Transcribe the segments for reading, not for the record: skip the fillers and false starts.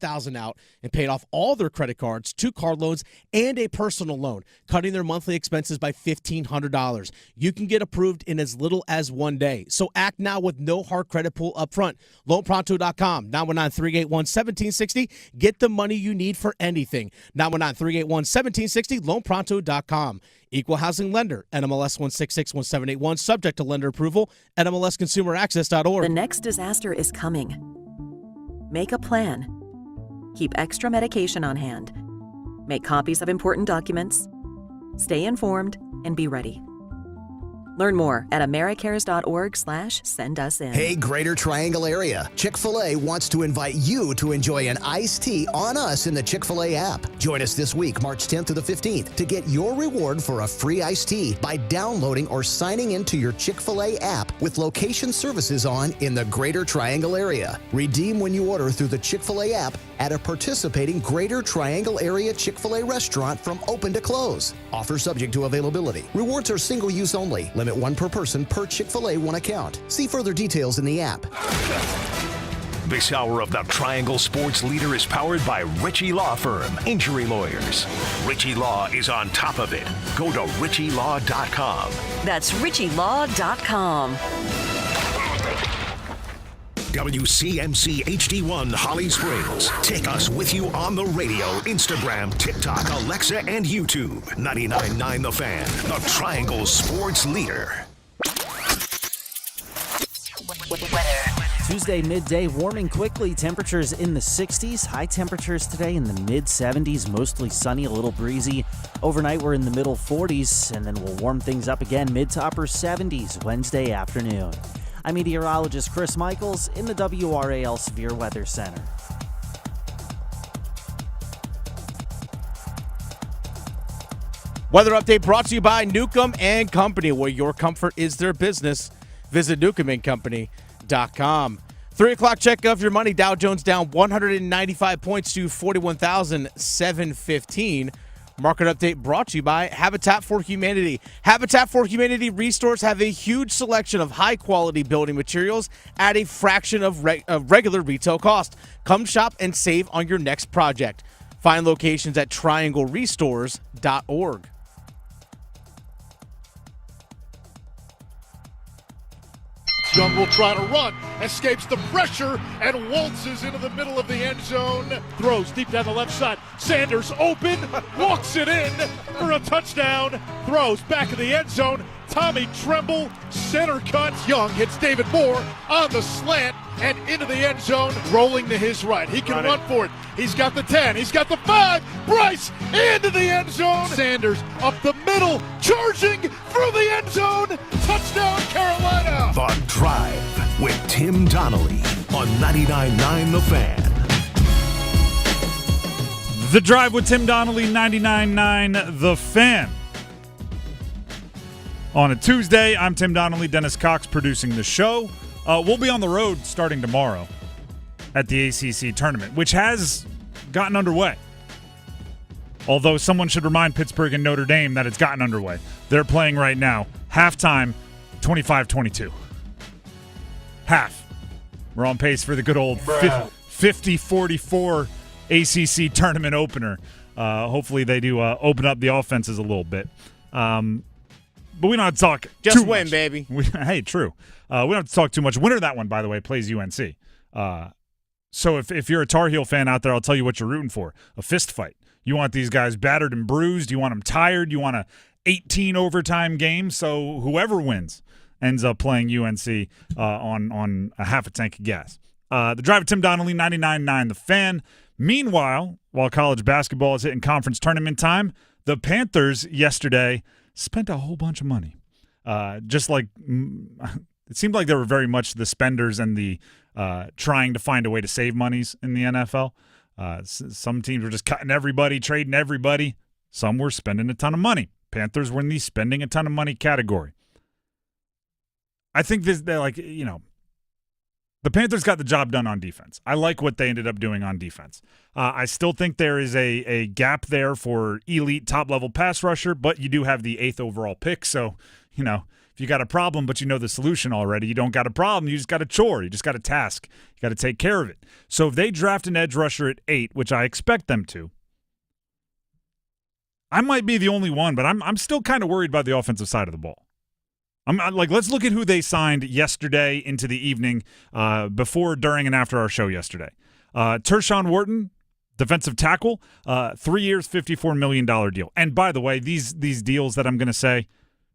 $100,000 out and paid off all their credit cards, 2 car loans, and a personal loan, cutting their monthly expenses by $1,500. You can get approved in as little as 1 day. So act now with no hard credit pull up front. LoanPronto.com, 919-381-1760. Get the money you need for anything. 919-381-1760, LoanPronto.com. Equal housing lender, NMLS 1661781, subject to lender approval, NMLSconsumeraccess.org. The next disaster is coming. Make a plan. Keep extra medication on hand. Make copies of important documents. Stay informed and be ready. Learn more at americares.org/send-us-in. Hey, Greater Triangle area. Chick-fil-A wants to invite you to enjoy an iced tea on us in the Chick-fil-A app. Join us this week, March 10th to the 15th, to get your reward for a free iced tea by downloading or signing into your Chick-fil-A app with location services on in the Greater Triangle area. Redeem when you order through the Chick-fil-A app at a participating Greater Triangle area Chick-fil-A restaurant from open to close. Offer subject to availability. Rewards are single use only. Limit 1 per person per Chick-fil-A 1 account. See further details in the app. This hour of the Triangle Sports Leader is powered by Ritchie Law Firm, injury lawyers. Ritchie Law is on top of it. Go to ritchielaw.com. That's ritchielaw.com. WCMC HD1 Holly Springs. Take us with you on the radio, Instagram, TikTok, Alexa, and YouTube. 99.9 The Fan, the Triangle Sports Leader. Tuesday midday, warming quickly. Temperatures in the 60s. High temperatures today in the mid-70s. Mostly sunny, a little breezy. Overnight, we're in the middle 40s, and then we'll warm things up again mid to upper 70s Wednesday afternoon. I'm meteorologist Chris Michaels in the WRAL Severe Weather Center. Weather update brought to you by Newcomb and Company, where your comfort is their business. Visit newcombandcompany.com. 3 o'clock check of your money. Dow Jones down 195 points to 41,715. Market update brought to you by Habitat for Humanity. Habitat for Humanity restores have a huge selection of high-quality building materials at a fraction of regular retail cost. Come shop and save on your next project. Find locations at trianglerestores.org. Young will try to run, escapes the pressure, and waltzes into the middle of the end zone. Throws deep down the left side. Sanders open, walks it in for a touchdown. Throws back in the end zone. Tommy Tremble, center cut. Young hits David Moore on the slant and into the end zone, rolling to his right. He can run for it. He's got the 10. He's got the 5. Bryce into the end zone. Sanders up the middle, charging through the end zone. Touchdown, Carolina. The Drive with Tim Donnelly on 99.9 The Fan. The Drive with Tim Donnelly, 99.9 The Fan. On a Tuesday, I'm Tim Donnelly, Dennis Cox producing the show. We'll be on the road starting tomorrow at the ACC Tournament, which has gotten underway. Although someone should remind Pittsburgh and Notre Dame that it's gotten underway. They're playing right now. Halftime, 25-22. Half. We're on pace for the good old 50-44 ACC Tournament opener. Hopefully they do open up the offenses a little bit. But we don't have to talk Just too win, much. baby. Hey, true. We don't have to talk too much. Winner of that one, by the way, plays UNC. So if you're a Tar Heel fan out there, I'll tell you what you're rooting for. A fist fight. You want these guys battered and bruised. You want them tired. You want a 18 overtime game. So whoever wins ends up playing UNC on a half a tank of gas. The Drive with Tim Donnelly, 99.9 The Fan. Meanwhile, while college basketball is hitting conference tournament time, the Panthers yesterday spent a whole bunch of money. Just like it seemed like they were very much the spenders and the trying to find a way to save monies in the NFL. Some teams were just cutting everybody, trading everybody. Some were spending a ton of money. Panthers were in the spending a ton of money category. I think they're like, the Panthers got the job done on defense. I like what they ended up doing on defense. I still think there is a gap there for elite top-level pass rusher, but you do have the 8th overall pick, so, If you got a problem but you know the solution already, you don't got a problem. You just got a chore. You just got a task. You got to take care of it. So if they draft an edge rusher at 8, which I expect them to, I might be the only one, but I'm still kind of worried about the offensive side of the ball. I'm like, let's look at who they signed yesterday into the evening, before, during, and after our show yesterday. Tershawn Wharton, defensive tackle, 3 years, $54 million deal. And by the way, these deals that I'm going to say,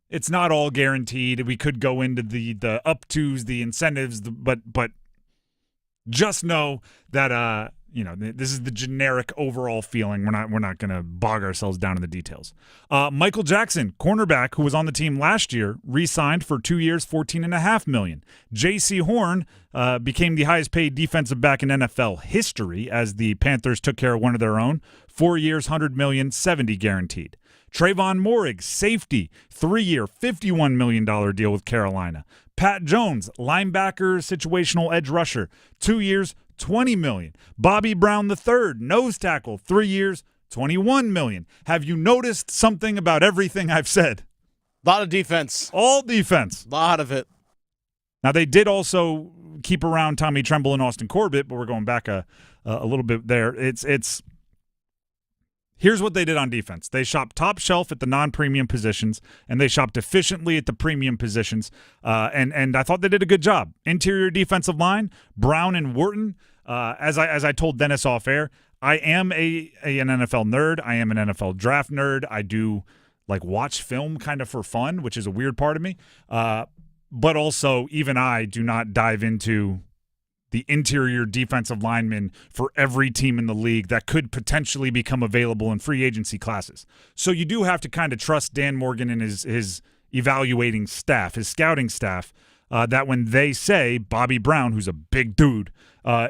it's not all guaranteed. We could go into the up-tos, the incentives, but just know that this is the generic overall feeling. We're not going to bog ourselves down in the details. Michael Jackson, cornerback who was on the team last year, re-signed for 2 years, $14.5 million. J.C. Horn became the highest-paid defensive back in NFL history as the Panthers took care of one of their own. 4 years, $100 million, $70 guaranteed. Trayvon Moehrig, safety, 3-year, $51 million deal with Carolina. Pat Jones, linebacker, situational edge rusher, 2 years, $20 million. Bobby Brown III, nose tackle, 3 years, $21 million. Have you noticed something about everything I've said? A lot of defense. All defense. A lot of it. Now, they did also keep around Tommy Tremble and Austin Corbett, but we're going back a little bit there. It's Here's what they did on defense. They shopped top shelf at the non-premium positions, and they shopped efficiently at the premium positions, and I thought they did a good job. Interior defensive line, Brown and Wharton. As I told Dennis off air, I am an NFL nerd. I am an NFL draft nerd. I do watch film kind of for fun, which is a weird part of me. But also, even I do not dive into the interior defensive linemen for every team in the league that could potentially become available in free agency classes. So you do have to kind of trust Dan Morgan and his evaluating staff, his scouting staff, that when they say Bobby Brown, who's a big dude,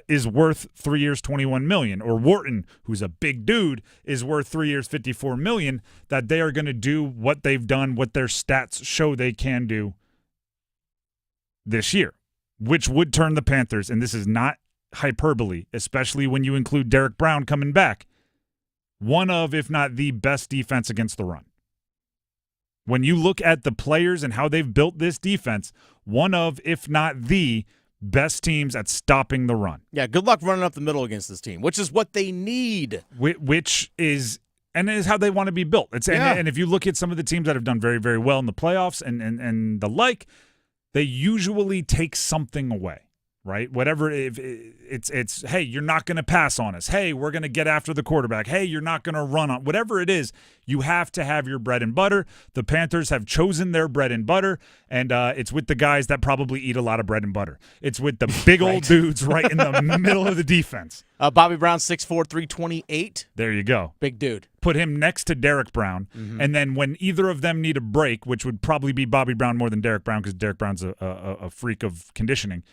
is worth 3 years, $21 million, or Wharton, who's a big dude, is worth 3 years, $54 million, that they are going to do what they've done, what their stats show they can do this year, which would turn the Panthers, and this is not hyperbole, especially when you include Derek Brown coming back, one of, if not the best defense against the run. When you look at the players and how they've built this defense, one of, if not the best teams at stopping the run. Yeah, good luck running up the middle against this team, which is what they need. Which is how they want to be built. And if you look at some of the teams that have done very, very well in the playoffs and the like, they usually take something away, right? Whatever, if it's hey, you're not going to pass on us. Hey, we're going to get after the quarterback. Hey, you're not going to run on. Whatever it is, you have to have your bread and butter. The Panthers have chosen their bread and butter, and it's with the guys that probably eat a lot of bread and butter. It's with the big old dudes right in the middle of the defense. Bobby Brown, 6'4", 328. There you go. Big dude. Put him next to Derek Brown, and then when either of them need a break, which would probably be Bobby Brown more than Derek Brown because Derek Brown's a freak of conditioning,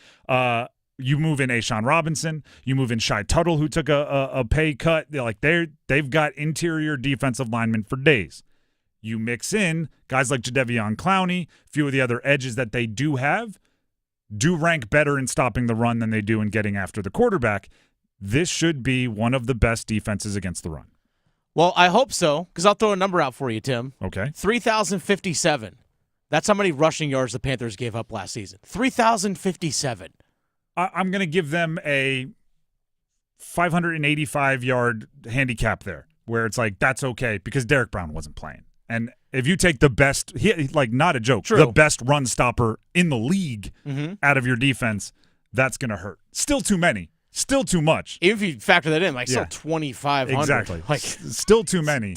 you move in Ashawn Robinson, you move in Shai Tuttle, who took a pay cut. They've got interior defensive linemen for days. You mix in guys like Jadeveon Clowney, a few of the other edges that they do have, do rank better in stopping the run than they do in getting after the quarterback. This should be one of the best defenses against the run. Well, I hope so, because I'll throw a number out for you, Tim. Okay. 3,057. That's how many rushing yards the Panthers gave up last season. 3,057. I'm going to give them a 585-yard handicap there, where it's that's okay, because Derek Brown wasn't playing. And if you take the best, not a joke, True. the best run stopper in the league out of your defense, that's going to hurt. Still too many. Still too much. Even if you factor that in, still 2,500. Exactly. Still too many.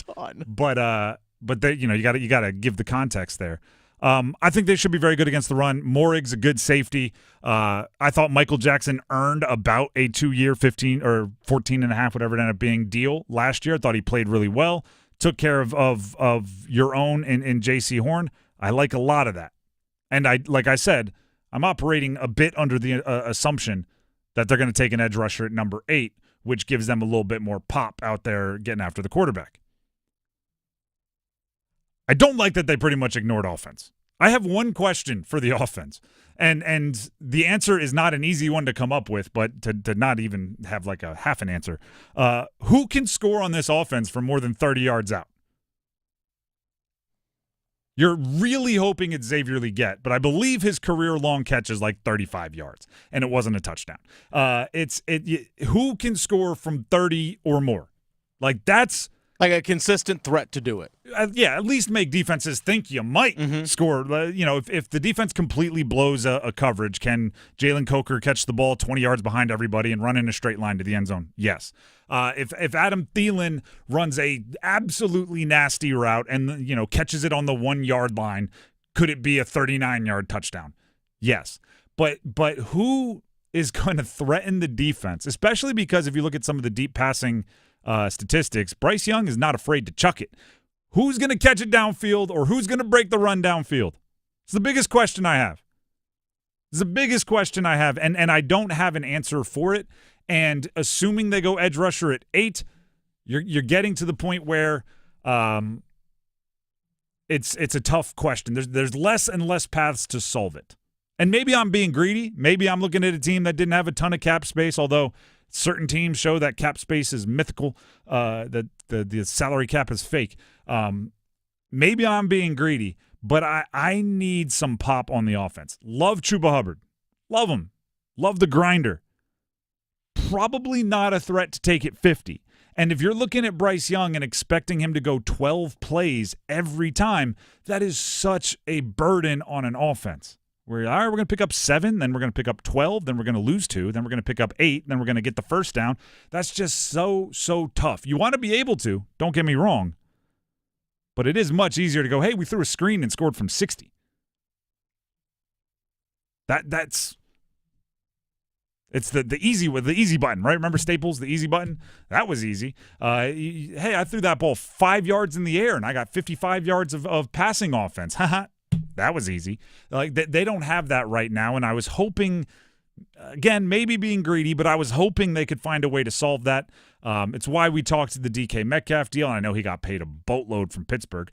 But they, you got to give the context there. I think they should be very good against the run. Moehrig's a good safety. I thought Michael Jackson earned about a 2-year, 15 or 14 and a half, whatever it ended up being, deal last year. I thought he played really well. Took care of your own in J.C. Horn. I like a lot of that. And like I said, I'm operating a bit under the assumption that they're going to take an edge rusher at number 8, which gives them a little bit more pop out there getting after the quarterback. I don't like that they pretty much ignored offense. I have one question for the offense, and the answer is not an easy one to come up with, but to not even have a half an answer. Who can score on this offense from more than 30 yards out? You're really hoping it's Xavier Leggett, but I believe his career long catch is like 35 yards, and it wasn't a touchdown. Who can score from 30 or more? Like, that's like a consistent threat to do it. At least make defenses think you might score. If the defense completely blows a coverage, can Jalen Coker catch the ball 20 yards behind everybody and run in a straight line to the end zone? Yes. If Adam Thielen runs a absolutely nasty route and catches it on the 1 yard line, could it be a 39-yard touchdown? Yes. But who is going to threaten the defense? Especially because if you look at some of the deep passing statistics, Bryce Young is not afraid to chuck it. Who's going to catch it downfield, or who's going to break the run downfield? It's the biggest question I have. It's the biggest question I have, and I don't have an answer for it. And assuming they go edge rusher at 8, you're getting to the point where it's a tough question. There's less and less paths to solve it. And maybe I'm being greedy. Maybe I'm looking at a team that didn't have a ton of cap space, although certain teams show that cap space is mythical, that the salary cap is fake. Maybe I'm being greedy, but I need some pop on the offense. Love Chuba Hubbard. Love him. Love the grinder. Probably not a threat to take it 50. And if you're looking at Bryce Young and expecting him to go 12 plays every time, that is such a burden on an offense. We're going to pick up 7, then we're going to pick up 12, then we're going to lose 2, then we're going to pick up 8, then we're going to get the first down. That's just so tough. You want to be able to, don't get me wrong, but it is much easier to go, hey, we threw a screen and scored from 60. It's the easy button, right? Remember Staples, the easy button? That was easy. Hey, I threw that ball 5 yards in the air, and I got 55 yards of passing offense. Haha. That was easy. Like they don't have that right now, and I was hoping, again, maybe being greedy, but I was hoping they could find a way to solve that. It's why we talked to the DK Metcalf deal, and I know he got paid a boatload from Pittsburgh.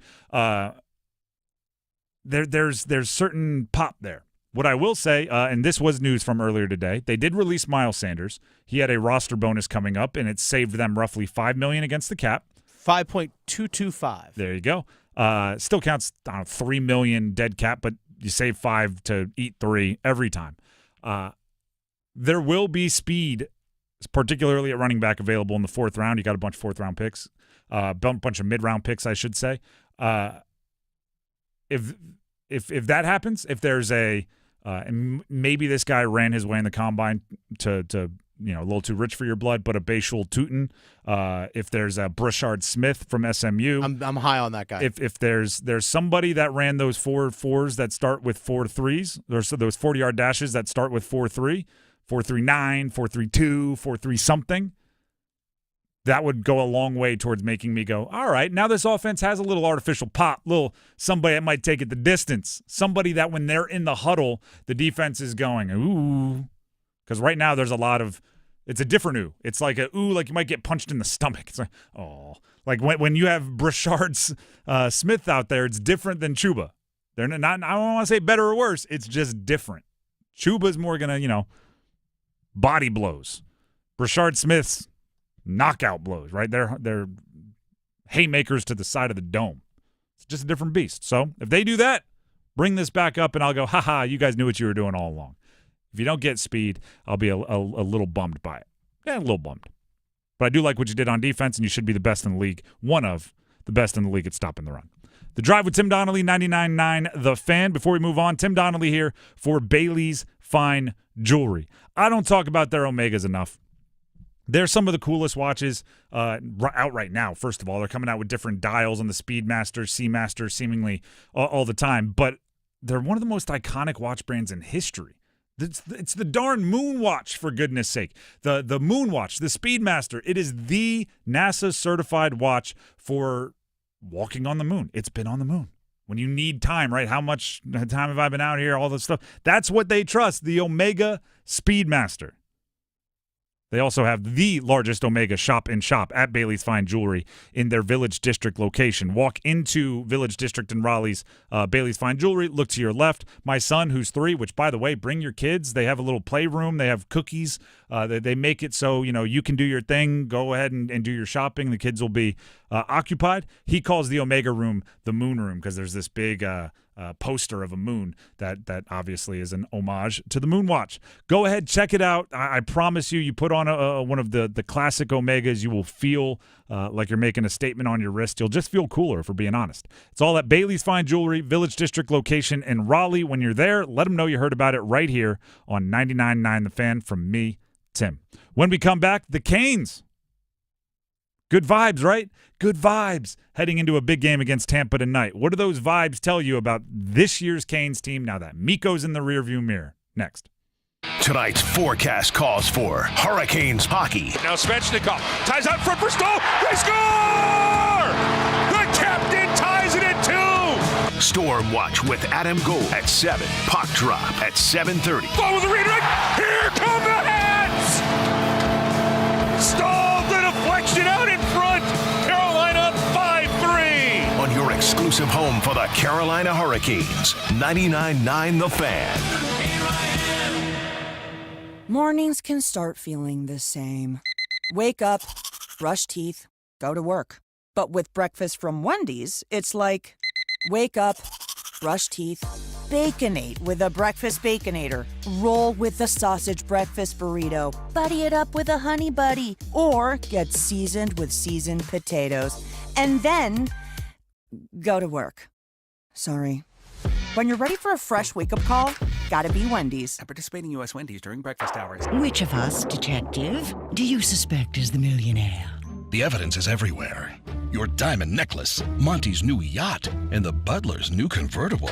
There's certain pop there. What I will say, and this was news from earlier today, they did release Miles Sanders. He had a roster bonus coming up, and it saved them roughly $5 million against the cap. 5.225. There you go. Still counts, I don't know, $3 million dead cap, but you save 5 to eat 3 every time. There will be speed, particularly at running back, available in the 4th round. You got a bunch of 4th-round picks, a bunch of mid-round picks, I should say. If that happens, if there's and maybe this guy ran his way in the combine to a little too rich for your blood, but a Bashul Tutin. If there's a Brashard Smith from SMU, I'm high on that guy. If there's somebody that ran those 4.4s that start with 4.3s, there's those 40-yard dashes that start with 4.3, 4.39, 4.32, 4.3 something, that would go a long way towards making me go, all right, now this offense has a little artificial pop, little somebody that might take it the distance, somebody that when they're in the huddle, the defense is going, ooh. Because right now there's a lot of – it's a different ooh. It's like a ooh, like you might get punched in the stomach. It's like, oh. Like when you have Brashard Smith out there, it's different than Chuba. They're not – I don't want to say better or worse. It's just different. Chuba's more going to, body blows. Brashard Smith's knockout blows, right? They're haymakers to the side of the dome. It's just a different beast. So if they do that, bring this back up and I'll go, ha-ha, you guys knew what you were doing all along. If you don't get speed, I'll be a little bummed by it. Yeah, a little bummed. But I do like what you did on defense, and you should be the best in the league, one of the best in the league at stopping the run. The Drive with Tim Donnelly, 99.9 The Fan. Before we move on, Tim Donnelly here for Bailey's Fine Jewelry. I don't talk about their Omegas enough. They're some of the coolest watches out right now. First of all, they're coming out with different dials on the Speedmaster, Seamaster, seemingly all the time. But they're one of the most iconic watch brands in history. It's the darn Moonwatch, for goodness sake. The Moonwatch, the Speedmaster, it is the NASA-certified watch for walking on the moon. It's been on the moon. When you need time, right? How much time have I been out here? All this stuff. That's what they trust, the Omega Speedmaster. They also have the largest Omega shop-in-shop at Bailey's Fine Jewelry in their Village District location. Walk into Village District in Raleigh's Bailey's Fine Jewelry. Look to your left. My son, who's 3, which, by the way, bring your kids. They have a little playroom. They have cookies. They make it so, you can do your thing. Go ahead and do your shopping. The kids will be occupied. He calls the Omega room the moon room because there's this big poster of a moon that obviously is an homage to the moon watch. Go ahead, check it out. I promise you put on one of the classic Omegas, you will feel like you're making a statement on your wrist. You'll just feel cooler, if we're being honest. It's all at Bailey's Fine Jewelry, Village District location in Raleigh. When you're there, let them know you heard about it right here on 99.9 The Fan from me, Tim. When we come back, the Canes. Good vibes, right? Good vibes heading into a big game against Tampa tonight. What do those vibes tell you about this year's Canes team now that Mikko's in the rearview mirror? Next. Tonight's forecast calls for Hurricanes hockey. Now Svechnikov ties out front for Stoll. They score! The captain ties it at 2. Storm Watch with Adam Gold at 7. Puck drop at 7:30. Ball with the redirect. Here come the Hats! Stoll, the deflection out in front. Carolina 5-3. On your exclusive home for the Carolina Hurricanes, 99.9 The Fan. Mornings can start feeling the same. Wake up, brush teeth, go to work. But with breakfast from Wendy's, it's like, wake up, brush teeth, Baconate with a breakfast Baconator. Roll with the sausage breakfast burrito. Buddy it up with a Honey Buddy. Or get seasoned with seasoned potatoes. And then go to work. Sorry. When you're ready for a fresh wake-up call, gotta be Wendy's. At participating U.S. Wendy's during breakfast hours. Which of us, detective, do you suspect is the millionaire? The evidence is everywhere. Your diamond necklace, Monty's new yacht, and the butler's new convertible.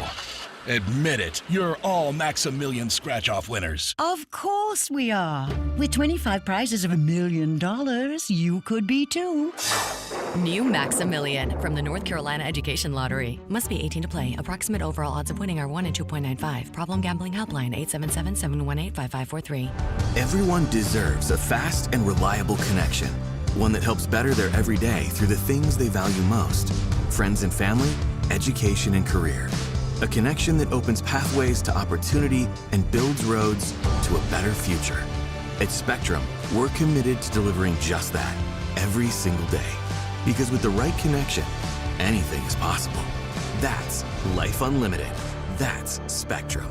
Admit it, you're all Maximilian scratch-off winners. Of course we are. With 25 prizes of $1 million, you could be too. New Maximilian from the North Carolina Education Lottery. Must be 18 to play. Approximate overall odds of winning are 1 in 2.95. Problem gambling helpline 877-718-5543. Everyone deserves a fast and reliable connection. One that helps better their everyday through the things they value most. Friends and family, education and career. A connection that opens pathways to opportunity and builds roads to a better future. At Spectrum, we're committed to delivering just that every single day. Because with the right connection, anything is possible. That's Life Unlimited. That's Spectrum.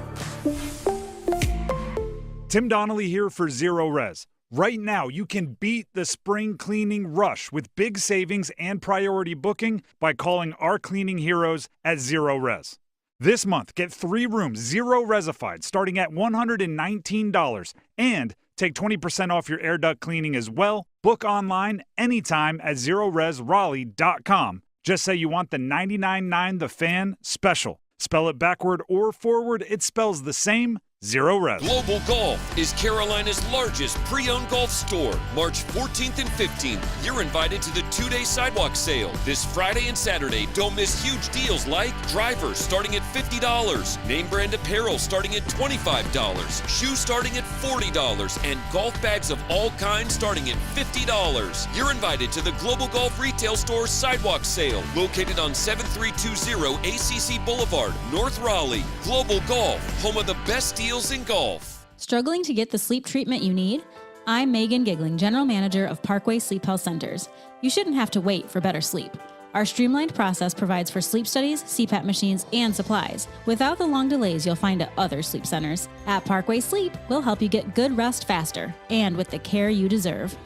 Tim Donnelly here for Zero Res. Right now, you can beat the spring cleaning rush with big savings and priority booking by calling our cleaning heroes at Zero Res. This month, get 3 rooms, Zero Resified, starting at $119, and take 20% off your air duct cleaning as well. Book online anytime at ZeroResRaleigh.com. Just say you want the 99.9 The Fan special. Spell it backward or forward, it spells the same. Zero Res. Global Golf is Carolina's largest pre-owned golf store. March 14th and 15th, you're invited to the 2-day sidewalk sale. This Friday and Saturday, don't miss huge deals like drivers starting at $50, name brand apparel starting at $25, shoes starting at $40, and golf bags of all kinds starting at $50. You're invited to the Global Golf Retail Store sidewalk sale, located on 7320 ACC Boulevard, North Raleigh. Global Golf, home of the best deals in golf. Struggling to get the sleep treatment you need? I'm Megan Giggling, General Manager of Parkway Sleep Health Centers. You shouldn't have to wait for better sleep. Our streamlined process provides for sleep studies, CPAP machines, and supplies, without the long delays you'll find at other sleep centers. At Parkway Sleep, we'll help you get good rest faster, and with the care you deserve.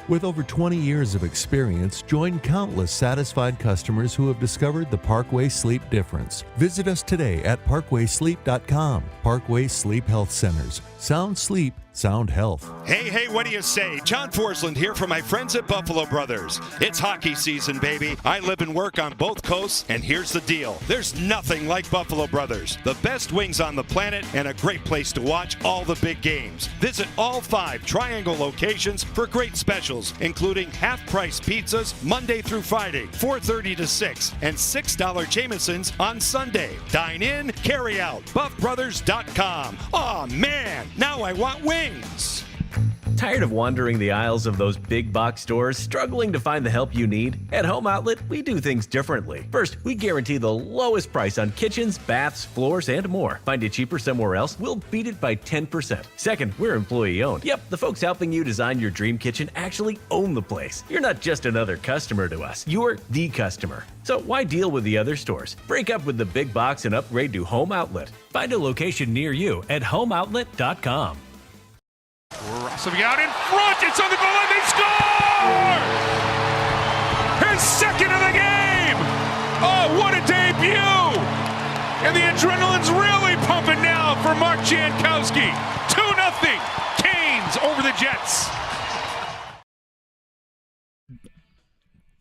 With over 20 years of experience, join countless satisfied customers who have discovered the Parkway Sleep difference. Visit us today at parkwaysleep.com. Parkway Sleep Health Centers. Sound sleep, sound health. Hey, what do you say? John Forsland here for my friends at Buffalo Brothers. It's hockey season, baby. I live and work on both coasts, and here's the deal. There's nothing like Buffalo Brothers. The best wings on the planet and a great place to watch all the big games. Visit all 5 Triangle locations for great specials, including half-price pizzas Monday through Friday, 4:30 to 6, and $6 Jamesons on Sunday. Dine in, carry out. BuffBrothers.com. Aw, man, now I want wings. Tired of wandering the aisles of those big box stores, struggling to find the help you need? At Home Outlet, we do things differently. First, we guarantee the lowest price on kitchens, baths, floors, and more. Find it cheaper somewhere else? We'll beat it by 10%. Second, we're employee owned. Yep, the folks helping you design your dream kitchen actually own the place. You're not just another customer to us. You're the customer. So why deal with the other stores? Break up with the big box and upgrade to Home Outlet. Find a location near you at homeoutlet.com. Rossovic out in front. It's on the goal line. They score! His second of the game. Oh, what a debut! And the adrenaline's really pumping now for Mark Jankowski. 2-0. Canes over the Jets.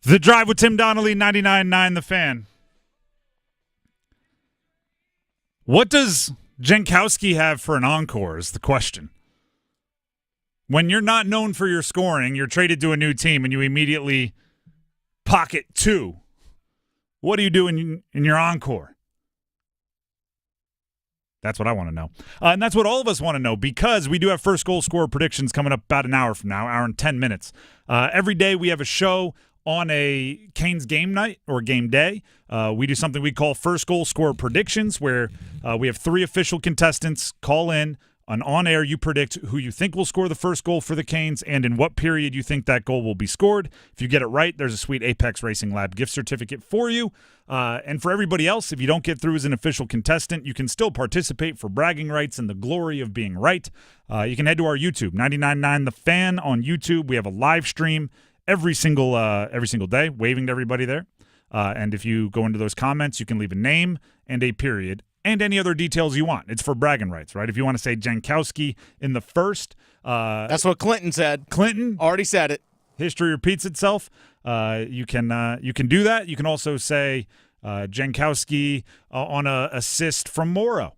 The Drive with Tim Donnelly, 99.9 The Fan. What does Jankowski have for an encore is the question. When you're not known for your scoring, you're traded to a new team and you immediately pocket 2. What do you do in your encore? That's what I want to know. And that's what all of us want to know, because we do have first goal scorer predictions coming up about an hour from now, hour and 10 minutes. Every day we have a show on a Canes game night or game day. We do something we call first goal scorer predictions, where we have 3 official contestants call in. On air, you predict who you think will score the first goal for the Canes and in what period you think that goal will be scored. If you get it right, there's a sweet Apex Racing Lab gift certificate for you. And for everybody else, if you don't get through as an official contestant, you can still participate for bragging rights and the glory of being right. You can head to our YouTube, 99.9 The Fan on YouTube. We have a live stream every single day, waving to everybody there. And if you go into those comments, you can leave a name and a period and any other details you want. It's for bragging rights, right? If you want to say Jankowski in the first. That's what Clinton said. Clinton already said it. History repeats itself. You can do that. You can also say Jankowski on an assist from Morrow,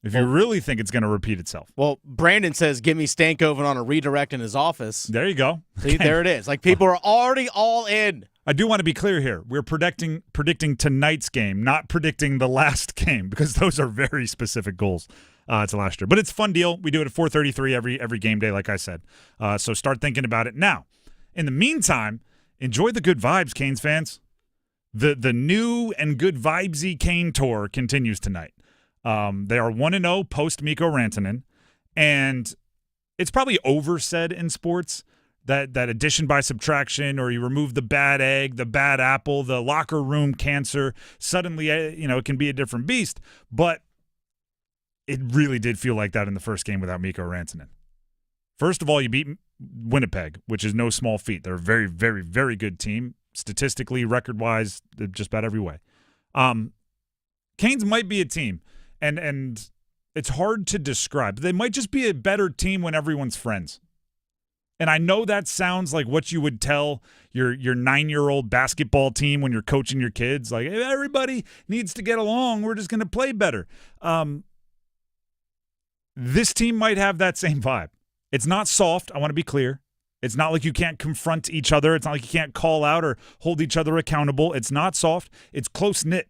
if you really think it's going to repeat itself. Well, Brandon says, give me Stankoven on a redirect in his office. There you go. See, there it is. Like, people are already all in. I do want to be clear here. We're predicting tonight's game, not predicting the last game, because those are very specific goals to last year. But it's a fun deal. We do it at 4:33 every game day, like I said. So start thinking about it now. In the meantime, enjoy the good vibes, Canes fans. The new and good vibesy Cane tour continues tonight. They are 1-0 post-Mikko Rantanen, and it's probably oversaid in sports that addition by subtraction, or you remove the bad egg, the bad apple, the locker room cancer, suddenly, it can be a different beast. But it really did feel like that in the first game without Mikko Rantanen. First of all, you beat Winnipeg, which is no small feat. They're a very, very, very good team. Statistically, record-wise, just about every way. Canes might be a team, and it's hard to describe. They might just be a better team when everyone's friends. And I know that sounds like what you would tell your 9-year-old basketball team when you're coaching your kids. Like, hey, everybody needs to get along. We're just going to play better. This team might have that same vibe. It's not soft. I want to be clear. It's not like you can't confront each other. It's not like you can't call out or hold each other accountable. It's not soft. It's close-knit.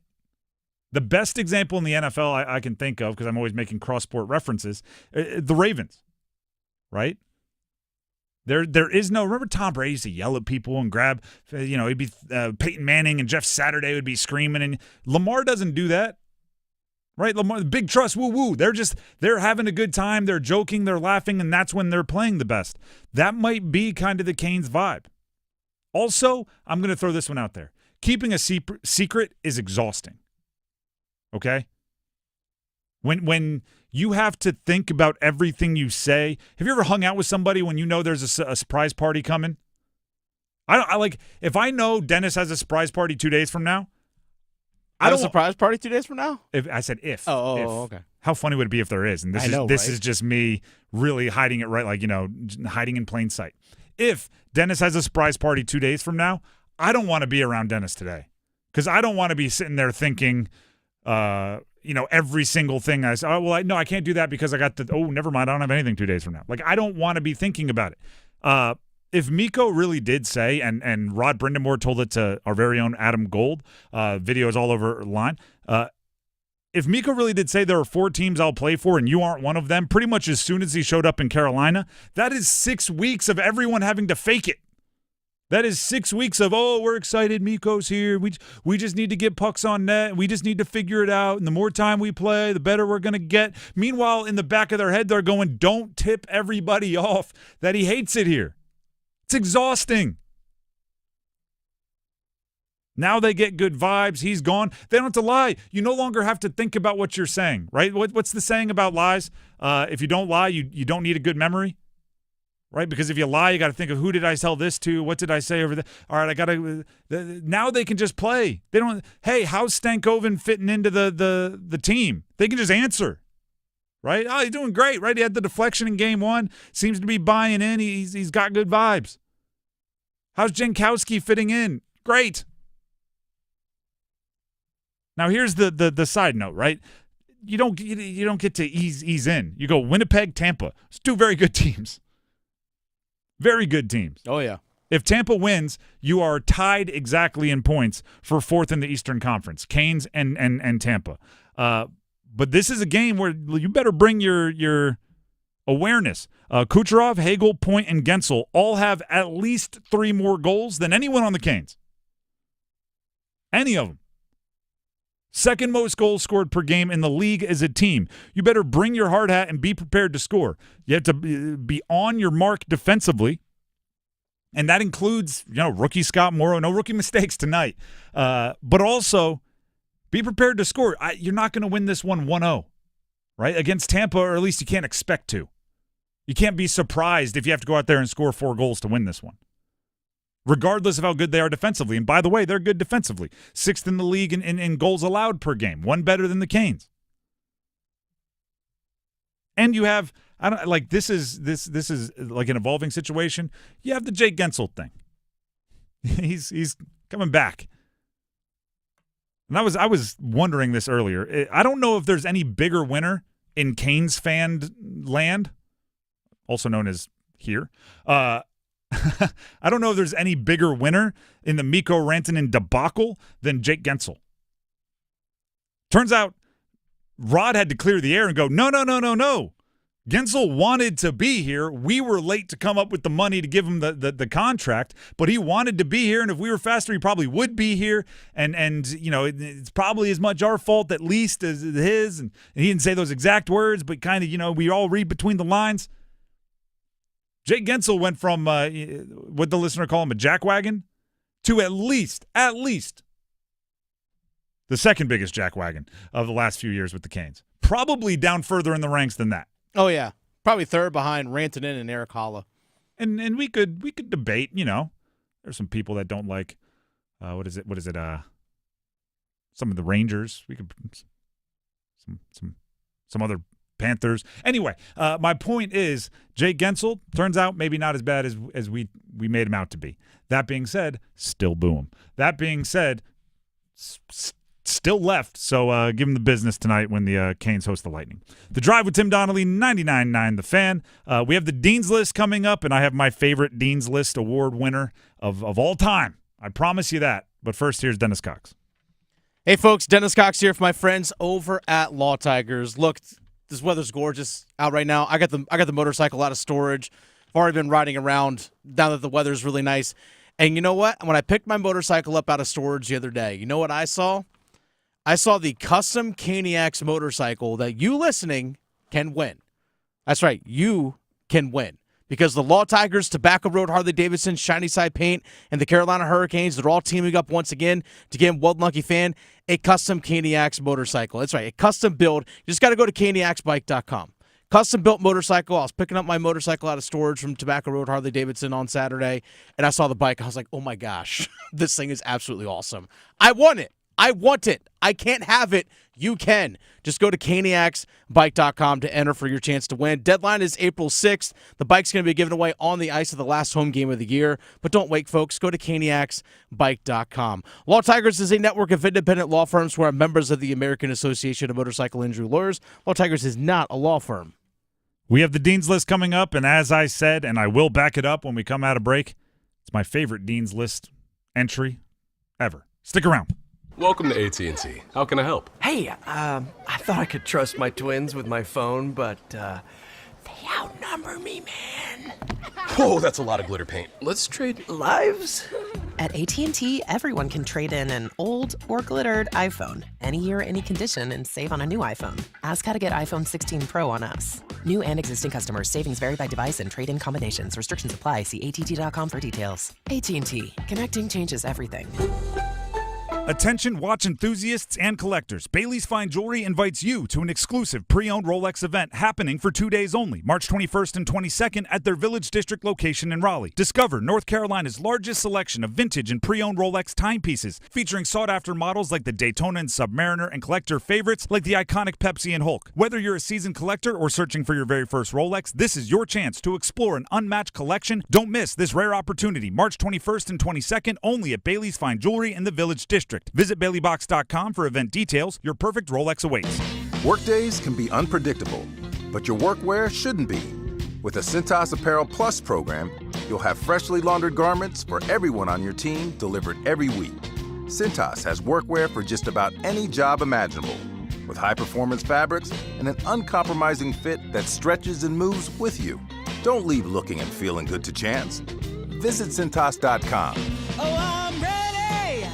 The best example in the NFL I can think of, because I'm always making cross-sport references, the Ravens, right? There is no – remember Tom Brady used to yell at people and grab – he'd be Peyton Manning and Jeff Saturday would be screaming. And Lamar doesn't do that, right? Lamar, big trust, woo-woo. They're having a good time. They're joking. They're laughing, and that's when they're playing the best. That might be kind of the Canes vibe. Also, I'm going to throw this one out there. Keeping a secret is exhausting, okay? When you have to think about everything you say. Have you ever hung out with somebody when you know there's a surprise party coming? If I know Dennis has a surprise party 2 days from now. I don't surprise party 2 days from now? I said if. Oh, okay. How funny would it be if there is? And this is just me really hiding it right, hiding in plain sight. If Dennis has a surprise party 2 days from now, I don't want to be around Dennis today, because I don't want to be sitting there thinking, every single thing I say, I can't do that because I got never mind, I don't have anything 2 days from now. Like, I don't want to be thinking about it. If Mikko really did say, and Rod Brindamore told it to our very own Adam Gold, videos all over line, if Mikko really did say there are 4 teams I'll play for and you aren't one of them, pretty much as soon as he showed up in Carolina, that is 6 weeks of everyone having to fake it. That is 6 weeks of, oh, we're excited, Mikko's here. We just need to get pucks on net. We just need to figure it out. And the more time we play, the better we're going to get. Meanwhile, in the back of their head, they're going, don't tip everybody off that he hates it here. It's exhausting. Now they get good vibes. He's gone. They don't have to lie. You no longer have to think about what you're saying, right? What's the saying about lies? If you don't lie, you don't need a good memory, right? Because if you lie, you got to think of who did I tell this to? What did I say over there? All right, I got to. Now they can just play. They don't. Hey, how's Stankoven fitting into the team? They can just answer, right? Oh, he's doing great, right? He had the deflection in game 1. Seems to be buying in. He's got good vibes. How's Jankowski fitting in? Great. Now here's the side note, right? You don't get to ease in. You go Winnipeg, Tampa. It's 2 very good teams. Very good teams. Oh yeah. If Tampa wins, you are tied exactly in points for 4th in the Eastern Conference. Canes and Tampa. But this is a game where you better bring your awareness. Kucherov, Hagel, Point, and Gensel all have at least 3 more goals than anyone on the Canes. Any of them. Second most goals scored per game in the league as a team. You better bring your hard hat and be prepared to score. You have to be on your mark defensively, and that includes, rookie Scott Morrow. No rookie mistakes tonight. But also, be prepared to score. You're not going to win this one 1-0, right? Against Tampa, or at least you can't expect to. You can't be surprised if you have to go out there and score 4 goals to win this one, regardless of how good they are defensively. And by the way, they're good defensively. 6th in the league in goals allowed per game. 1 better than the Canes. And you have, this is like an evolving situation. You have the Jake Gensel thing. He's coming back. And I was wondering this earlier. I don't know if there's any bigger winner in Canes fan land, also known as here. I don't know if there's any bigger winner in the Mikko Rantanen debacle than Jake Gensel. Turns out Rod had to clear the air and go, no. Gensel wanted to be here. We were late to come up with the money to give him the contract, but he wanted to be here, and if we were faster, he probably would be here. And it's probably as much our fault at least as his. And he didn't say those exact words, but kind of, we all read between the lines. Jake Gensel went from what the listener call him a jackwagon to at least the second biggest jackwagon of the last few years with the Canes. Probably down further in the ranks than that. Oh yeah, probably 3rd behind Rantanen and Eric Holla. And we could debate. There's some people that don't like what is it? Some of the Rangers. We could some other Panthers. Anyway, my point is Jake Gensel turns out maybe not as bad as we made him out to be. That being said, still boo him. That being said, still left, so give him the business tonight when the Canes host the Lightning. The Drive with Tim Donnelly, 99.9 The Fan. We have the Dean's List coming up, and I have my favorite Dean's List award winner of all time. I promise you that. But first, here's Dennis Cox. Hey, folks, Dennis Cox here for my friends over at Law Tigers. Look, this weather's gorgeous out right now. I got the motorcycle out of storage. I've already been riding around now that the weather's really nice. And you know what? When I picked my motorcycle up out of storage the other day, you know what I saw? I saw the custom Caniacs motorcycle that you listening can win. That's right, you can win. Because the Law Tigers, Tobacco Road, Harley-Davidson, Shiny Side Paint, and the Carolina Hurricanes, they're all teaming up once again to give Well Lucky Fan a custom Caniacs motorcycle. That's right, a custom build. You just got to go to caniacsbike.com. Custom built motorcycle. I was picking up my motorcycle out of storage from Tobacco Road, Harley-Davidson on Saturday, and I saw the bike. I was like, oh my gosh, this thing is absolutely awesome. I want it. I want it. I can't have it. You can. Just go to caniacsbike.com to enter for your chance to win. Deadline is April 6th. The bike's going to be given away on the ice of the last home game of the year. But don't wait, folks. Go to caniacsbike.com. Law Tigers is a network of independent law firms who are members of the American Association of Motorcycle Injury Lawyers. Law Tigers is not a law firm. We have the Dean's List coming up, and as I said, and I will back it up when we come out of break, it's my favorite Dean's List entry ever. Stick around. Welcome to AT&T. How can I help? Hey, I thought I could trust my twins with my phone, but they outnumber me, man. Whoa, that's a lot of glitter paint. Let's trade lives. At AT&T, everyone can trade in an old or glittered iPhone any year, any condition, and save on a new iPhone. Ask how to get iPhone 16 Pro on us. New and existing customers. Savings vary by device and trade-in combinations. Restrictions apply. See att.com for details. AT&T. Connecting changes everything. Attention watch enthusiasts and collectors. Bailey's Fine Jewelry invites you to an exclusive pre-owned Rolex event happening for 2 days only, March 21st and 22nd at their Village District location in Raleigh. Discover North Carolina's largest selection of vintage and pre-owned Rolex timepieces, featuring sought-after models like the Daytona and Submariner, and collector favorites like the iconic Pepsi and Hulk. Whether you're a seasoned collector or searching for your very first Rolex, this is your chance to explore an unmatched collection. Don't miss this rare opportunity, March 21st and 22nd, only at Bailey's Fine Jewelry in the Village District. Visit BaileyBox.com for event details. Your perfect Rolex awaits. Workdays can be unpredictable, but your workwear shouldn't be. With the Cintas Apparel Plus program, you'll have freshly laundered garments for everyone on your team delivered every week. Cintas has workwear for just about any job imaginable, with high-performance fabrics and an uncompromising fit that stretches and moves with you. Don't leave looking and feeling good to chance. Visit Cintas.com. Oh, I'm ready!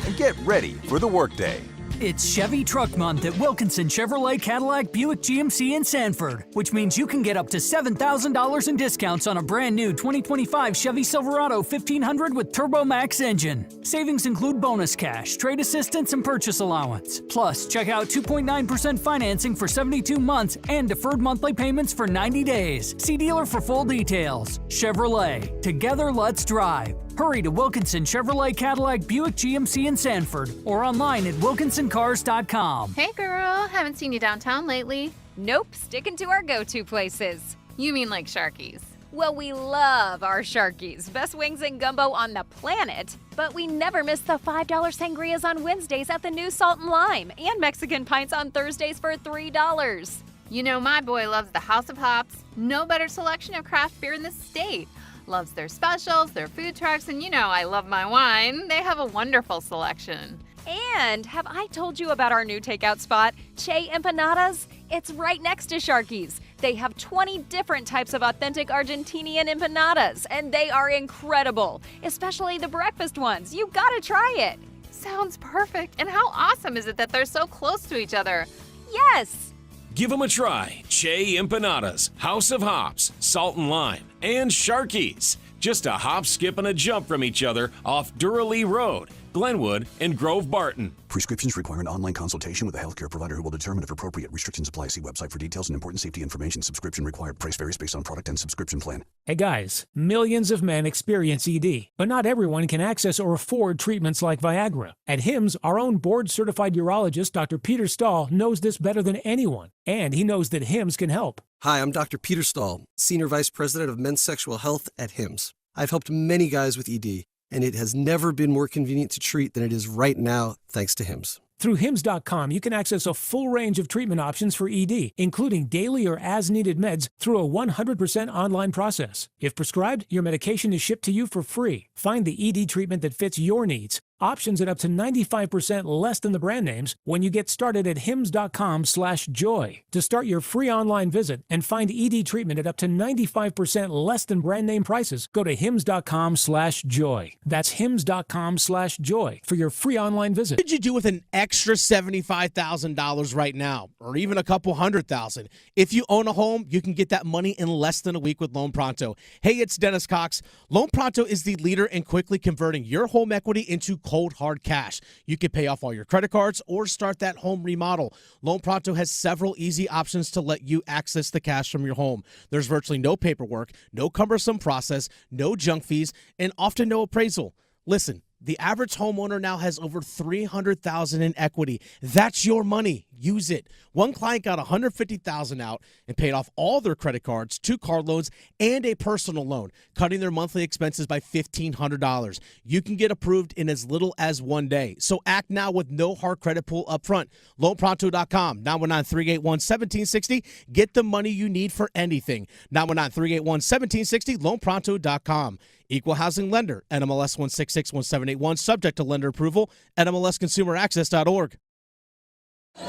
And get ready for the workday. It's Chevy Truck Month at Wilkinson Chevrolet Cadillac Buick GMC in Sanford, which means you can get up to $7,000 in discounts on a brand new 2025 Chevy Silverado 1500 with Turbo Max engine. Savings include bonus cash, trade assistance, and purchase allowance. Plus, check out 2.9% financing for 72 months and deferred monthly payments for 90 days. See dealer for full details. Chevrolet. Together, let's drive. Hurry to Wilkinson Chevrolet Cadillac Buick GMC in Sanford or online at wilkinsoncars.com. Hey girl, haven't seen you downtown lately. Nope, sticking to our go-to places. You mean like Sharky's? Well, we love our Sharkies. Best wings and gumbo on the planet. But we never miss the $5 sangrias on Wednesdays at the new Salt and Lime and Mexican pints on Thursdays for $3. You know, my boy loves the House of Hops. No better selection of craft beer in the state. Loves their specials, their food trucks, and you know I love my wine. They have a wonderful selection. And have I told you about our new takeout spot, Che Empanadas? It's right next to Sharky's. They have 20 different types of authentic Argentinian empanadas, and they are incredible, especially the breakfast ones. You gotta try it. Sounds perfect. And how awesome is it that they're so close to each other? Yes. Give them a try. Che Empanadas, House of Hops, Salt and Lime, and Sharky's. Just a hop, skip, and a jump from each other off Durham Road, Glenwood, and Grove Barton. Prescriptions require an online consultation with a healthcare provider who will determine if appropriate. Restrictions apply. See website for details and important safety information. Subscription required. Price varies based on product and subscription plan. Hey guys, millions of men experience ED, but not everyone can access or afford treatments like Viagra. At HIMSS, our own board-certified urologist, Dr. Peter Stahl, knows this better than anyone, and he knows that HIMSS can help. Hi, I'm Dr. Peter Stahl, Senior Vice President of Men's Sexual Health at HIMSS. I've helped many guys with ED, and it has never been more convenient to treat than it is right now, thanks to HIMSS. Through HIMSS.com, you can access a full range of treatment options for ED, including daily or as-needed meds through a 100% online process. If prescribed, your medication is shipped to you for free. Find the ED treatment that fits your needs. Options at up to 95% less than the brand names when you get started at hims.com/joy. To start your free online visit and find ED treatment at up to 95% less than brand name prices, go to hims.com/joy. That's hims.com/joy for your free online visit. What could you do with an extra $75,000 right now, or even a couple $100,000? If you own a home, you can get that money in less than a week with Loan Pronto. Hey, it's Dennis Cox. Loan Pronto is the leader in quickly converting your home equity into cold hard cash. You can pay off all your credit cards or start that home remodel. Loan Pronto has several easy options to let you access the cash from your home. There's virtually no paperwork, no cumbersome process, no junk fees, and often no appraisal. Listen, the average homeowner now has over $300,000 in equity. That's your money. Use it. One client got $150,000 out and paid off all their credit cards, 2 car loans, and a personal loan, cutting their monthly expenses by $1,500. You can get approved in as little as 1 day. So act now with no hard credit pull up front. LoanPronto.com, 919-381-1760. Get the money you need for anything. 919-381-1760, LoanPronto.com. Equal housing lender. NMLS 1661781. Subject to lender approval. NMLSconsumeraccess.org.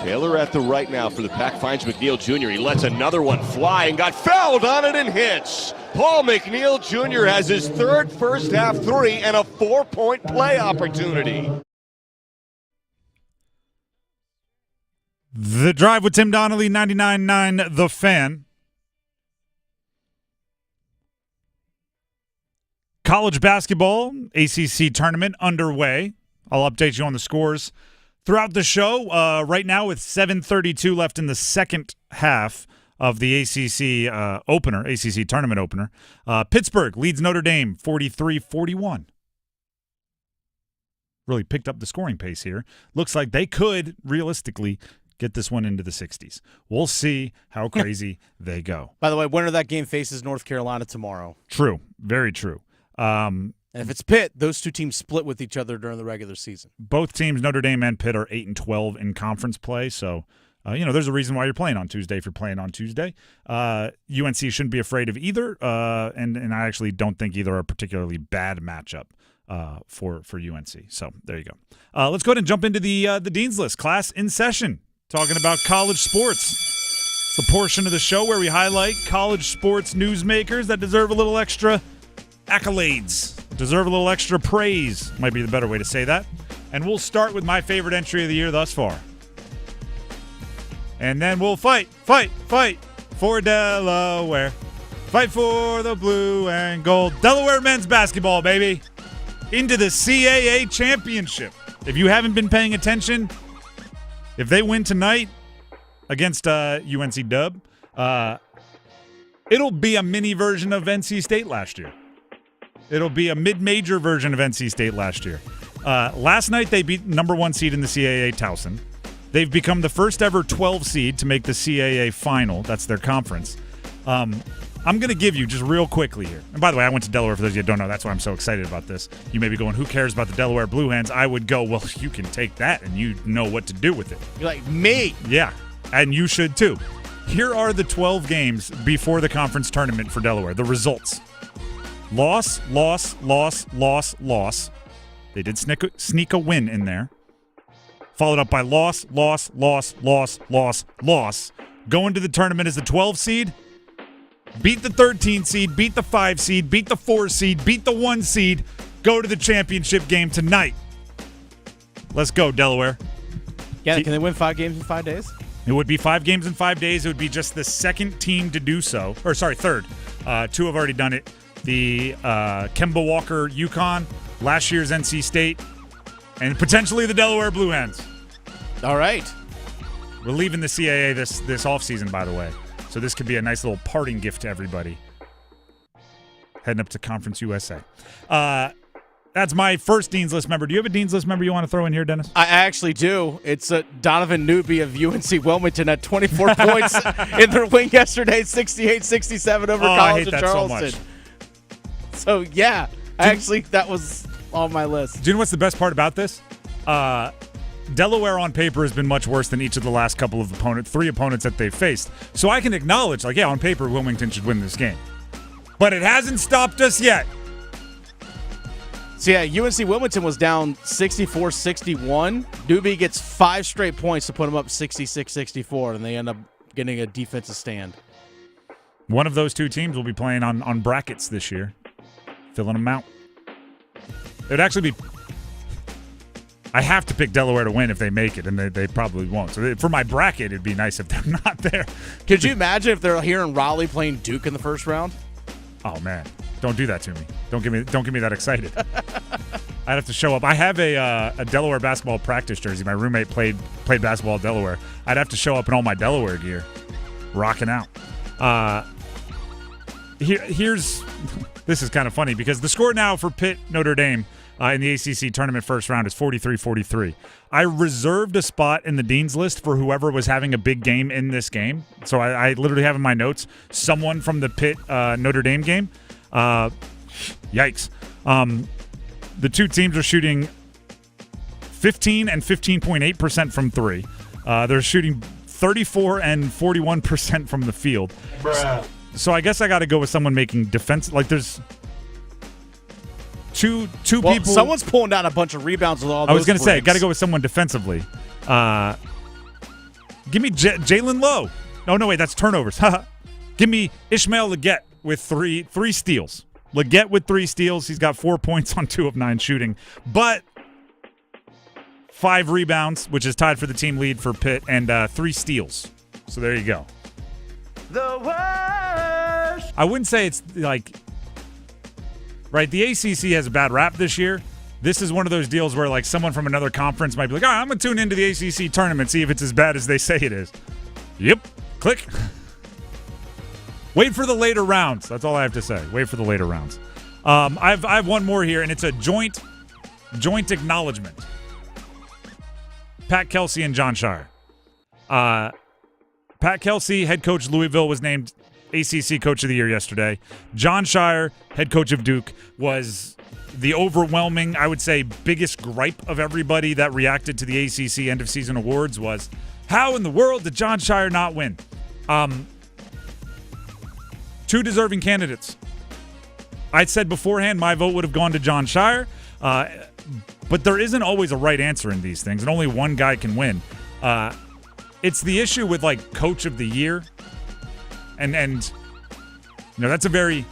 Taylor at the right now for the Pack, finds McNeil Jr. He lets another one fly and got fouled on it and hits. Paul McNeil Jr. has his third first-half three and a 4-point play opportunity. The Drive with Tim Donnelly, 99.9 The Fan. College basketball, ACC tournament underway. I'll update you on the scores throughout the show. Right now with 7:32 left in the second half of the ACC ACC tournament opener. Pittsburgh leads Notre Dame 43-41. Really picked up the scoring pace here. Looks like they could realistically get this one into the 60s. We'll see how crazy they go. By the way, winner of that game faces North Carolina tomorrow. True. Very true. And if it's Pitt, those two teams split with each other during the regular season. Both teams, Notre Dame and Pitt, are 8-12 in conference play. So, there's a reason why you're playing on Tuesday if you're playing on Tuesday. UNC shouldn't be afraid of either, and I actually don't think either are a particularly bad matchup for UNC. So there you go. Let's go ahead and jump into the Dean's List. Class in session, talking about college sports. It's the portion of the show where we highlight college sports newsmakers that deserve a little extra accolades, deserve a little extra praise, might be the better way to say that. And we'll start with my favorite entry of the year thus far. And then we'll fight for Delaware. Fight for the blue and gold. Delaware men's basketball, baby. Into the CAA championship. If you haven't been paying attention, if they win tonight against UNC Dub, it'll be a mini version of NC State last year. It'll be a mid-major version of NC State last year. Last night, they beat number 1 seed in the CAA, Towson. They've become the first ever 12 seed to make the CAA final. That's their conference. I'm going to give you just real quickly here. And by the way, I went to Delaware for those of you who don't know. That's why I'm so excited about this. You may be going, who cares about the Delaware Blue Hens? I would go, well, you can take that and you know what to do with it. You're like, me? Yeah, and you should too. Here are the 12 games before the conference tournament for Delaware. The results. Loss. They did sneak a win in there. Followed up by loss. Go into the tournament as the 12 seed. Beat the 13 seed, beat the 5 seed, beat the 4 seed, beat the 1 seed. Go to the championship game tonight. Let's go, Delaware. Yeah, can they win 5 games in 5 days? It would be 5 games in 5 days. It would be just the second team to do so. Third. 2 have already done it. The Kemba Walker UConn, last year's NC State, and potentially the Delaware Blue Hens. All right. We're leaving the CAA this offseason, by the way. So this could be a nice little parting gift to everybody. Heading up to Conference USA. That's my first Dean's List member. Do you have a Dean's List member you want to throw in here, Dennis? I actually do. It's Donovan Newby of UNC Wilmington at 24 points in their win yesterday, 68-67 over College of Charleston. So much. So, yeah, that was on my list. Do you know what's the best part about this? Delaware on paper has been much worse than each of the last couple of 3 opponents that they've faced. So I can acknowledge, on paper, Wilmington should win this game. But it hasn't stopped us yet. So, yeah, UNC Wilmington was down 64-61. Newby gets 5 straight points to put them up 66-64, and they end up getting a defensive stand. One of those 2 teams will be playing on brackets this year, filling them out. It would actually be... I have to pick Delaware to win if they make it, and they probably won't. So for my bracket, it'd be nice if they're not there. Could you imagine if they're here in Raleigh playing Duke in the first round? Oh, man. Don't do that to me. Don't get me that excited. I'd have to show up. I have a Delaware basketball practice jersey. My roommate played basketball at Delaware. I'd have to show up in all my Delaware gear, rocking out. Here's this is kind of funny because the score now for Pitt Notre Dame in the ACC tournament first round is 43-43. I reserved a spot in the Dean's List for whoever was having a big game in this game. So I literally have in my notes someone from the Pitt Notre Dame game. Yikes. The 2 teams are shooting 15 and 15.8% from 3. They're shooting 34 and 41% from the field. So I guess I got to go with someone making defense. two well, people. Someone's pulling down a bunch of rebounds with all those I was going to say, bricks. got to go with someone defensively. Give me Jalen Lowe. No, wait, that's turnovers. Give me Ishmael Leggett with three steals. Leggett with 3 steals. He's got 4 points on 2 of 9 shooting, but 5 rebounds, which is tied for the team lead for Pitt, and 3 steals. So there you go. The worst. I wouldn't say it's like, right, the ACC has a bad rap this year. This is one of those deals where like someone from another conference might be like, all right, I'm going to tune into the ACC tournament, see if it's as bad as they say it is. Yep. Click. Wait for the later rounds. That's all I have to say. Wait for the later rounds. I have one more here, and it's a joint acknowledgement. Pat Kelsey and John Shire. Pat Kelsey, head coach Louisville, was named ACC Coach of the Year yesterday. John Shire, head coach of Duke, was the overwhelming, I would say, biggest gripe of everybody that reacted to the ACC end-of-season awards was, how in the world did John Shire not win? 2 deserving candidates. I said beforehand my vote would have gone to John Shire, but there isn't always a right answer in these things, and only one guy can win. It's the issue with, like, Coach of the Year, and you know, that's a very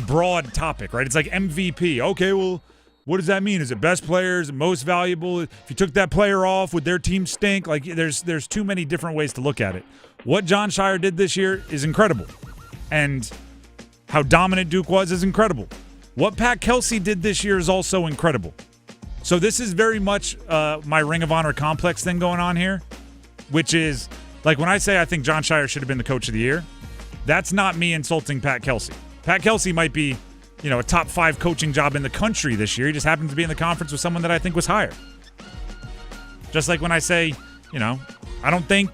broad topic, right? It's like MVP. Okay, well, what does that mean? Is it best player? Is it most valuable? If you took that player off, would their team stink? Like, there's too many different ways to look at it. What John Shire did this year is incredible, and how dominant Duke was is incredible. What Pat Kelsey did this year is also incredible. So this is very much my Ring of Honor complex thing going on here, which is, like, when I say I think John Shire should have been the Coach of the Year, that's not me insulting Pat Kelsey. Pat Kelsey might be, you know, a top 5 coaching job in the country this year. He just happens to be in the conference with someone that I think was higher. Just like when I say, you know, I don't think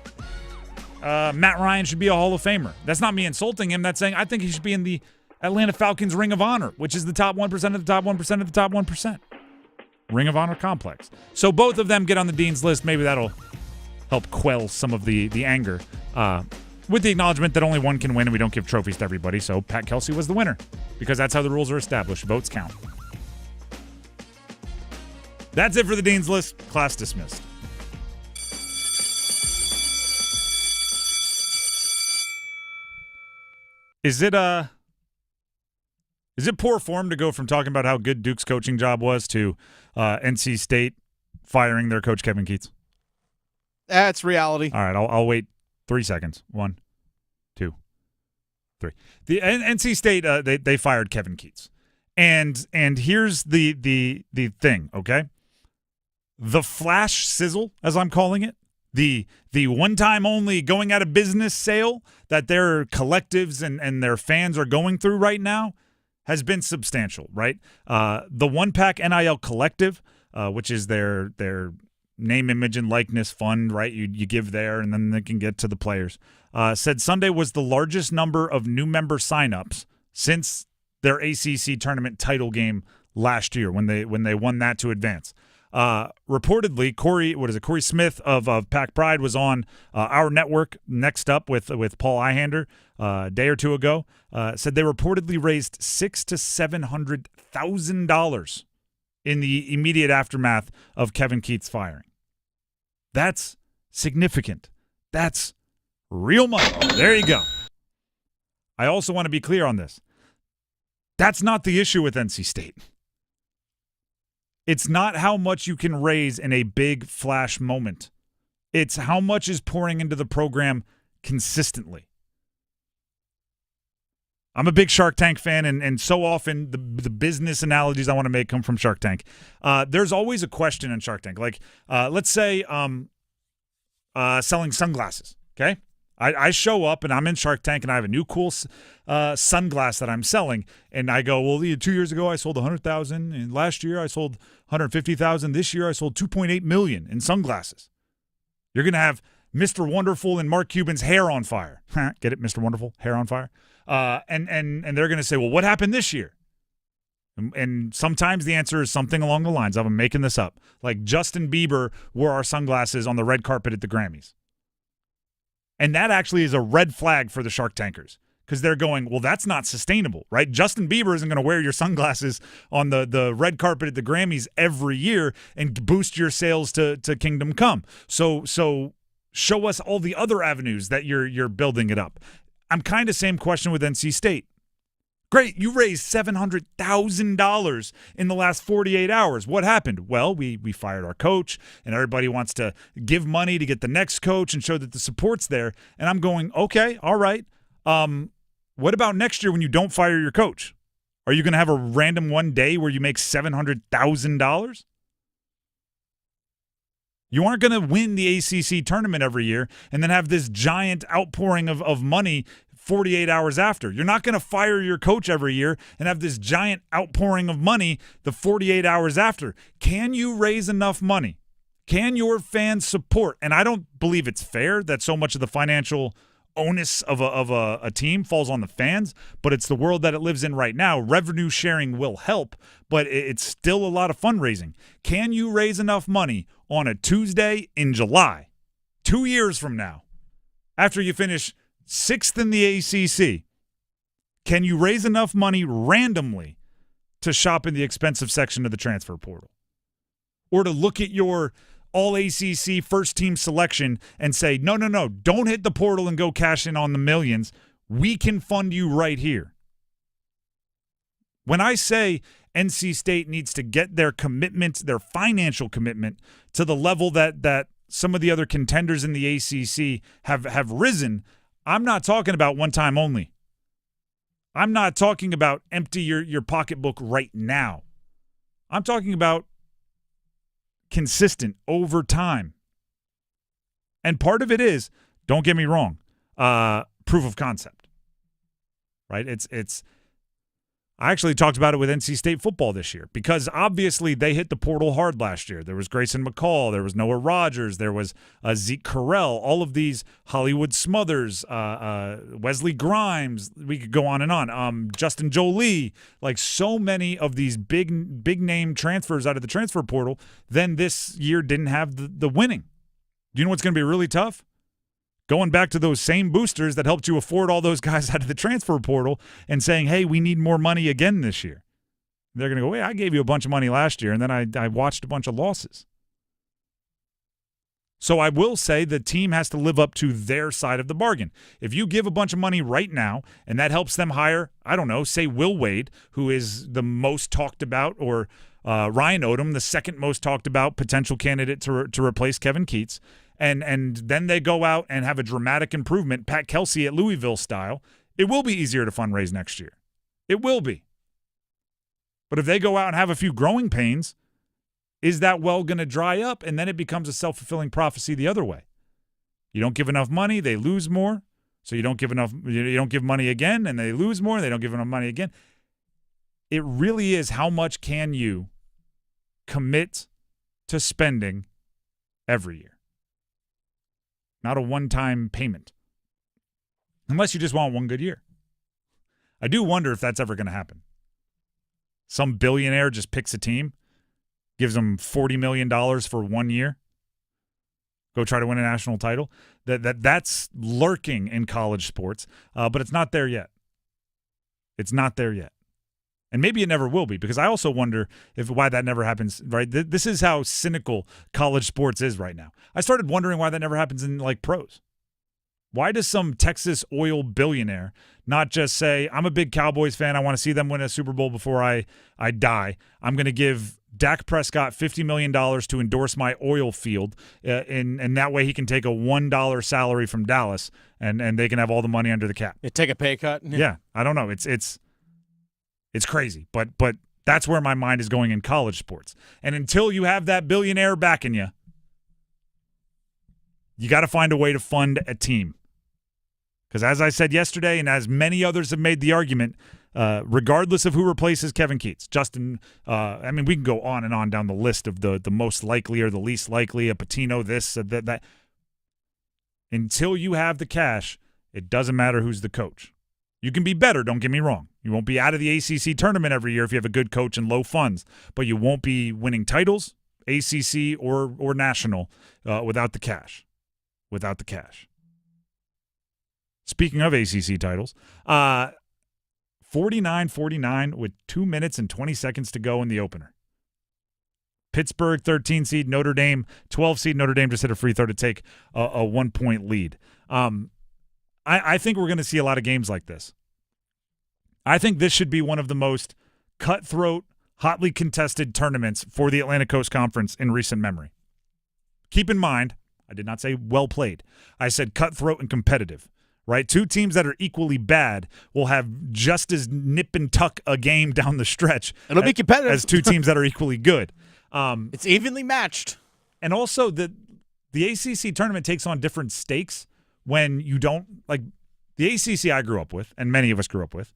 Matt Ryan should be a Hall of Famer. That's not me insulting him. That's saying I think he should be in the Atlanta Falcons Ring of Honor, which is the top 1% of the top 1% of the top 1%. Ring of Honor complex. So both of them get on the Dean's List. Maybe that'll help quell some of the anger. With the acknowledgement that only one can win and we don't give trophies to everybody. So Pat Kelsey was the winner because that's how the rules are established. Votes count. That's it for the Dean's List. Class dismissed. Is it poor form to go from talking about how good Duke's coaching job was to NC State firing their coach Kevin Keatts? That's reality. All right, I'll wait 3 seconds. 1, 2, 3. The NC State they fired Kevin Keatts, and here's the thing. Okay, the flash sizzle, as I'm calling it, the one time only going out of business sale that their collectives and their fans are going through right now has been substantial. Right, the One Pack NIL Collective, which is their name, image, and likeness fund, right? You give there, and then they can get to the players. Said Sunday was the largest number of new member signups since their ACC tournament title game last year when they won that to advance. Reportedly, Corey Smith of Pack Pride was on our network Next Up with Paul Ihander a day or two ago. Said they reportedly raised $600,000 to $700,000 in the immediate aftermath of Kevin Keatts' firing. That's significant. That's real money. There you go. I also want to be clear on this. That's not the issue with NC State. It's not how much you can raise in a big flash moment. It's how much is pouring into the program consistently. I'm a big Shark Tank fan, and so often the business analogies I want to make come from Shark Tank. There's always a question in Shark Tank. Like, let's say selling sunglasses, okay? I show up, and I'm in Shark Tank, and I have a new cool sunglass that I'm selling, and I go, well, 2 years ago I sold 100,000, and last year I sold 150,000. This year I sold 2.8 million in sunglasses. You're going to have Mr. Wonderful and Mark Cuban's hair on fire. Get it, Mr. Wonderful, hair on fire? And they're going to say, well, what happened this year? And sometimes the answer is something along the lines of, I'm making this up, like Justin Bieber wore our sunglasses on the red carpet at the Grammys. And that actually is a red flag for the Shark Tankers, because they're going, well, that's not sustainable, right? Justin Bieber isn't going to wear your sunglasses on the red carpet at the Grammys every year and boost your sales to Kingdom Come. So show us all the other avenues that you're building it up. I'm kind of same question with NC State. Great, you raised $700,000 in the last 48 hours. What happened? Well, we fired our coach, and everybody wants to give money to get the next coach and show that the support's there. And I'm going, okay, all right. What about next year when you don't fire your coach? Are you going to have a random one day where you make $700,000? You aren't going to win the ACC tournament every year and then have this giant outpouring of money 48 hours after. You're not going to fire your coach every year and have this giant outpouring of money the 48 hours after. Can you raise enough money? Can your fans support? And I don't believe it's fair that so much of the financial onus of a team falls on the fans, but it's the world that it lives in right now. Revenue sharing will help, but it's still a lot of fundraising. Can you raise enough money on a Tuesday in July, 2 years from now, after you finish 6th in the ACC? Can you raise enough money randomly to shop in the expensive section of the transfer portal? Or to look at your all-ACC first-team selection and say, no, don't hit the portal and go cash in on the millions. We can fund you right here. When I say NC State needs to get their commitment, their financial commitment, to the level that some of the other contenders in the ACC have risen, I'm not talking about one time only. I'm not talking about empty your pocketbook right now. I'm talking about consistent over time. And part of it is, don't get me wrong, proof of concept. Right? It's I actually talked about it with NC State football this year because obviously they hit the portal hard last year. There was Grayson McCall, there was Noah Rogers, there was Zeke Carell, all of these Hollywood Smothers, Wesley Grimes, we could go on and on. Justin Jolie, like so many of these big name transfers out of the transfer portal, then this year didn't have the winning. Do you know what's going to be really tough? Going back to those same boosters that helped you afford all those guys out of the transfer portal and saying, hey, we need more money again this year. They're going to go, wait, I gave you a bunch of money last year, and then I watched a bunch of losses. So I will say the team has to live up to their side of the bargain. If you give a bunch of money right now and that helps them hire, I don't know, say Will Wade, who is the most talked about, or Ryan Odom, the second most talked about potential candidate to replace Kevin Keats, and then they go out and have a dramatic improvement, Pat Kelsey at Louisville style, it will be easier to fundraise next year. It will be. But if they go out and have a few growing pains, is that well going to dry up? And then it becomes a self-fulfilling prophecy the other way. You don't give enough money, they lose more. So you don't give money again, and they lose more, and they don't give enough money again. It really is, how much can you commit to spending every year? Not a one-time payment. Unless you just want one good year. I do wonder if that's ever going to happen. Some billionaire just picks a team, gives them $40 million for 1 year, go try to win a national title. That's lurking in college sports, but it's not there yet. It's not there yet. And maybe it never will be, because I also wonder why that never happens, right? This is how cynical college sports is right now. I started wondering why that never happens in, like, pros. Why does some Texas oil billionaire not just say, I'm a big Cowboys fan, I want to see them win a Super Bowl before I die. I'm going to give Dak Prescott $50 million to endorse my oil field, and that way he can take a $1 salary from Dallas, and they can have all the money under the cap. You take a pay cut? Yeah, I don't know. It's crazy, but that's where my mind is going in college sports. And until you have that billionaire backing you, you got to find a way to fund a team. Because as I said yesterday, and as many others have made the argument, regardless of who replaces Kevin Keats, Justin, we can go on and on down the list of the most likely or the least likely, a Patino, this, that. Until you have the cash, it doesn't matter who's the coach. You can be better, don't get me wrong. You won't be out of the ACC tournament every year if you have a good coach and low funds, but you won't be winning titles, ACC or national, without the cash. Without the cash. Speaking of ACC titles, 49-49 with 2 minutes and 20 seconds to go in the opener. Pittsburgh, 13 seed, Notre Dame, 12 seed. Notre Dame just hit a free throw to take a 1-point lead. I think we're going to see a lot of games like this. I think this should be one of the most cutthroat, hotly contested tournaments for the Atlantic Coast Conference in recent memory. Keep in mind, I did not say well played. I said cutthroat and competitive, right? Two teams that are equally bad will have just as nip and tuck a game down the stretch. It'll be competitive. As two teams that are equally good. It's evenly matched. And also, the ACC tournament takes on different stakes when you don't – like the ACC I grew up with, and many of us grew up with,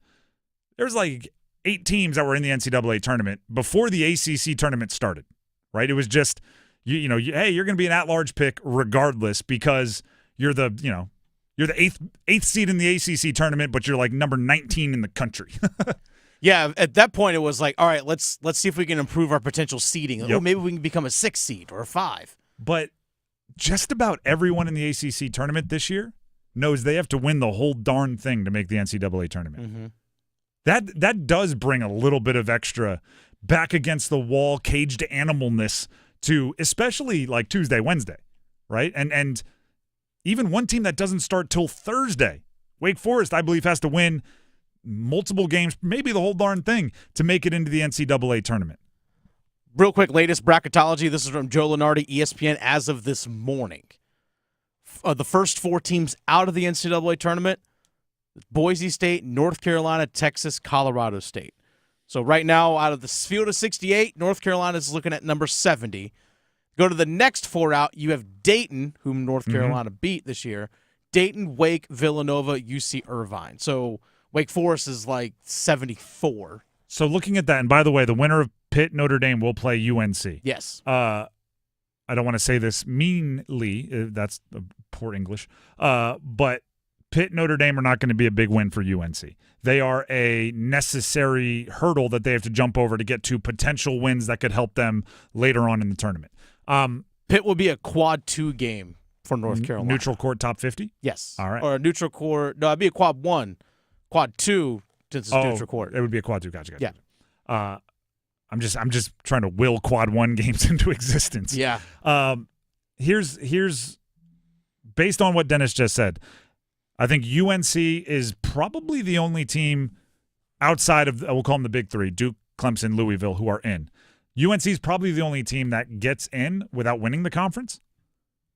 there's like 8 teams that were in the NCAA tournament before the ACC tournament started, right? It was just – hey, you're going to be an at-large pick regardless because you're the eighth seed in the ACC tournament, but you're like number 19 in the country. Yeah, at that point it was like, all right, let's see if we can improve our potential seeding. Yep. Oh, maybe we can become a 6 seed or a 5. But just about everyone in the ACC tournament this year knows they have to win the whole darn thing to make the NCAA tournament. Mm-hmm. That does bring a little bit of extra back against the wall, caged animalness to especially like Tuesday, Wednesday, right? And even one team that doesn't start till Thursday, Wake Forest, I believe, has to win multiple games, maybe the whole darn thing, to make it into the NCAA tournament. Real quick, latest bracketology. This is from Joe Lunardi, ESPN, as of this morning. The first 4 teams out of the NCAA tournament, Boise State, North Carolina, Texas, Colorado State. So right now, out of the field of 68, North Carolina is looking at number 70. Go to the next 4 out, you have Dayton, whom North Carolina beat this year. Dayton, Wake, Villanova, UC Irvine. So Wake Forest is like 74. So looking at that, and by the way, the winner of Pitt Notre Dame will play UNC. Yes. I don't want to say this meanly. That's poor English. But Pitt Notre Dame are not going to be a big win for UNC. They are a necessary hurdle that they have to jump over to get to potential wins that could help them later on in the tournament. Pitt will be a quad 2 game for North Carolina. Neutral court top 50? Yes. All right. Or a neutral court. No, it'd be a quad 1. Quad 2, since it's neutral court. It would be a quad 2. Gotcha. Yeah. I'm just trying to will quad 1 games into existence. Yeah. Here's based on what Dennis just said, I think UNC is probably the only team outside of, we'll call them the big 3, Duke, Clemson, Louisville, who are in. UNC is probably the only team that gets in without winning the conference.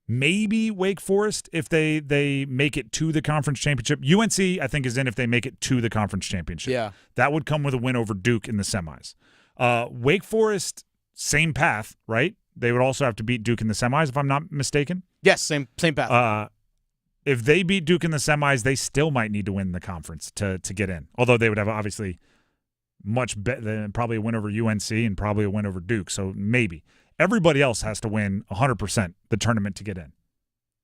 Maybe Wake Forest if they make it to the conference championship. UNC, I think, is in if they make it to the conference championship. Yeah. That would come with a win over Duke in the semis. Wake Forest, same path, right? They would also have to beat Duke in the semis, if I'm not mistaken. Yes, same path. If they beat Duke in the semis, they still might need to win the conference to get in. Although they would have obviously much better, probably a win over UNC and probably a win over Duke. So maybe. Everybody else has to win 100% the tournament to get in.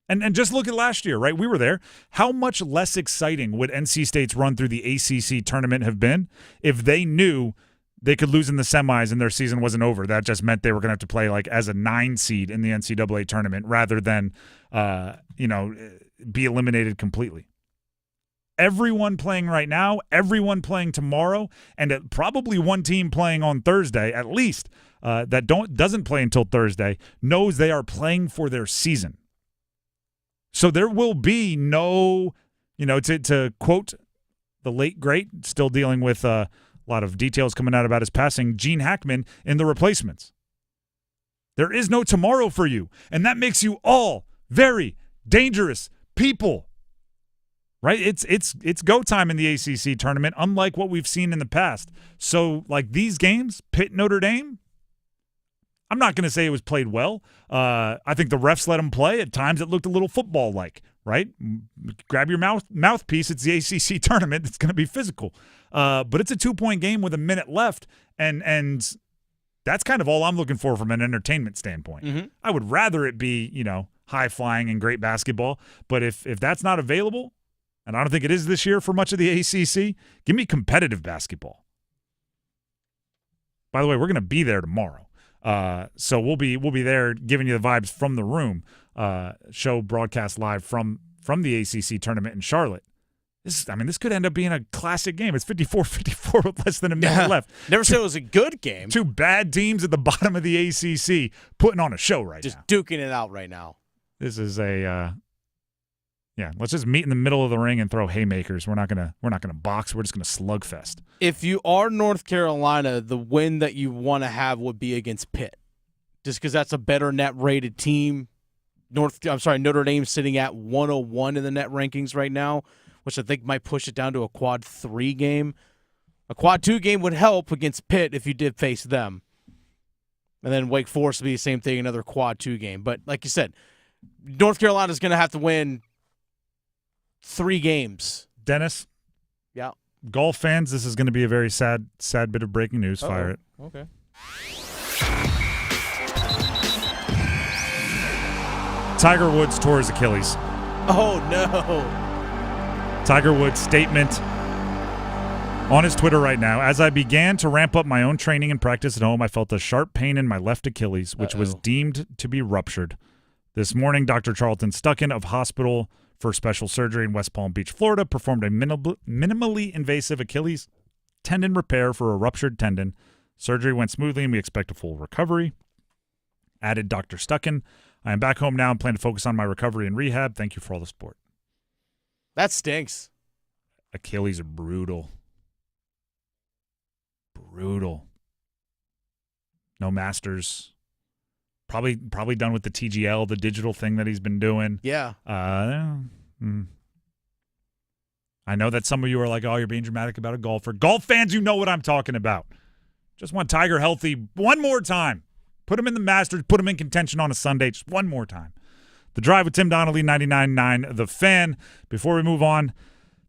And just look at last year, right? We were there. How much less exciting would NC State's run through the ACC tournament have been if they knew they could lose in the semis and their season wasn't over? That just meant they were going to have to play like as a 9 seed in the NCAA tournament rather than, be eliminated completely. Everyone playing right now, everyone playing tomorrow, and probably one team playing on Thursday at least that doesn't play until Thursday knows they are playing for their season. So there will be no, to quote the late great, still dealing with a lot of details coming out about his passing, Gene Hackman in The Replacements. There is no tomorrow for you, and that makes you all very dangerous people. Right? It's go time in the ACC tournament, unlike what we've seen in the past. So, like these games, Pitt, Notre Dame, I'm not going to say it was played well. I think the refs let them play. At times it looked a little football-like, right? Grab your mouthpiece. It's the ACC tournament. It's going to be physical. But it's a 2-point game with a minute left, and that's kind of all I'm looking for from an entertainment standpoint. Mm-hmm. I would rather it be, high-flying and great basketball. But if that's not available, and I don't think it is this year for much of the ACC, give me competitive basketball. By the way, we're going to be there tomorrow. So we'll be there giving you the vibes from the room. Show broadcast live from the ACC tournament in Charlotte. This could end up being a classic game. It's 54-54 with less than a minute left. Never said it was a good game. Two bad teams at the bottom of the ACC putting on a show right now. Just duking it out right now. This is a let's just meet in the middle of the ring and throw haymakers. We're not gonna box. We're just gonna slugfest. If you are North Carolina, the win that you want to have would be against Pitt, just because that's a better net rated team. Notre Dame sitting at 101 in the net rankings right now, which I think might push it down to a quad 3 game. A quad 2 game would help against Pitt if you did face them. And then Wake Forest would be the same thing, another quad 2 game. But like you said, North Carolina's going to have to win 3 games. Dennis? Yeah. Golf fans, this is going to be a very sad bit of breaking news. Fire it. Okay. Tiger Woods tore his Achilles. Oh, no. Tiger Woods' statement on his Twitter right now. As I began to ramp up my own training and practice at home, I felt a sharp pain in my left Achilles, which was deemed to be ruptured. This morning, Dr. Charlton Stucken of Hospital for Special Surgery in West Palm Beach, Florida, performed a minimally invasive Achilles tendon repair for a ruptured tendon. Surgery went smoothly, and we expect a full recovery. Added Dr. Stucken, I am back home now and plan to focus on my recovery and rehab. Thank you for all the support. That stinks. Achilles are brutal. Brutal. No Masters. Probably done with the TGL, the digital thing that he's been doing. Yeah. I know that some of you are like, oh, you're being dramatic about a golfer. Golf fans, you know what I'm talking about. Just want Tiger healthy one more time. Put him in the Masters. Put him in contention on a Sunday just one more time. The Drive with Tim Donnelly, 99.9 The Fan. Before we move on,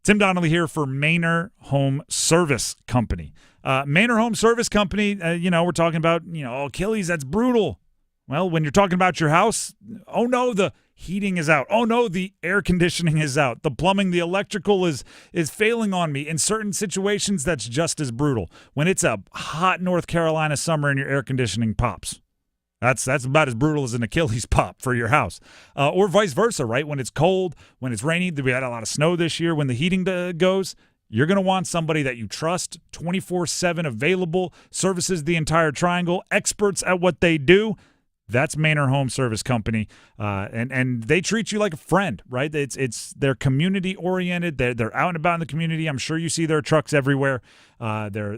Tim Donnelly here for Manor Home Service Company. Manor Home Service Company, we're talking about, Achilles, that's brutal. Well, when you're talking about your house, oh no, the heating is out. Oh no, the air conditioning is out. The plumbing, the electrical is failing on me. In certain situations, that's just as brutal. When it's a hot North Carolina summer and your air conditioning pops. That's about as brutal as an Achilles pop for your house. Or vice versa, right? When it's cold, when it's rainy, we had a lot of snow this year. When the heating goes, you're going to want somebody that you trust, 24/7 available, services the entire triangle, experts at what they do. That's Manor Home Service Company, and they treat you like a friend, right? They're community oriented. They're out and about in the community. I'm sure you see their trucks everywhere. They're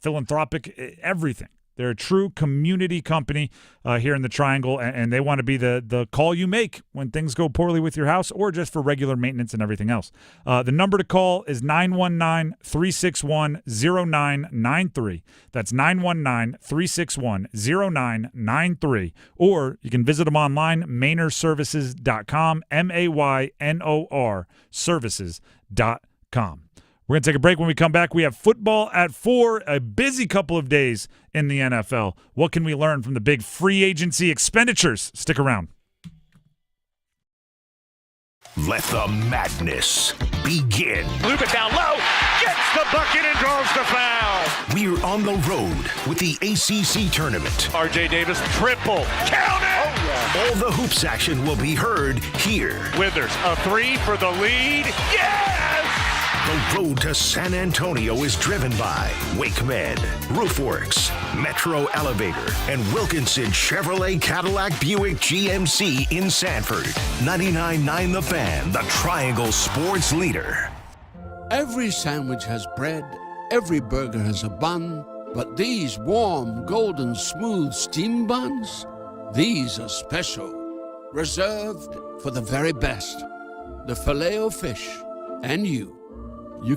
philanthropic, everything. They're a true community company here in the Triangle, and they want to be the call you make when things go poorly with your house or just for regular maintenance and everything else. The number to call is 919-361-0993. That's 919-361-0993. Or you can visit them online, manorservices.com, MAYNOR services.com. We're going to take a break. When we come back, we have football at 4, a busy couple of days in the NFL. What can we learn from the big free agency expenditures? Stick around. Let the madness begin. Loop it down low, gets the bucket and draws the foul. We're on the road with the ACC Tournament. R.J. Davis triple, count it! Oh, yeah. All the hoops action will be heard here. Withers, a 3 for the lead, yes! The road to San Antonio is driven by Wakemed, Roofworks, Metro Elevator, and Wilkinson Chevrolet Cadillac Buick GMC in Sanford. 99.9 The Fan, the Triangle sports leader. Every sandwich has bread, every burger has a bun, but these warm, golden, smooth steam buns, these are special, reserved for the very best. The Filet-O-Fish, and you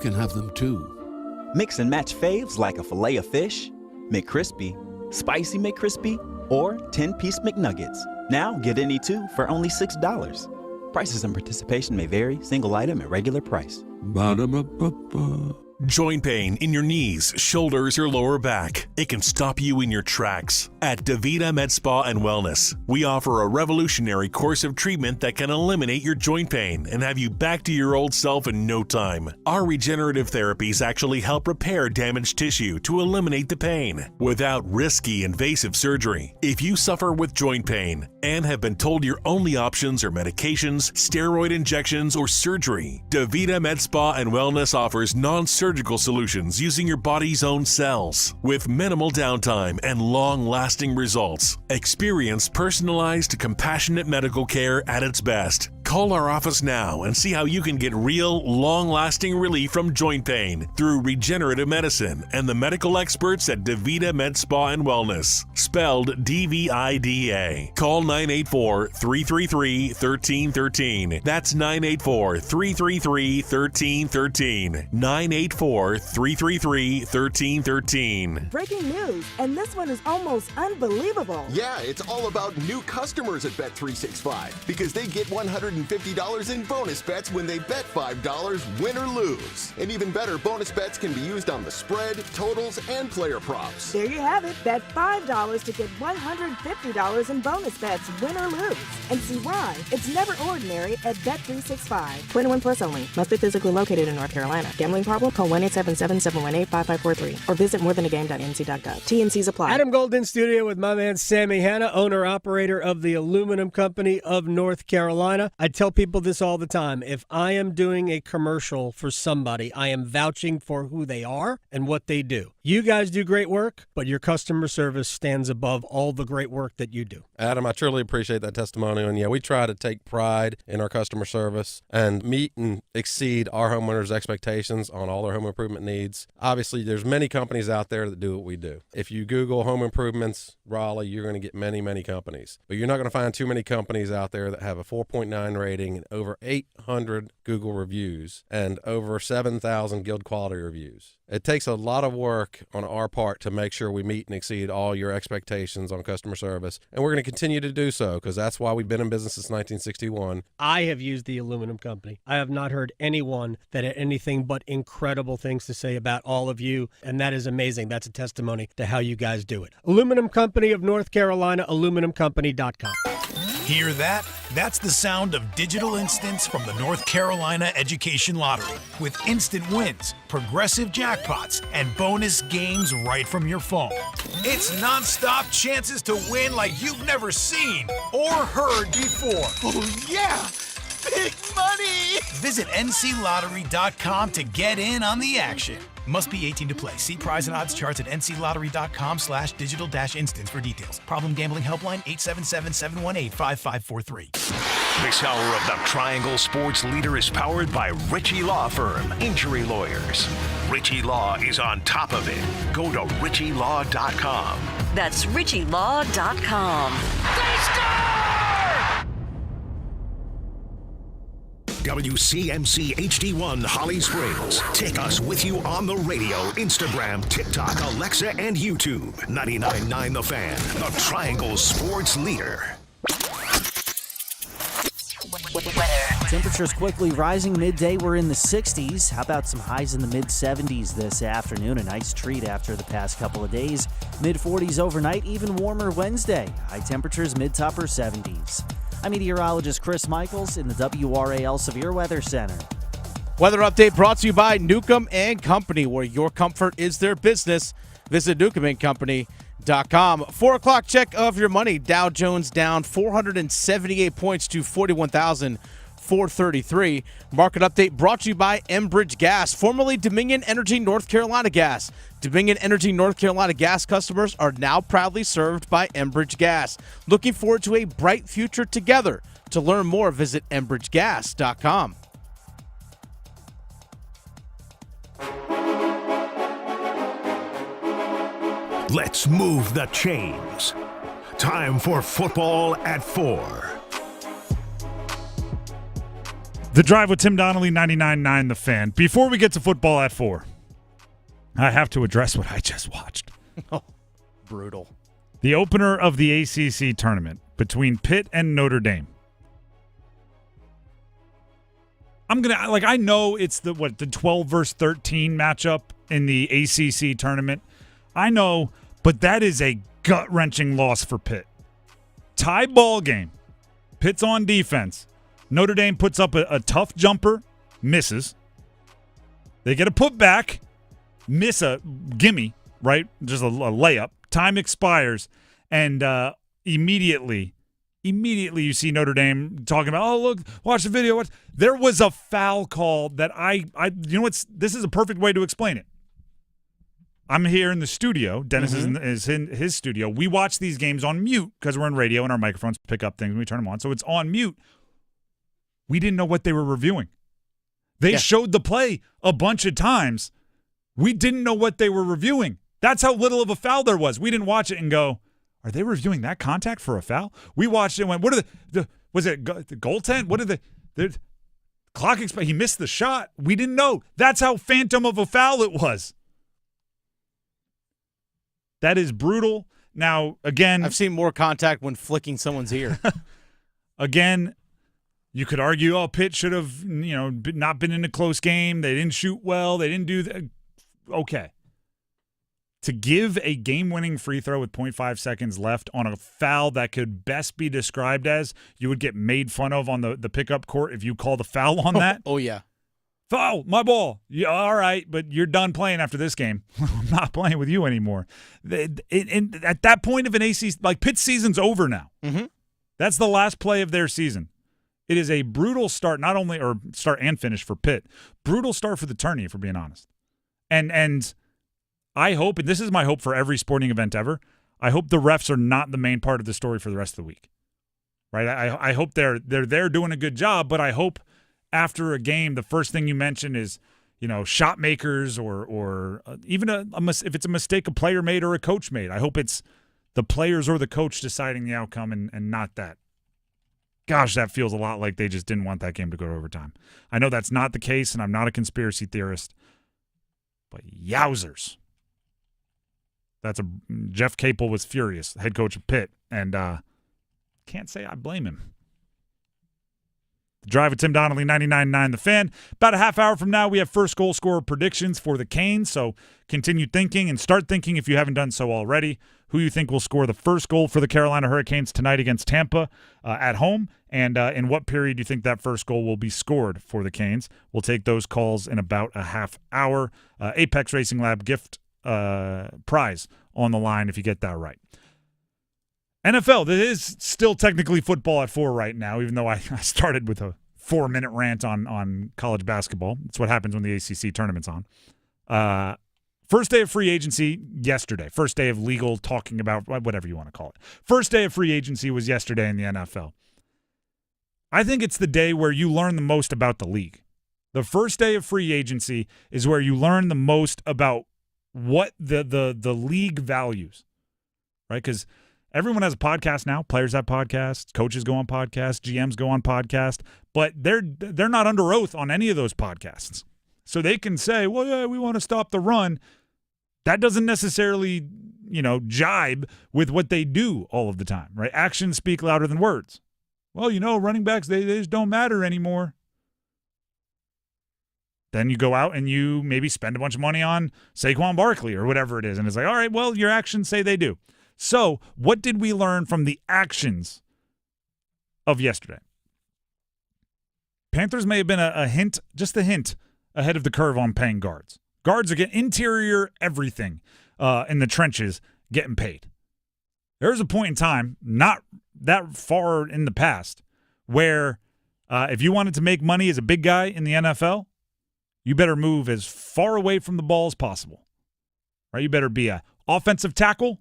can have them too. Mix and match faves like a Filet-O-Fish, McCrispy, Spicy McCrispy, or 10-piece McNuggets. Now get any 2 for only $6. Prices and participation may vary. Single item at regular price. Ba-da-ba-ba-ba. Joint pain in your knees, shoulders, or lower back. It can stop you in your tracks. At DaVita Med Spa and Wellness, we offer a revolutionary course of treatment that can eliminate your joint pain and have you back to your old self in no time. Our regenerative therapies actually help repair damaged tissue to eliminate the pain without risky invasive surgery. If you suffer with joint pain and have been told your only options are medications, steroid injections, or surgery, DaVita Med Spa and Wellness offers non-surgical solutions using your body's own cells. With minimal downtime and long-lasting results, experience personalized, compassionate medical care at its best. Call our office now and see how you can get real, long-lasting relief from joint pain through regenerative medicine and the medical experts at DaVita Med Spa and Wellness, spelled DVIDA. Call 984-333-1313. That's 984-333-1313. 984-333-1313. Breaking news, and this one is almost unbelievable. Yeah, it's all about new customers at Bet365 because they get $150 in bonus bets when they bet $5, win or lose. And even better, bonus bets can be used on the spread, totals, and player props. There you have it. Bet $5 to get $150 in bonus bets, win or lose. And see why. It's never ordinary at Bet365. 21 plus only. Must be physically located in North Carolina. Gambling problem? Call 1-877-718-5543 or visit morethanagame.nc.gov. T&Cs apply. Adam Gold in studio with my man Sammy Hanna, owner-operator of the Aluminum Company of North Carolina. I tell people this all the time. If I am doing a commercial for somebody, I am vouching for who they are and what they do. You guys do great work, but your customer service stands above all the great work that you do. Adam, I truly appreciate that testimonial. And yeah, we try to take pride in our customer service and meet and exceed our homeowners' expectations on all their home improvement needs. Obviously, there's many companies out there that do what we do. If you Google home improvements, Raleigh, you're going to get many, many companies. But you're not going to find too many companies out there that have a 4.9 rating and over 800 Google reviews and over 7,000 Guild quality reviews. It takes a lot of work on our part to make sure we meet and exceed all your expectations on customer service. And we're going to continue to do so because that's why we've been in business since 1961. I have used the Aluminum Company. I have not heard anyone that had anything but incredible things to say about all of you, and that is amazing. That's a testimony to how you guys do it. Aluminum Company of North Carolina, aluminumcompany.com. Hear that? That's the sound of digital instants from the North Carolina Education Lottery. With instant wins, progressive jackpots, and bonus games right from your phone. It's nonstop chances to win like you've never seen or heard before. Oh, yeah! Big money! Visit nclottery.com to get in on the action. Must be 18 to play. See prize and odds charts at nclottery.com/digital-instants for details. Problem gambling helpline 877-718-5543. This hour of the Triangle Sports Leader is powered by Ritchie Law Firm, injury lawyers. Ritchie Law is on top of it. Go to ritchielaw.com. That's ritchielaw.com. They score! WCMC HD1 Holly Springs. Take us with you on the radio, Instagram, TikTok, Alexa, and YouTube. 99.9 The Fan, the Triangle Sports Leader. Temperatures quickly rising midday. We're in the 60s. How about some highs in the mid-70s this afternoon? A nice treat after the past couple of days. Mid-40s overnight, even warmer Wednesday. High temperatures mid to upper 70s. I'm meteorologist Chris Michaels in the WRAL Severe Weather Center. Weather update brought to you by Newcomb & Company, where your comfort is their business. Visit newcombandcompany.com. 4 o'clock check of your money. Dow Jones down 478 points to 41,433. Market update brought to you by Enbridge Gas, formerly Dominion Energy North Carolina Gas. Dominion Energy North Carolina Gas customers are now proudly served by Enbridge Gas. Looking forward to a bright future together. To learn more, visit enbridgegas.com. Let's move the chains. Time for football at 4. The Drive with Tim Donnelly, 99.9 The Fan. Before we get to football at 4, I have to address what I just watched. Oh, brutal. The opener of the ACC tournament between Pitt and Notre Dame. I know it's the 12 versus 13 matchup in the ACC tournament. I know, but that is a gut-wrenching loss for Pitt. Tie ball game. Pitt's on defense. Notre Dame puts up a tough jumper, misses. They get a putback, miss a gimme, right? Just a layup. Time expires, and immediately you see Notre Dame talking about, oh, look, watch the video. There was a foul call that this is a perfect way to explain it. I'm here in the studio. Dennis is in his studio. We watch these games on mute because we're in radio and our microphones pick up things when we turn them on. So it's on mute. We didn't know what they were reviewing. They showed the play a bunch of times. We didn't know what they were reviewing. That's how little of a foul there was. We didn't watch it and go, are they reviewing that contact for a foul? We watched it and went, what are was it the goaltend? What are the clock expire? He missed the shot. We didn't know. That's how phantom of a foul it was. That is brutal. Now, again, I've seen more contact when flicking someone's ear. Again, you could argue, Pitt should have, not been in a close game. They didn't shoot well. They didn't do that. Okay. To give a game-winning free throw with 0.5 seconds left on a foul that could best be described as you would get made fun of on the pickup court if you call the foul on that. Oh, yeah. Foul, my ball. Yeah, all right, but you're done playing after this game. I'm not playing with you anymore. And at that point of an ACC, Pitt's season's over now. Mm-hmm. That's the last play of their season. It is a brutal start, start and finish for Pitt. Brutal start for the tourney, if we're being honest. And I hope, and this is my hope for every sporting event ever, I hope the refs are not the main part of the story for the rest of the week. Right? I hope they're there doing a good job, but I hope after a game, the first thing you mention is, shot makers or even if it's a mistake a player made or a coach made. I hope it's the players or the coach deciding the outcome and not that. Gosh, that feels a lot like they just didn't want that game to go to overtime. I know that's not the case, and I'm not a conspiracy theorist, but yowzers. Jeff Capel was furious, head coach of Pitt, and can't say I blame him. The Drive with Tim Donnelly, 99.9 The Fan. About a half hour from now, we have first goal scorer predictions for the Canes, so continue thinking and start thinking if you haven't done so already. Who you think will score the first goal for the Carolina Hurricanes tonight against Tampa at home, and in what period you think that first goal will be scored for the Canes. We'll take those calls in about a half hour. Apex Racing Lab gift prize on the line if you get that right. NFL, this is still technically football at 4 right now, even though I started with a 4-minute rant on college basketball. That's what happens when the ACC tournament's on. First day of free agency yesterday. First day of legal talking about whatever you want to call it. First day of free agency was yesterday in the NFL. I think it's the day where you learn the most about the league. The first day of free agency is where you learn the most about what the league values, right? Because everyone has a podcast now. Players have podcasts. Coaches go on podcasts. GMs go on podcasts. But they're not under oath on any of those podcasts. So they can say, well, yeah, we want to stop the run. That doesn't necessarily, jibe with what they do all of the time, right? Actions speak louder than words. Well, running backs, they just don't matter anymore. Then you go out and you maybe spend a bunch of money on Saquon Barkley or whatever it is. And it's like, all right, well, your actions say they do. So what did we learn from the actions of yesterday? Panthers may have been a hint, just a hint, ahead of the curve on paying guards. Guards are getting interior everything in the trenches getting paid. There was a point in time, not that far in the past, where if you wanted to make money as a big guy in the NFL, you better move as far away from the ball as possible. Right? You better be an offensive tackle.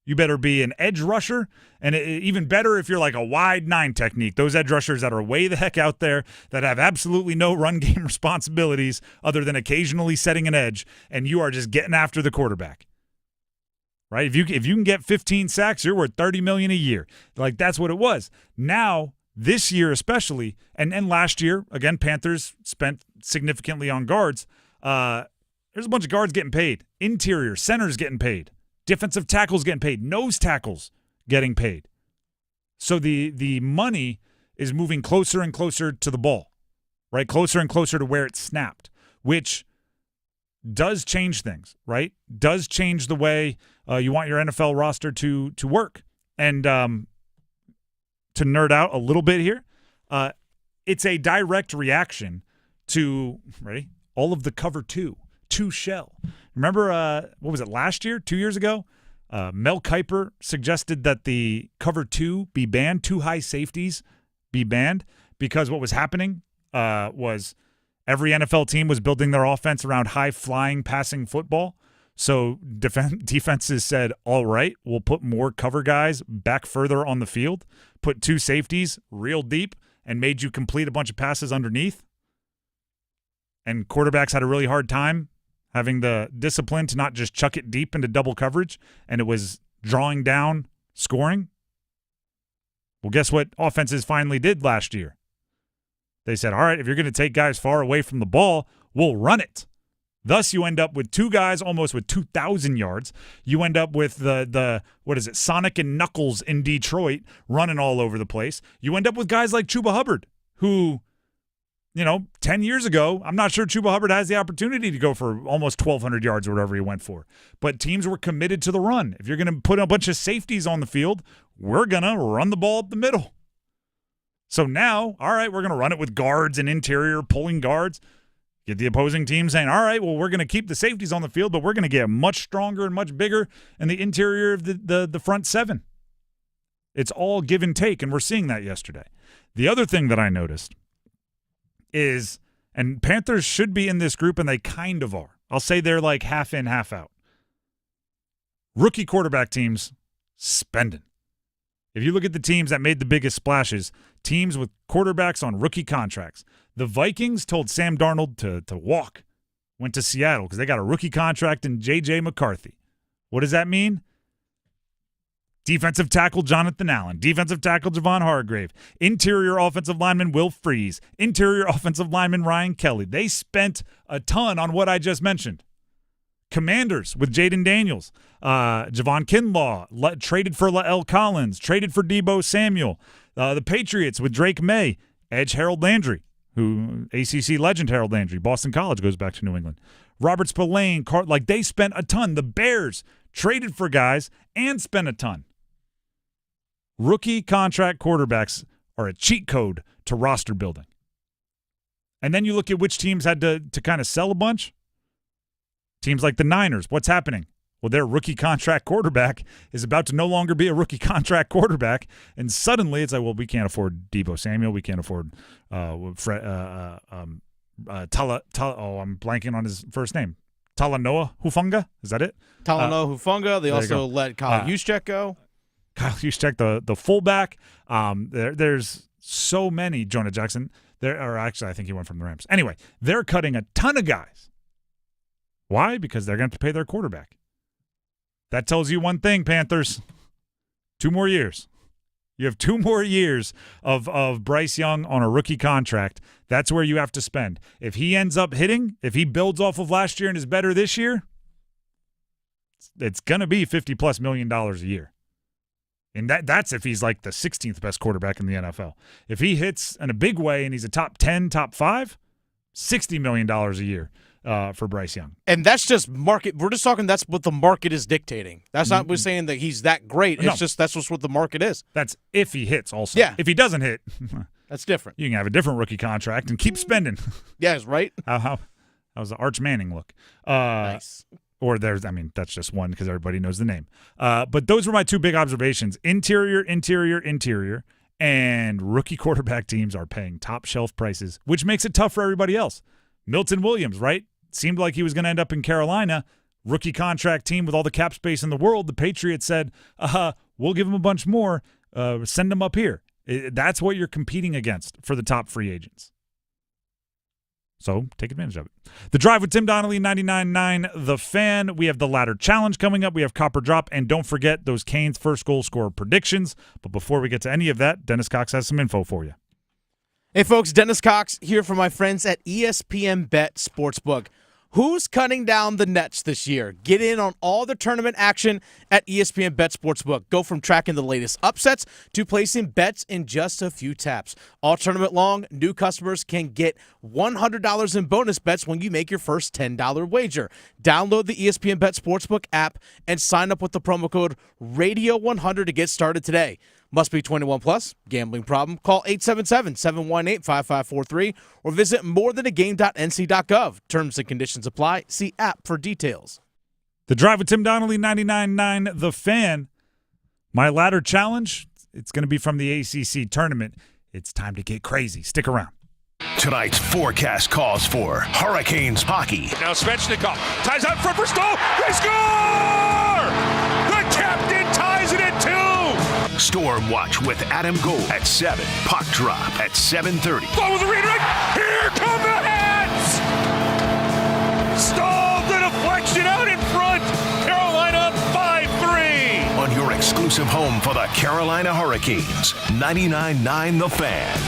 You better be an edge rusher, and even better if you're like a wide 9 technique, those edge rushers that are way the heck out there that have absolutely no run game responsibilities other than occasionally setting an edge, and you are just getting after the quarterback. Right? If you can get 15 sacks, you're worth $30 million a year. Like, that's what it was. Now, this year especially, and last year, again, Panthers spent significantly on guards. There's a bunch of guards getting paid. Interior, centers getting paid. Defensive tackles getting paid. Nose tackles getting paid. So the money is moving closer and closer to the ball. right? Closer and closer to where it snapped, which does change things, right? Does change the way you want your NFL roster to work. And to nerd out a little bit here, it's a direct reaction to, ready, all of the cover two shell. Remember, what was it, last year, 2 years ago? Mel Kiper suggested that the cover two be banned, two high safeties be banned, because what was happening was every NFL team was building their offense around high-flying passing football. So defenses said, all right, we'll put more cover guys back further on the field, put two safeties real deep, and made you complete a bunch of passes underneath. And quarterbacks had a really hard time having the discipline to not just chuck it deep into double coverage, and it was drawing down scoring. Well, guess what offenses finally did last year? They said, all right, if you're going to take guys far away from the ball, we'll run it. Thus, you end up with two guys almost with 2,000 yards. You end up with the Sonic and Knuckles in Detroit running all over the place. You end up with guys like Chuba Hubbard, who, 10 years ago, I'm not sure Chuba Hubbard has the opportunity to go for almost 1,200 yards or whatever he went for. But teams were committed to the run. If you're going to put a bunch of safeties on the field, we're going to run the ball up the middle. So now, all right, we're going to run it with guards and interior pulling guards. Get the opposing team saying, all right, well, we're going to keep the safeties on the field, but we're going to get much stronger and much bigger in the interior of the front seven. It's all give and take, and we're seeing that yesterday. The other thing that I noticed is, and Panthers should be in this group, and they kind of are. I'll say they're like half in, half out. Rookie quarterback teams spending. If you look at the teams that made the biggest splashes, teams with quarterbacks on rookie contracts. The Vikings told Sam Darnold to walk, went to Seattle because they got a rookie contract in J.J. McCarthy. What does that mean? Defensive tackle Jonathan Allen, defensive tackle Javon Hargrave, interior offensive lineman Will Freeze, interior offensive lineman Ryan Kelly. They spent a ton on what I just mentioned. Commanders with Jaden Daniels, Javon Kinlaw, traded for Lael Collins, traded for Deebo Samuel. The Patriots with Drake May, edge Harold Landry, who ACC legend Harold Landry, Boston College, goes back to New England. Robert Spillane, they spent a ton. The Bears traded for guys and spent a ton. Rookie contract quarterbacks are a cheat code to roster building. And then you look at which teams had to kind of sell a bunch. Teams like the Niners, what's happening? Well, their rookie contract quarterback is about to no longer be a rookie contract quarterback, and suddenly it's like, well, we can't afford Deebo Samuel, we can't afford I'm blanking on his first name. Talanoa Hufanga, is that it? Talanoa Hufanga. They also let Kyle Juszczyk go. Kyle Juszczyk, the fullback. There's so many. Jonah Jackson. I think he went from the Rams. Anyway, they're cutting a ton of guys. Why? Because they're going to have to pay their quarterback. That tells you one thing, Panthers. 2 more years. You have 2 more years of Bryce Young on a rookie contract. That's where you have to spend. If he ends up hitting, if he builds off of last year and is better this year, it's going to be $50+ million a year. And that's if he's like the 16th best quarterback in the NFL. If he hits in a big way and he's a top 10, top 5, $60 million a year. For Bryce Young. And that's just market. We're just talking that's what the market is dictating. That's not we're saying that he's that great. It's just that's just what the market is. That's if he hits also. Yeah. If he doesn't hit, that's different. You can have a different rookie contract and keep spending. Yes, right? How's the Arch Manning look? Nice. Or that's just one because everybody knows the name. But those were my 2 big observations. Interior, and rookie quarterback teams are paying top shelf prices, which makes it tough for everybody else. Milton Williams, right? Seemed like he was going to end up in Carolina. Rookie contract team with all the cap space in the world. The Patriots said, we'll give him a bunch more. Send him up here. That's what you're competing against for the top free agents. So take advantage of it. The Drive with Tim Donnelly, 99.9 The Fan. We have the Ladder Challenge coming up. We have Copper Drop. And don't forget those Canes first goal scorer predictions. But before we get to any of that, Dennis Cox has some info for you. Hey, folks, Dennis Cox here for my friends at ESPN Bet Sportsbook. Who's cutting down the nets this year? Get in on all the tournament action at ESPN Bet Sportsbook. Go from tracking the latest upsets to placing bets in just a few taps. All tournament long, new customers can get $100 in bonus bets when you make your first $10 wager. Download the ESPN Bet Sportsbook app and sign up with the promo code RADIO100 to get started today. Must be 21 plus. Gambling problem? Call 877-718-5543 or visit morethanagame.nc.gov. Terms and conditions apply. See app for details. The Drive with Tim Donnelly, 99.9 The Fan. My ladder challenge, it's going to be from the ACC Tournament. It's time to get crazy. Stick around. Tonight's forecast calls for Hurricanes hockey. Now Svechnikov ties out front for Stoll. They score! The captain ties it at 2. Storm Watch with Adam Gold at 7. Puck Drop at 7:30. Ball with the redirect. Here come the Hats! Stall the deflection out in front. Carolina 5-3. On your exclusive home for the Carolina Hurricanes, 99.9 The Fan.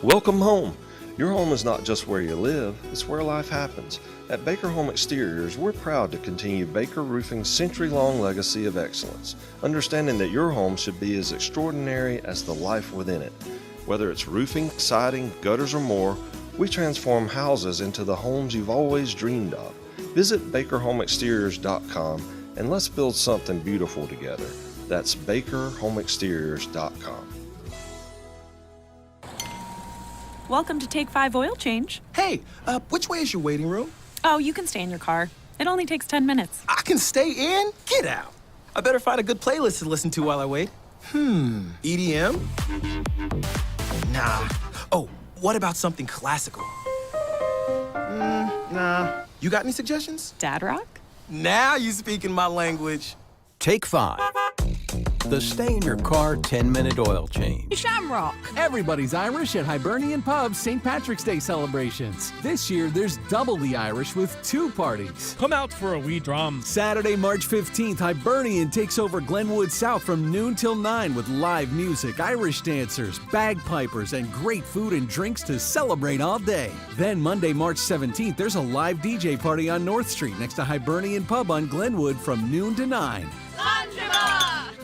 Welcome home. Your home is not just where you live, it's where life happens. At Baker Home Exteriors, we're proud to continue Baker Roofing's century-long legacy of excellence, understanding that your home should be as extraordinary as the life within it. Whether it's roofing, siding, gutters, or more, we transform houses into the homes you've always dreamed of. Visit BakerHomeExteriors.com and let's build something beautiful together. That's BakerHomeExteriors.com. Welcome to Take 5 Oil Change. Hey, which way is your waiting room? Oh, you can stay in your car. It only takes 10 minutes. I can stay in? Get out. I better find a good playlist to listen to while I wait. EDM? Nah. Oh, what about something classical? Nah. You got any suggestions? Dad rock? Now you speaking my language. Take 5. The stay-in-your-car 10-minute oil change. Shamrock. Everybody's Irish at Hibernian Pub's St. Patrick's Day celebrations. This year, there's double the Irish with 2 parties. Come out for a wee drum. Saturday, March 15th, Hibernian takes over Glenwood South from noon till 9 with live music, Irish dancers, bagpipers, and great food and drinks to celebrate all day. Then Monday, March 17th, there's a live DJ party on North Street next to Hibernian Pub on Glenwood from noon to 9.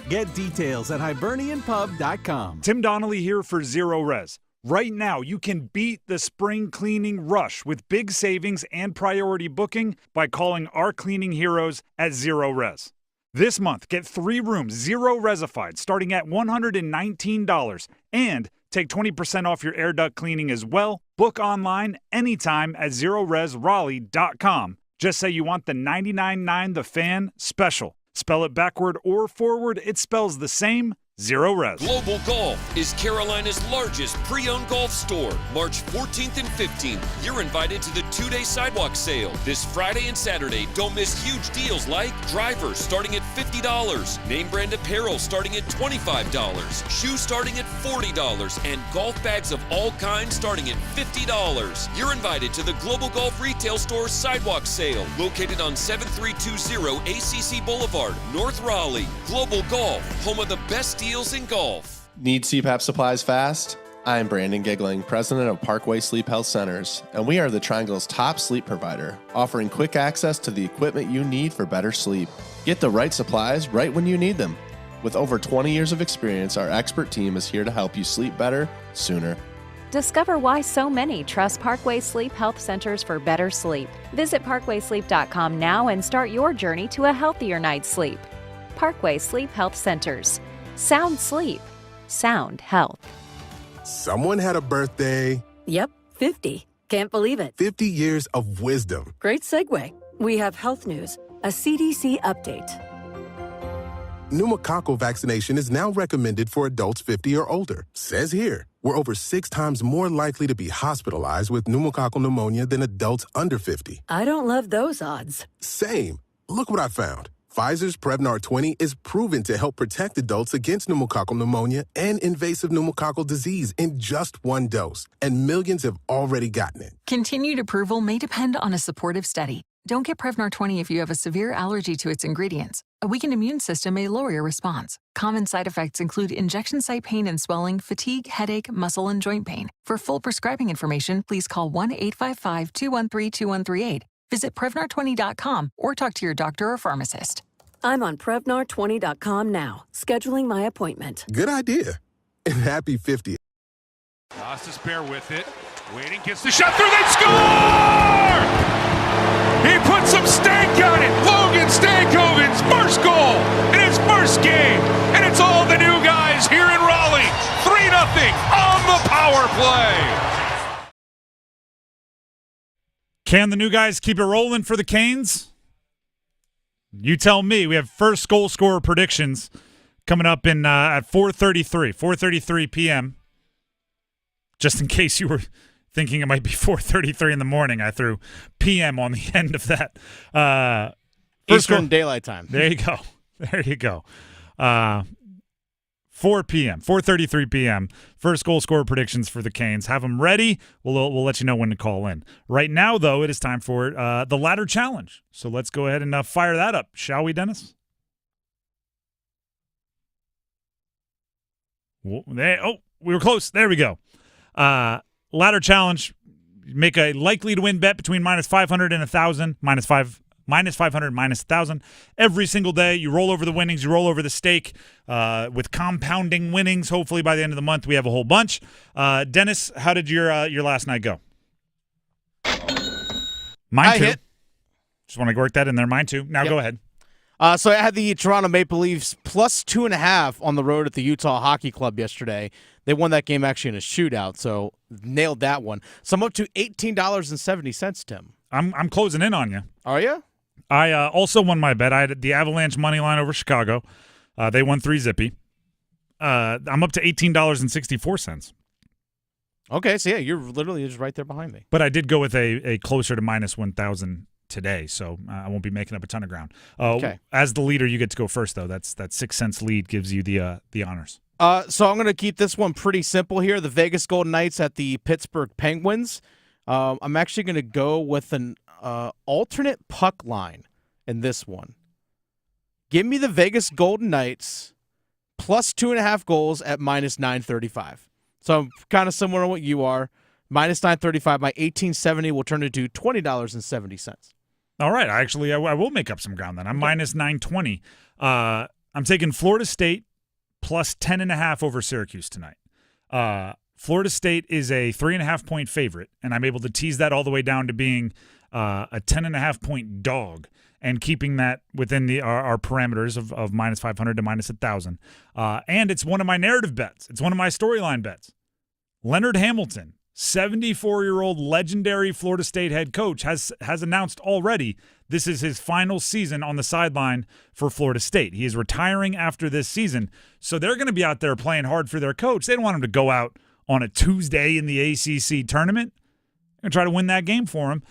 Get details at hibernianpub.com. Tim Donnelly here for Zero Res. Right now, you can beat the spring cleaning rush with big savings and priority booking by calling our cleaning heroes at Zero Res. This month, get 3 rooms Zero Resified starting at $119 and take 20% off your air duct cleaning as well. Book online anytime at ZeroResRaleigh.com. Just say you want the 99.9 The Fan special. Spell it backward or forward, it spells the same. Zero Res. Global Golf is Carolina's largest pre-owned golf store. March 14th and 15th, you're invited to the 2-day sidewalk sale. This Friday and Saturday, don't miss huge deals like drivers starting at $50, name brand apparel starting at $25, shoes starting at $40, and golf bags of all kinds starting at $50. You're invited to the Global Golf Retail Store sidewalk sale, located on 7320 ACC Boulevard, North Raleigh. Global Golf, home of the best deals in golf. Need CPAP supplies fast? I'm Brandon Giggling, president of Parkway Sleep Health Centers, and we are the Triangle's top sleep provider, offering quick access to the equipment you need for better sleep. Get the right supplies right when you need them. With over 20 years of experience, our expert team is here to help you sleep better, sooner. Discover why so many trust Parkway Sleep Health Centers for better sleep. Visit parkwaysleep.com now and start your journey to a healthier night's sleep. Parkway Sleep Health Centers. Sound sleep. Sound health. Someone had a birthday. Yep, 50. Can't believe it. 50 years of wisdom. Great segue. We have health news. A CDC update. Pneumococcal vaccination is now recommended for adults 50 or older. Says here, we're over 6 times more likely to be hospitalized with pneumococcal pneumonia than adults under 50. I don't love those odds. Same. Look what I found. Pfizer's Prevnar 20 is proven to help protect adults against pneumococcal pneumonia and invasive pneumococcal disease in just 1 dose, and millions have already gotten it. Continued approval may depend on a supportive study. Don't get Prevnar 20 if you have a severe allergy to its ingredients. A weakened immune system may lower your response. Common side effects include injection site pain and swelling, fatigue, headache, muscle, and joint pain. For full prescribing information, please call 1-855-213-2138. Visit Prevnar20.com or talk to your doctor or pharmacist. I'm on Prevnar20.com now, scheduling my appointment. Good idea. And happy 50th. Costas bear with it. Waiting, gets the shot through, they score! He put some stank on it. Logan Stankoven's first goal in his first game. And it's all the new guys here in Raleigh. 3-0 on the power play. Can the new guys keep it rolling for the Canes? You tell me. We have first goal scorer predictions coming up in at 4:33 p.m. Just in case you were thinking it might be 4:33 in the morning, I threw p.m. on the end of that. Eastern Daylight Time. There you go. There you go. 4 p.m., 4:33 p.m. First goal scorer predictions for the Canes. Have them ready. We'll let you know when to call in. Right now, though, it is time for the ladder challenge. So let's go ahead and fire that up, shall we, Dennis? We were close. There we go. Ladder challenge. Make a likely to win bet between -500 and 1,000. -500, -1,000. Every single day, you roll over the winnings, you roll over the stake with compounding winnings. Hopefully, by the end of the month, we have a whole bunch. Dennis, how did your last night go? Mine too. Just want to work that in there. Mine too. Now go ahead. So I had the Toronto Maple Leafs plus 2.5 on the road at the Utah Hockey Club yesterday. They won that game actually in a shootout, so nailed that one. So I'm up to $18.70, Tim. I'm closing in on you. Are you? I also won my bet. I had the Avalanche money line over Chicago. They won 3-0. I'm up to $18.64. Okay, so yeah, you're literally just right there behind me. But I did go with a closer to -1,000 today, so I won't be making up a ton of ground. Okay. As the leader, you get to go first, though. That 6 cents lead gives you the honors. So I'm going to keep this one pretty simple here. The Vegas Golden Knights at the Pittsburgh Penguins. I'm actually going to go with an alternate puck line in this one. Give me the Vegas Golden Knights plus 2.5 goals at -935. So I'm kind of similar to what you are. -935. My $18.70 will turn into $20.70. All right. I will make up some ground then. I'm -920. I'm taking Florida State plus 10.5 over Syracuse tonight. Florida State is a 3.5-point favorite, and I'm able to tease that all the way down to being a 10.5-point dog and keeping that within our parameters of -500 to -1,000. And it's one of my narrative bets. It's one of my storyline bets. Leonard Hamilton, 74-year-old legendary Florida State head coach, has announced already this is his final season on the sideline for Florida State. He is retiring after this season, so they're going to be out there playing hard for their coach. They don't want him to go out on a Tuesday in the ACC tournament. They're going to try to win that game for him.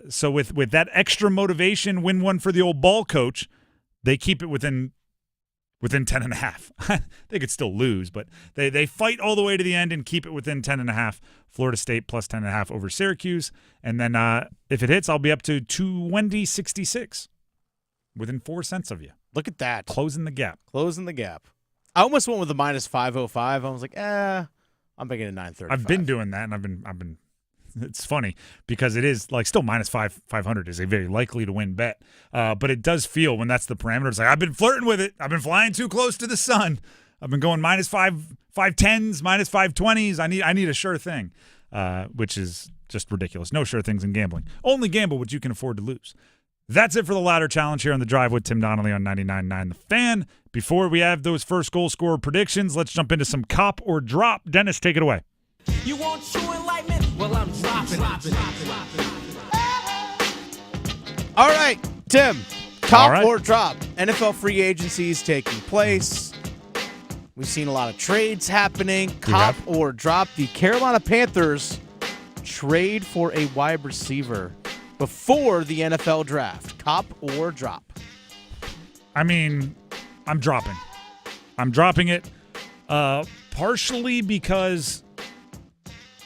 So with that extra motivation, win one for the old ball coach, they keep it within 10.5. They could still lose, but they fight all the way to the end and keep it within 10.5. Florida State plus 10.5 over Syracuse. And then if it hits, I'll be up to 220.66 within 4 cents of you. Look at that. Closing the gap. Closing the gap. I almost went with the -505. I was like, I'm making it 935. I've been doing that, and I've been. It's funny because it is like still -500 is a very likely to win bet, but it does feel when that's the parameter. It's like I've been flirting with it. I've been flying too close to the sun. I've been going -510s, -520s. I need a sure thing, which is just ridiculous. No sure things in gambling. Only gamble what you can afford to lose. That's it for the ladder challenge here on The Drive with Tim Donnelly on 99.9 The Fan. Before we have those first goal scorer predictions, let's jump into some cop or drop. Dennis, take it away. You want true enlightenment? Well, I'm dropping. All right, Tim, cop or drop. NFL free agency is taking place. We've seen a lot of trades happening. Cop or drop. The Carolina Panthers trade for a wide receiver before the NFL draft. Cop or drop? I mean, I'm dropping. I'm dropping it partially because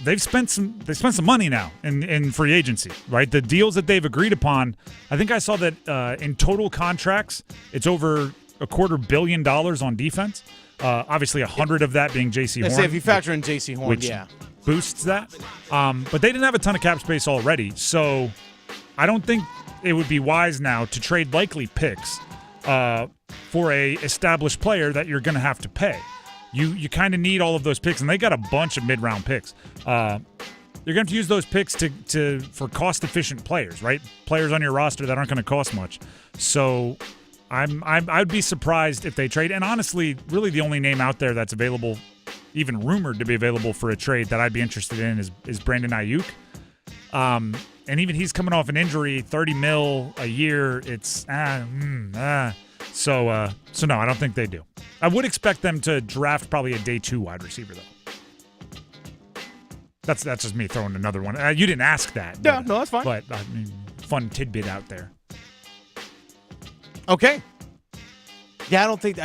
they've spent some money now in free agency, right? The deals that they've agreed upon, I think I saw that in total contracts, it's over $250 million on defense. Obviously, 100 of that being J.C. Horn. If you factor in J.C. Horn, which boosts that. But they didn't have a ton of cap space already, so I don't think it would be wise now to trade likely picks for a established player that you're going to have to pay. You kind of need all of those picks, and they got a bunch of mid-round picks. You're going to have to use those picks for cost-efficient players, right? Players on your roster that aren't going to cost much. So I'd be surprised if they trade. And honestly, really the only name out there that's available, even rumored to be available for a trade that I'd be interested in is Brandon Ayuk. And even he's coming off an injury, $30 million a year. It's So no, I don't think they do. I would expect them to draft probably a day 2 wide receiver, though. That's just me throwing another one. You didn't ask that. Yeah, no, that's fine. But I mean, fun tidbit out there. Okay. Yeah, I don't think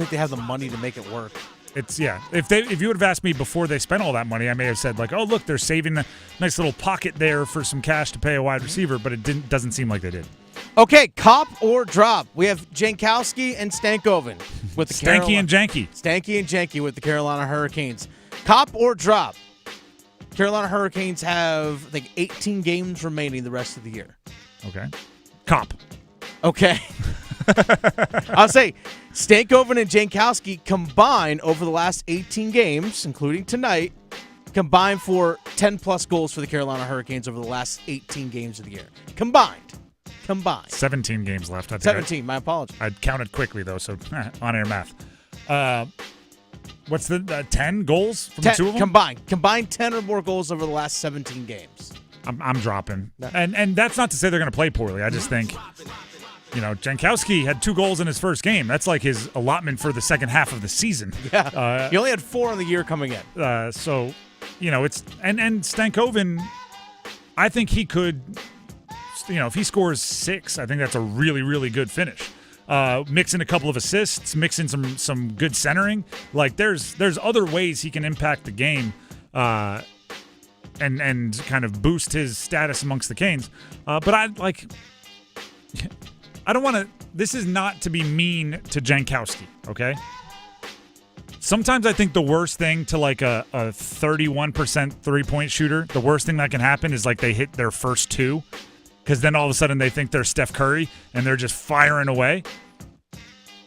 they have the money to make it work. If you would have asked me before they spent all that money, I may have said like, oh look, they're saving a nice little pocket there for some cash to pay a wide receiver, but it doesn't seem like they did. Okay, cop or drop. We have Jankowski and Stankoven with the Stanky and Janky. Stanky and Janky with the Carolina Hurricanes. Cop or drop. Carolina Hurricanes have, I think, 18 games remaining the rest of the year. Okay. Cop. Okay. I'll say Stankoven and Jankowski combined over the last 18 games, including tonight, combined for 10-plus goals for the Carolina Hurricanes over the last 18 games of the year. Combined. 17 games left. 17, my apologies. I'd counted quickly, though, so on-air math. What's the 10 goals from the two of them? Combined 10 or more goals over the last 17 games. I'm dropping. And that's not to say they're going to play poorly. I just think, Jankowski had 2 goals in his first game. That's like his allotment for the second half of the season. Yeah. He only had 4 in the year coming in. So, it's – and Stankoven, I think he could – if he scores 6, I think that's a really, really good finish. Mix in a couple of assists, mix in some good centering. Like there's other ways he can impact the game, and kind of boost his status amongst the Canes. But I don't want to. This is not to be mean to Jankowski, okay? Sometimes I think the worst thing to like a 31% 3-point shooter, the worst thing that can happen is like they hit their first 2. Because then all of a sudden they think they're Steph Curry and they're just firing away.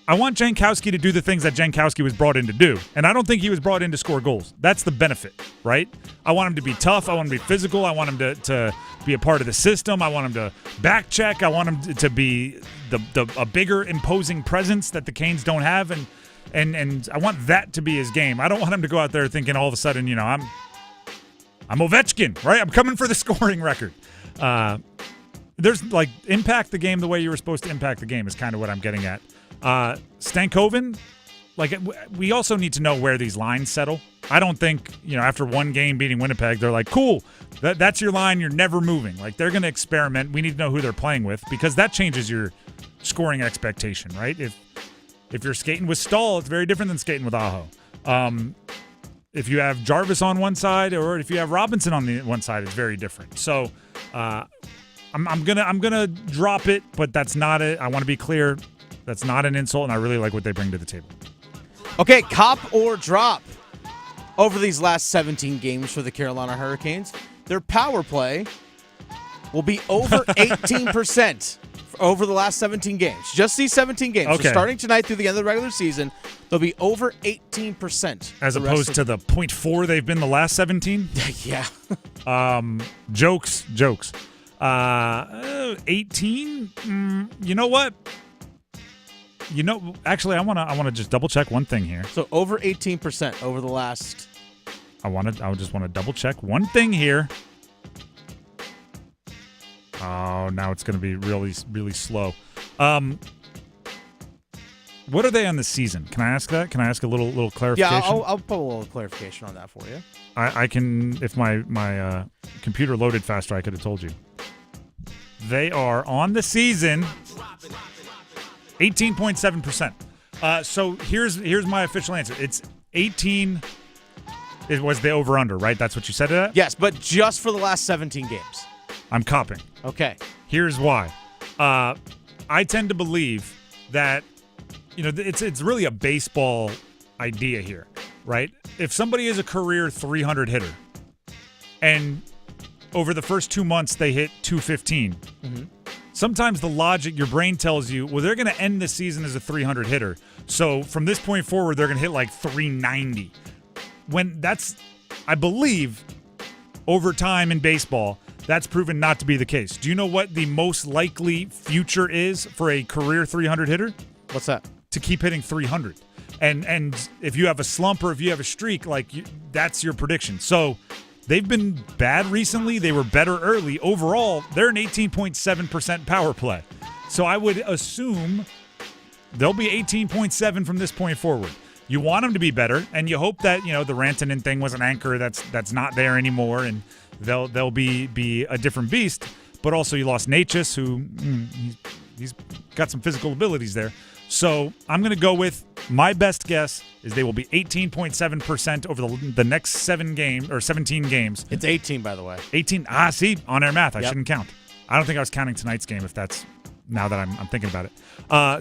I want Jankowski to do the things that Jankowski was brought in to do. And I don't think he was brought in to score goals. That's the benefit, right? I want him to be tough. I want him to be physical. I want him to be a part of the system. I want him to back check. I want him to be a bigger, imposing presence that the Canes don't have. And I want that to be his game. I don't want him to go out there thinking all of a sudden, I'm Ovechkin, right? I'm coming for the scoring record. There's like impact the game the way you were supposed to impact the game is kind of what I'm getting at. Stankoven, like we also need to know where these lines settle. I don't think, after one game beating Winnipeg, they're like, cool, that's your line. You're never moving. Like they're going to experiment. We need to know who they're playing with because that changes your scoring expectation, right? If you're skating with Stahl, it's very different than skating with Aho. If you have Jarvis on one side or if you have Robinson on the one side, it's very different. So, I'm gonna drop it, but that's not it. I want to be clear, that's not an insult, and I really like what they bring to the table. Okay, cop or drop. Over these last 17 games for the Carolina Hurricanes, their power play will be over 18% over the last 17 games. Just these 17 games. Okay. So starting tonight through the end of the regular season, they'll be over 18%. As opposed to the 0.4 they've been the last 17? Yeah. Jokes. 18? You know what? Actually, I want to just double check one thing here. So over 18% over the last. I just want to double check one thing here. Oh, now it's going to be really, really slow. What are they on the season? Can I ask that? Can I ask a little clarification? Yeah, I'll put a little clarification on that for you. I can, if my computer loaded faster, I could have told you. They are on the season 18.7%. So here's my official answer. It's 18 It was the over-under, right? That's what you said it at? Yes, but just for the last 17 games. I'm copping. Okay. Here's why. I tend to believe that, it's really a baseball idea here, right? If somebody is a career 300 hitter and over the first 2 months they hit 215, sometimes the logic, your brain tells you, well, they're going to end the season as a 300 hitter. So from this point forward, they're going to hit like 390. When that's, I believe, over time in baseball, that's proven not to be the case. Do you know what the most likely future is for a career 300 hitter? What's that? To keep hitting 300. And if you have a slump or if you have a streak, that's your prediction. So they've been bad recently. They were better early. Overall, they're an 18.7% power play. So I would assume they'll be 18.7 from this point forward. You want them to be better, and you hope that, the Rantanen thing was an anchor that's not there anymore, and they'll be a different beast. But also you lost Natchez, who he's got some physical abilities there. So I'm going to go with my best guess is they will be 18.7% over the next 17 games. It's 18, by the way. 18. See, on-air math. I shouldn't count. I don't think I was counting tonight's game if that's now that I'm thinking about it.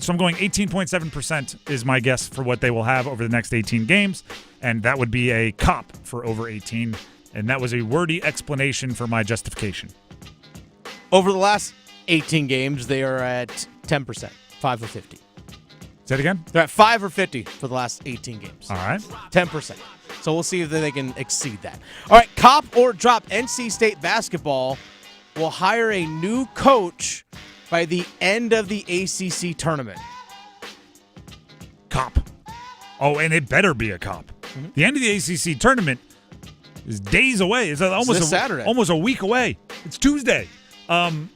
So I'm going 18.7% is my guess for what they will have over the next 18 games, and that would be a cop for over 18, and that was a wordy explanation for my justification. Over the last 18 games, they are at 10%, 5 or 50. Say it again? They're at 5 or 50 for the last 18 games. All right. 10%. So we'll see if they can exceed that. All right, cop or drop. NC State basketball will hire a new coach by the end of the ACC tournament. Cop. Oh, and it better be a cop. Mm-hmm. The end of the ACC tournament is days away. It's almost Saturday. Almost a week away. It's Tuesday. Do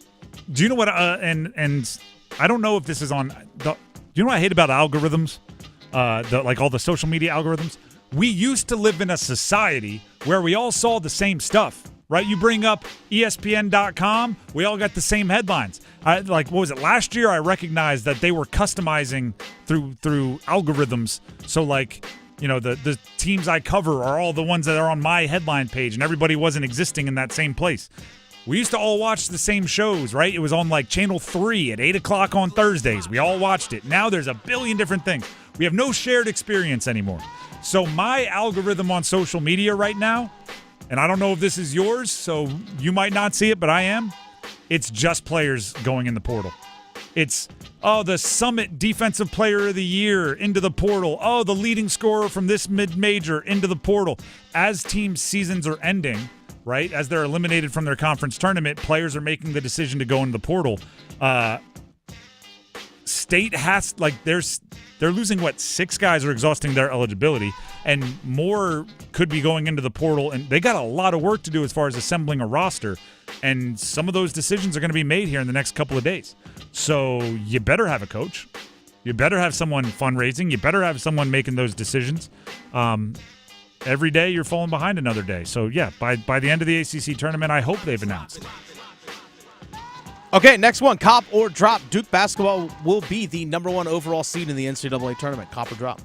you know what? And I don't know if this is on. Do you know what I hate about algorithms? All the social media algorithms. We used to live in a society where we all saw the same stuff. Right, you bring up ESPN.com, we all got the same headlines. What was it, last year I recognized that they were customizing through algorithms. So the teams I cover are all the ones that are on my headline page, and everybody wasn't existing in that same place. We used to all watch the same shows, right? It was on Channel 3 at 8 o'clock on Thursdays. We all watched it. Now there's a billion different things. We have no shared experience anymore. So my algorithm on social media right now, and I don't know if this is yours, so you might not see it, but I am. It's just players going in the portal. It's, the Summit Defensive Player of the Year into the portal. Oh, the leading scorer from this mid-major into the portal. As team seasons are ending, right, as they're eliminated from their conference tournament, players are making the decision to go into the portal. State has, they're losing, 6 guys are exhausting their eligibility, and more could be going into the portal, and they got a lot of work to do as far as assembling a roster, and some of those decisions are going to be made here in the next couple of days. So you better have a coach. You better have someone fundraising. You better have someone making those decisions. Every day you're falling behind another day. So, yeah, by the end of the ACC tournament, I hope they've announced it. Okay, next one, cop or drop. Duke basketball will be the number 1 overall seed in the NCAA tournament. Cop or drop?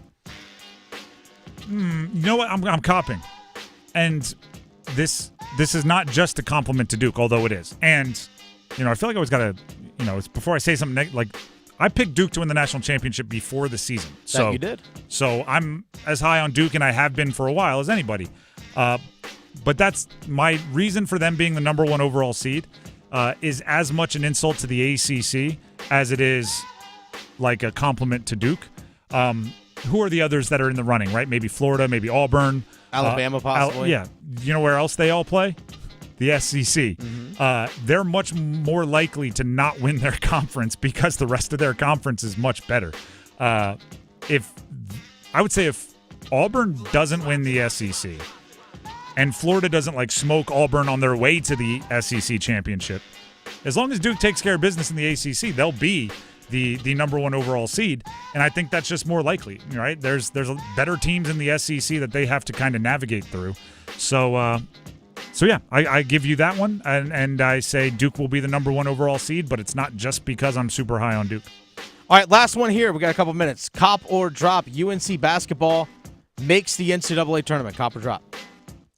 You know what? I'm copping. And this is not just a compliment to Duke, although it is. And, I feel like I always got to, it's before I say something I picked Duke to win the national championship before the season. That you did. So I'm as high on Duke, and I have been for a while, as anybody. But that's my reason for them being the number 1 overall seed. Is as much an insult to the ACC as it is a compliment to Duke. Who are the others that are in the running, right? Maybe Florida, maybe Auburn. Alabama, possibly. Yeah. You know where else they all play? The SEC. Mm-hmm. They're much more likely to not win their conference because the rest of their conference is much better. If Auburn doesn't win the SEC, and Florida doesn't smoke Auburn on their way to the SEC championship, as long as Duke takes care of business in the ACC, they'll be the number 1 overall seed, and I think that's just more likely, right? There's better teams in the SEC that they have to kind of navigate through. So yeah, I give you that one, and I say Duke will be the number 1 overall seed, but it's not just because I'm super high on Duke. All right, last one here. We got a couple minutes. Cop or drop. UNC basketball makes the NCAA tournament. Cop or drop?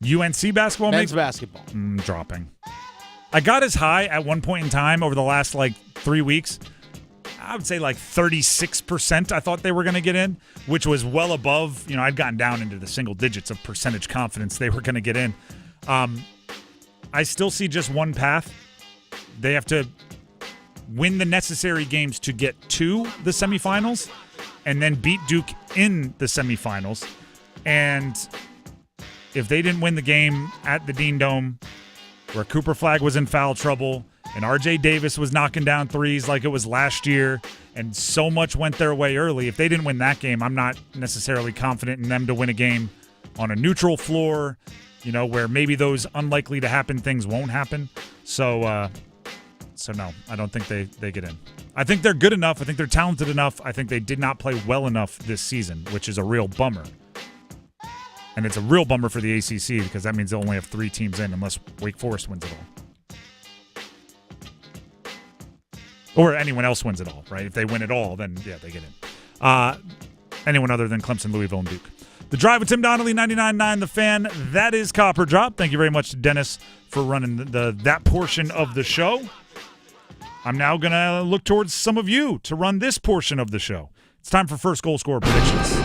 UNC basketball? Men's basketball. Dropping. I got as high at one point in time over the last 3 weeks. I would say 36% I thought they were going to get in, which was well above, I'd gotten down into the single digits of percentage confidence they were going to get in. I still see just one path. They have to win the necessary games to get to the semifinals and then beat Duke in the semifinals. And if they didn't win the game at the Dean Dome where Cooper Flagg was in foul trouble and RJ Davis was knocking down threes like it was last year, and so much went their way early. If they didn't win that game, I'm not necessarily confident in them to win a game on a neutral floor, where maybe those unlikely to happen things won't happen. So no, I don't think they get in. I think they're good enough. I think they're talented enough. I think they did not play well enough this season, which is a real bummer. And it's a real bummer for the ACC because that means they'll only have 3 teams in unless Wake Forest wins it all. Or anyone else wins it all, right? If they win it all, then, yeah, they get in. Anyone other than Clemson, Louisville, and Duke. The Drive with Tim Donnelly, 99.9 The Fan. That is Copper Drop. Thank you very much to Dennis for running that portion of the show. I'm now going to look towards some of you to run this portion of the show. It's time for first goal scorer predictions.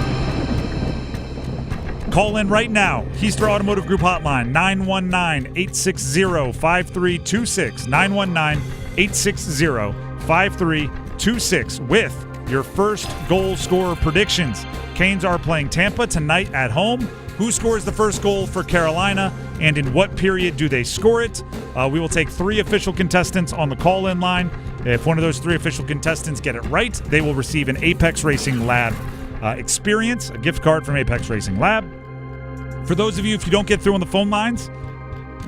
Call in right now. Heaster Automotive Group Hotline, 919-860-5326. 919-860-5326 with your first goal scorer predictions. Canes are playing Tampa tonight at home. Who scores the first goal for Carolina, and in what period do they score it? We will take 3 official contestants on the call-in line. If one of those 3 official contestants get it right, they will receive an Apex Racing Lab experience, a gift card from Apex Racing Lab. For those of you, if you don't get through on the phone lines,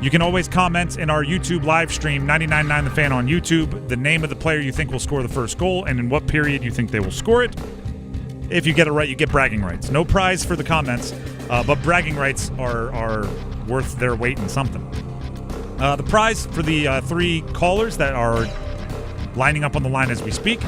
you can always comment in our YouTube live stream, 99.9 The Fan on YouTube, the name of the player you think will score the first goal and in what period you think they will score it. If you get it right, you get bragging rights. No prize for the comments, but bragging rights are worth their weight in something. The prize for the 3 callers that are lining up on the line as we speak,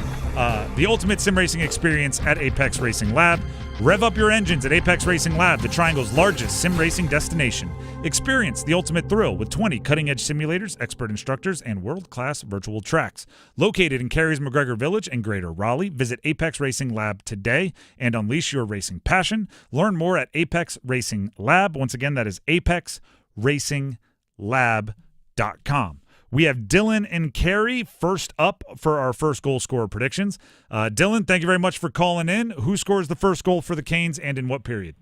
the ultimate sim racing experience at Apex Racing Lab. Rev up your engines at Apex Racing Lab, the Triangle's largest sim racing destination. Experience the ultimate thrill with 20 cutting-edge simulators, expert instructors, and world-class virtual tracks. Located in Carys-McGregor Village and Greater Raleigh, visit Apex Racing Lab today and unleash your racing passion. Learn more at Apex Racing Lab. Once again, that is apexracinglab.com. We have Dylan and Carrie first up for our first goal scorer predictions. Dylan, thank you very much for calling in. Who scores the first goal for the Canes and in what period?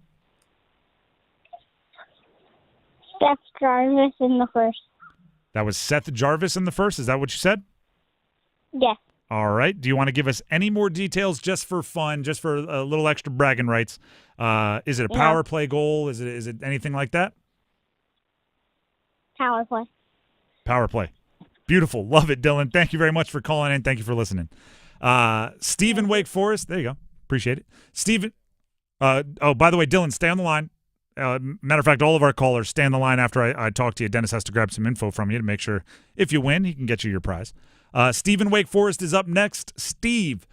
Seth Jarvis in the first. That was Seth Jarvis in the first. Is that what you said? Yes. All right. Do you want to give us any more details just for fun, just for a little extra bragging rights? Is it a power play goal? Is it anything like that? Power play. Power play. Beautiful. Love it, Dylan. Thank you very much for calling in. Thank you for listening. Stephen Wake Forest. There you go. Appreciate it. Stephen. By the way, Dylan, stay on the line. Matter of fact, all of our callers stay on the line after I talk to you. Dennis has to grab some info from you to make sure if you win, he can get you your prize. Stephen Wake Forest is up next. Steve,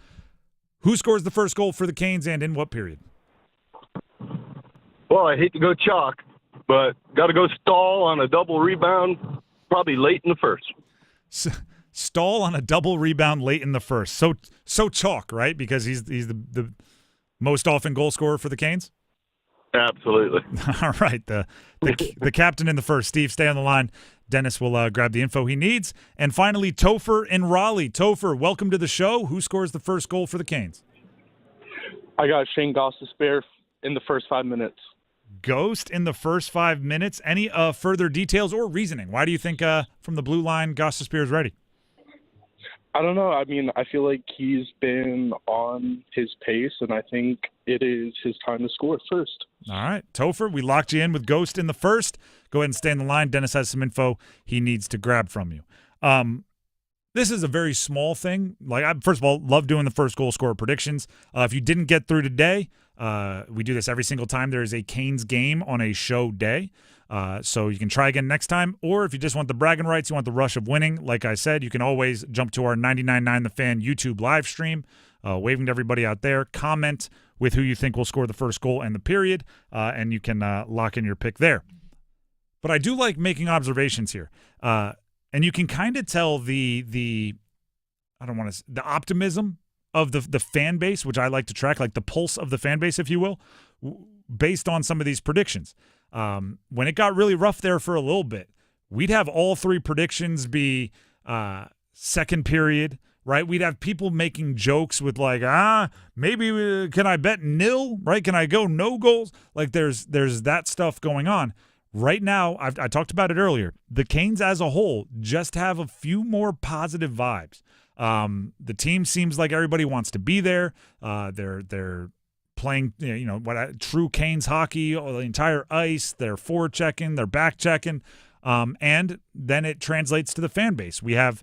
who scores the first goal for the Canes and in what period? Well, I hate to go chalk, but got to go Stahl on a double rebound, probably late in the first. Stahl on a double rebound late in the first. So chalk, right? Because he's the most often goal scorer for the Canes? Absolutely. All right. The captain in the first. Steve, stay on the line. Dennis will grab the info he needs. And finally, Topher in Raleigh. Topher, welcome to the show. Who scores the first goal for the Canes? I got Shane Goss-Despair in the first 5 minutes. Ghost in the first 5 minutes. Any further details or reasoning? Why do you think from the blue line Goss-Despair is ready? I don't know. I mean, I feel like he's been on his pace, and I think it is his time to score first. All right. Topher, we locked you in with Ghost in the first. Go ahead and stay in the line. Dennis has some info he needs to grab from you. This is a very small thing. I first of all, love doing the first goal scorer predictions. If you didn't get through today, we do this every single time there is a Canes game on a show day. So you can try again next time. Or if you just want the bragging rights, you want the rush of winning, like I said, you can always jump to our 99.9 The Fan YouTube live stream, waving to everybody out there. Comment with who you think will score the first goal and the period, and you can lock in your pick there. But I do like making observations here. And you can kind of tell the optimism of the fan base, which I like to track, like the pulse of the fan base, if you will, based on some of these predictions. When it got really rough there for a little bit, we'd have all three predictions be second period, right? We'd have people making jokes with like, maybe can I bet nil, right? Can I go no goals? Like there's that stuff going on. Right now, I talked about it earlier, the Canes as a whole just have a few more positive vibes. The team seems like everybody wants to be there. They're playing, true Canes hockey, or the entire ice. They're forechecking, they're back-checking, and then it translates to the fan base. We have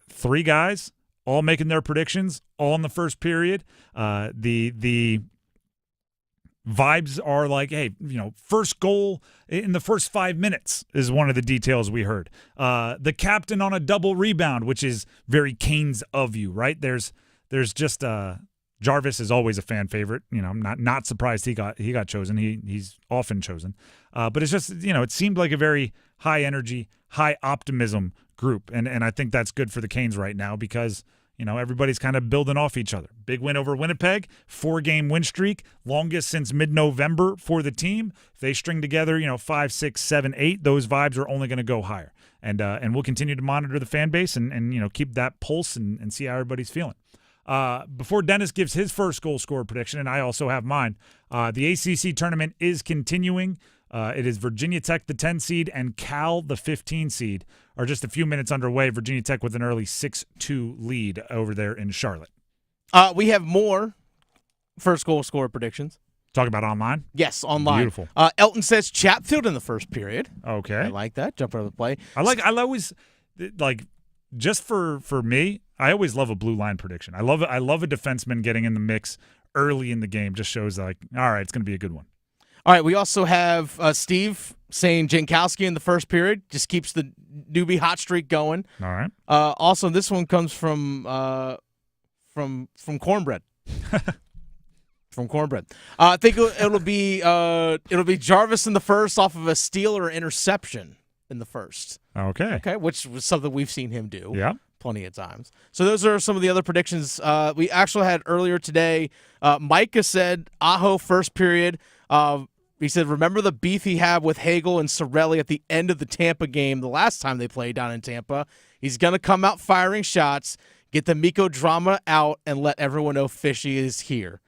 three guys all making their predictions, all in the first period. The vibes are like, hey, first goal in the first 5 minutes is one of the details we heard. The captain on a double rebound, which is very Canes of you, right? There's just Jarvis is always a fan favorite. I'm not surprised he got chosen. He's often chosen. But it's just, it seemed like a very high energy, high optimism group. And I think that's good for the Canes right now because everybody's kind of building off each other. Big win over Winnipeg, 4-game win streak, longest since mid-November for the team. If they string together, 5, 6, 7, 8, those vibes are only going to go higher. And we'll continue to monitor the fan base and keep that pulse and see how everybody's feeling. Before Dennis gives his first goal scorer prediction, and I also have mine, the ACC tournament is continuing. It is Virginia Tech, the 10 seed, and Cal, the 15 seed, are just a few minutes underway. Virginia Tech with an early 6-2 lead over there in Charlotte. We have more first goal scorer predictions. Talk about online? Yes, online. Beautiful. Elton says Chatfield in the first period. Okay. I like that. Jump out of the play. I always, just for me, I always love a blue line prediction. I love a defenseman getting in the mix early in the game. Just shows all right, it's going to be a good one. All right, we also have Steve saying Jankowski in the first period. Just keeps the newbie hot streak going. All right. Also, this one comes from Cornbread. From Cornbread. I think it'll be Jarvis in the first off of a steal or interception in the first. Okay, which was something we've seen him do. Yeah. Plenty of times. So those are some of the other predictions we actually had earlier today. Micah said Aho first period. He said, remember the beef he had with Hagel and Sorelli at the end of the Tampa game the last time they played down in Tampa. He's going to come out firing shots, get the Mikko drama out, and let everyone know Fishy is here.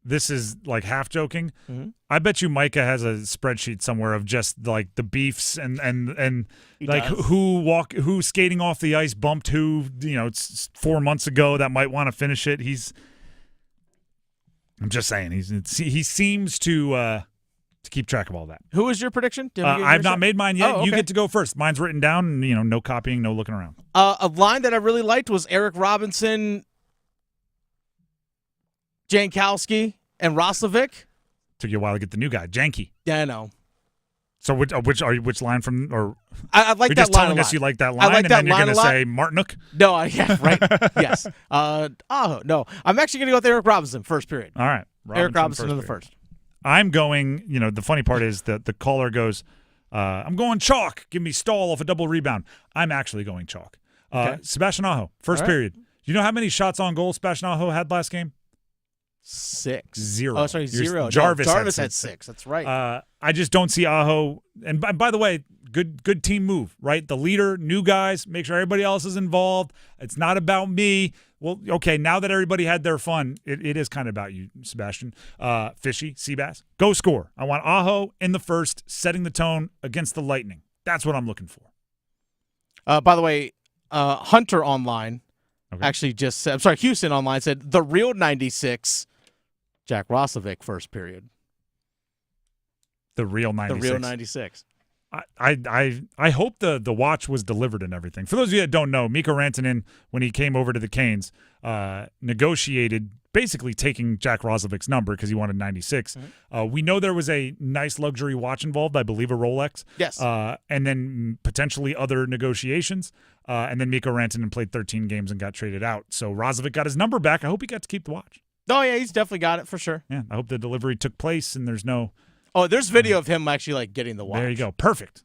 This is like half joking. Mm-hmm. I bet you Micah has a spreadsheet somewhere of just like the beefs and like who skating off the ice bumped who, it's 4 months ago that might want to finish it. I'm just saying he seems to keep track of all that. Who is your prediction? I've not made mine yet. Oh, okay. You get to go first. Mine's written down. No copying, no looking around. A line that I really liked was Eric Robinson, Jankowski, and Roslovic. Took you a while to get the new guy, Janky. Yeah, I know. So which line from or I like that line. You're just telling us you like that line, I like and that then you're line going to say Martinook? No, right. Yes. No. I'm actually going to go with Eric Robinson first period. All right. Eric Robinson in the first. I'm going, the funny part is that the caller goes, I'm going chalk. Give me Stahl off a double rebound. I'm actually going chalk. Okay. Sebastian Aho, first period. Do you know how many shots on goal Sebastian Aho had last game? 6. 0. Oh, sorry, 0. Jarvis had 6. That's right. I just don't see Aho. And by the way, good team move, right? The leader, new guys, make sure everybody else is involved. It's not about me. Well, okay, now that everybody had their fun, it is kind of about you, Sebastian. Fishy, Seabass, go score. I want Aho in the first, setting the tone against the Lightning. That's what I'm looking for. By the way, Hunter online actually just said, I'm sorry, Houston online said, the real 96, Jack Roslovic first period. The real 96. The real 96. I hope the watch was delivered and everything. For those of you that don't know, Mikko Rantanen, when he came over to the Canes, negotiated basically taking Jack Roslovic's number because he wanted 96. Mm-hmm. We know there was a nice luxury watch involved, I believe a Rolex. Yes. And then potentially other negotiations. And then Mikko Rantanen played 13 games and got traded out. So Roslovic got his number back. I hope he got to keep the watch. Oh, yeah, he's definitely got it for sure. Yeah, I hope the delivery took place and there's no Oh, there's video of him actually like getting the watch. There you go. Perfect.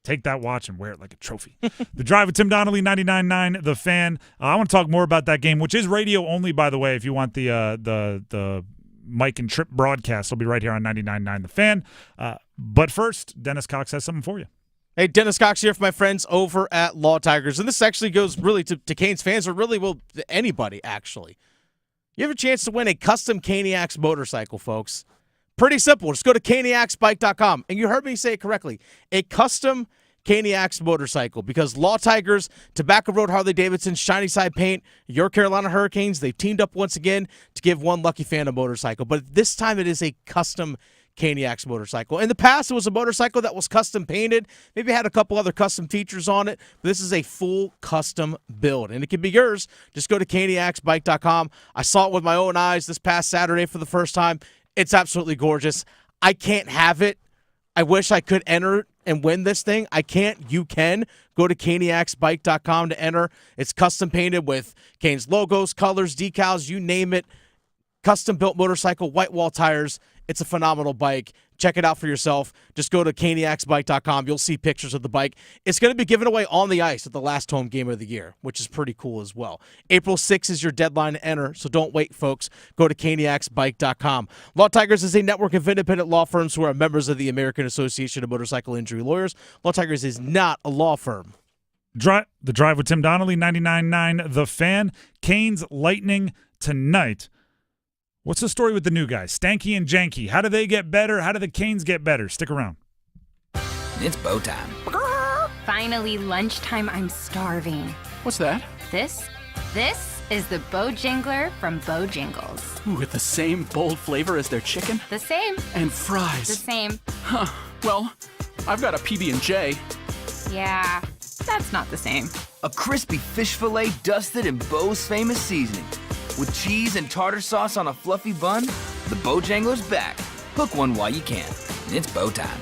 Take that watch and wear it like a trophy. The Drive with Tim Donnelly, 99.9 The Fan. I want to talk more about that game, which is radio only, by the way, if you want the Mike and Trip broadcast. It'll be right here on 99.9 The Fan. But first, Dennis Cox has something for you. Hey, Dennis Cox here for my friends over at Law Tigers. And this actually goes really to Canes fans, or really, well, anybody, actually. You have a chance to win a custom Caniacs motorcycle, folks. Pretty simple. Just go to caniacsbike.com. And you heard me say it correctly. A custom Caniacs motorcycle. Because Law Tigers, Tobacco Road Harley-Davidson, Shiny Side Paint, your Carolina Hurricanes, they've teamed up once again to give one lucky fan a motorcycle. But this time it is a custom Caniacs motorcycle. In the past, it was a motorcycle that was custom painted. Maybe had a couple other custom features on it. But this is a full custom build, and it can be yours. Just go to caniacsbike.com. I saw it with my own eyes this past Saturday for the first time. It's absolutely gorgeous. I can't have it. I wish I could enter and win this thing. I can't. You can. Go to caniacsbike.com to enter. It's custom painted with Canes logos, colors, decals, you name it. Custom built motorcycle, white wall tires. It's a phenomenal bike. Check it out for yourself. Just go to caniacsbike.com. You'll see pictures of the bike. It's going to be given away on the ice at the last home game of the year, which is pretty cool as well. April 6th is your deadline to enter, so don't wait, folks. Go to caniacsbike.com. Law Tigers is a network of independent law firms who are members of the American Association of Motorcycle Injury Lawyers. Law Tigers is not a law firm. The Drive with Tim Donnelly, 99.9 The Fan. Canes Lightning tonight. What's the story with the new guys, Stanky and Janky? How do they get better? How do the Canes get better? Stick around. It's bow time. Finally, lunchtime. I'm starving. What's that? This is the Bojangler from Bojangles. Ooh, with the same bold flavor as their chicken? The same. And fries. The same. Huh. Well, I've got a PB&J. Yeah, that's not the same. A crispy fish fillet dusted in Bo's famous seasoning. With cheese and tartar sauce on a fluffy bun, the Bojangler's back. Hook one while you can. It's bow time.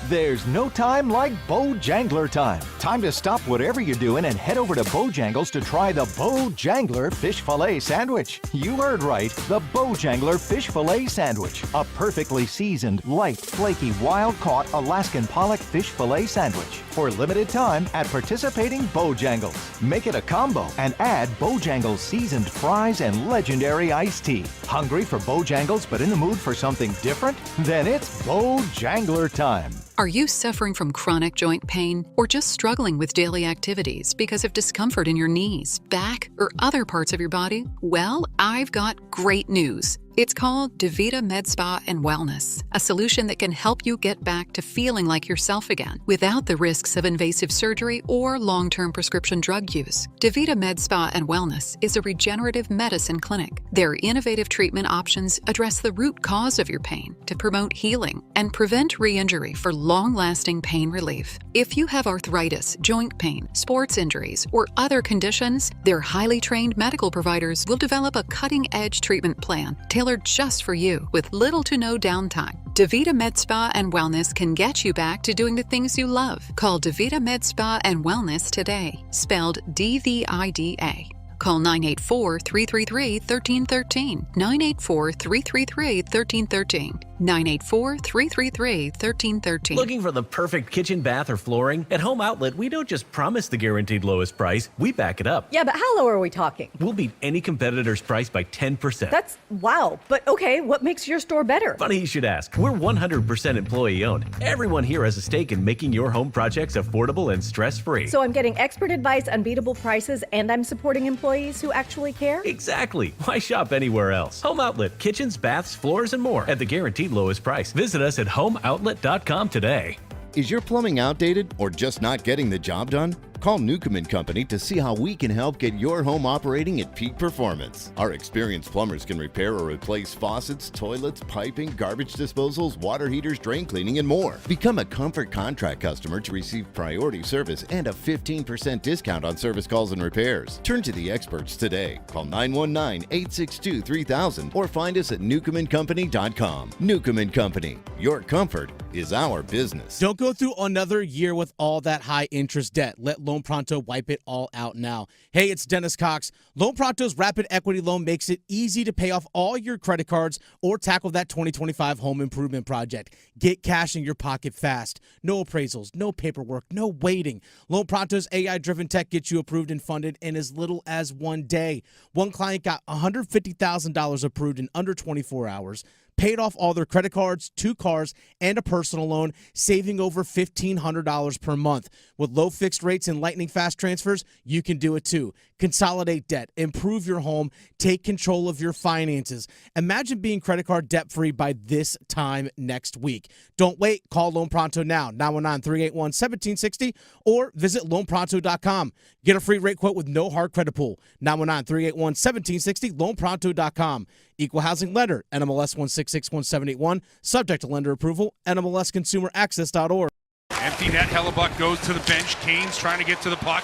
There's no time like Bojangler time. Time to stop whatever you're doing and head over to Bojangles to try the Bojangler Fish Fillet Sandwich. You heard right, the Bojangler Fish Fillet Sandwich. A perfectly seasoned, light, flaky, wild-caught Alaskan pollock fish fillet sandwich. For limited time at participating Bojangles. Make it a combo and add Bojangles seasoned fries and legendary iced tea. Hungry for Bojangles but in the mood for something different? Then it's Bojangler time. Are you suffering from chronic joint pain or just struggling with daily activities because of discomfort in your knees, back, or other parts of your body? Well, I've got great news. It's called DaVita Med Spa and Wellness, a solution that can help you get back to feeling like yourself again without the risks of invasive surgery or long-term prescription drug use. DaVita Med Spa and Wellness is a regenerative medicine clinic. Their innovative treatment options address the root cause of your pain to promote healing and prevent re-injury for long-lasting pain relief. If you have arthritis, joint pain, sports injuries, or other conditions, their highly trained medical providers will develop a cutting-edge treatment plan tailored just for you with little to no downtime. DaVita Med Spa and Wellness can get you back to doing the things you love. Call DaVita Med Spa and Wellness today, spelled DVIDA. Call 984-333-1313, 984-333-1313, 984-333-1313. Looking for the perfect kitchen, bath, or flooring? At Home Outlet, we don't just promise the guaranteed lowest price, we back it up. Yeah, but how low are we talking? We'll beat any competitor's price by 10%. That's wow. But okay, what makes your store better? Funny you should ask. We're 100% employee-owned. Everyone here has a stake in making your home projects affordable and stress-free. So I'm getting expert advice, unbeatable prices, and I'm supporting employees who actually care? Exactly. Why shop anywhere else? Home Outlet, kitchens, baths, floors, and more at the guaranteed lowest price. Visit us at homeoutlet.com today. Is your plumbing outdated or just not getting the job done? Call Newcomb & Company to see how we can help get your home operating at peak performance. Our experienced plumbers can repair or replace faucets, toilets, piping, garbage disposals, water heaters, drain cleaning, and more. Become a Comfort Contract customer to receive priority service and a 15% discount on service calls and repairs. Turn to the experts today. Call 919-862-3000 or find us at newcombandcompany.com. Newcomb & Company. Your comfort is our business. Don't go through another year with all that high interest debt. Let Loan Pronto wipe it all out now. Hey, it's Dennis Cox. Loan Pronto's Rapid Equity Loan makes it easy to pay off all your credit cards or tackle that 2025 home improvement project. Get cash in your pocket fast. No appraisals, no paperwork, no waiting. Loan Pronto's AI-driven tech gets you approved and funded in as little as 1 day. One client got $150,000 approved in under 24 hours. Paid off all their credit cards, 2 cars, and a personal loan, saving over $1,500 per month. With low fixed rates and lightning fast transfers, you can do it too. Consolidate debt, improve your home, take control of your finances. Imagine being credit card debt-free by this time next week. Don't wait. Call Loan Pronto now, 919-381-1760, or visit loanpronto.com. Get a free rate quote with no hard credit pull, 919-381-1760, loanpronto.com. Equal housing lender, NMLS 1661781, subject to lender approval, NMLSconsumeraccess.org. Empty net, Hellebuck goes to the bench. Kane's trying to get to the puck.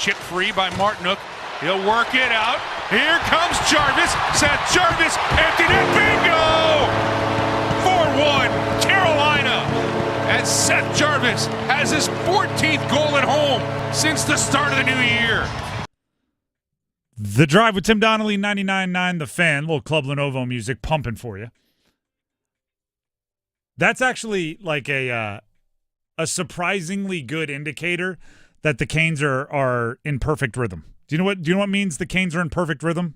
Chip free by Martinook. He'll work it out. Here comes Jarvis. Seth Jarvis, empty net, bingo! 4-1, Carolina. As Seth Jarvis has his 14th goal at home since the start of the new year. The Drive with Tim Donnelly, 99.9 The Fan. Little Club Lenovo music pumping for you. That's actually like a surprisingly good indicator that the Canes are in perfect rhythm. Do you know what means the Canes are in perfect rhythm?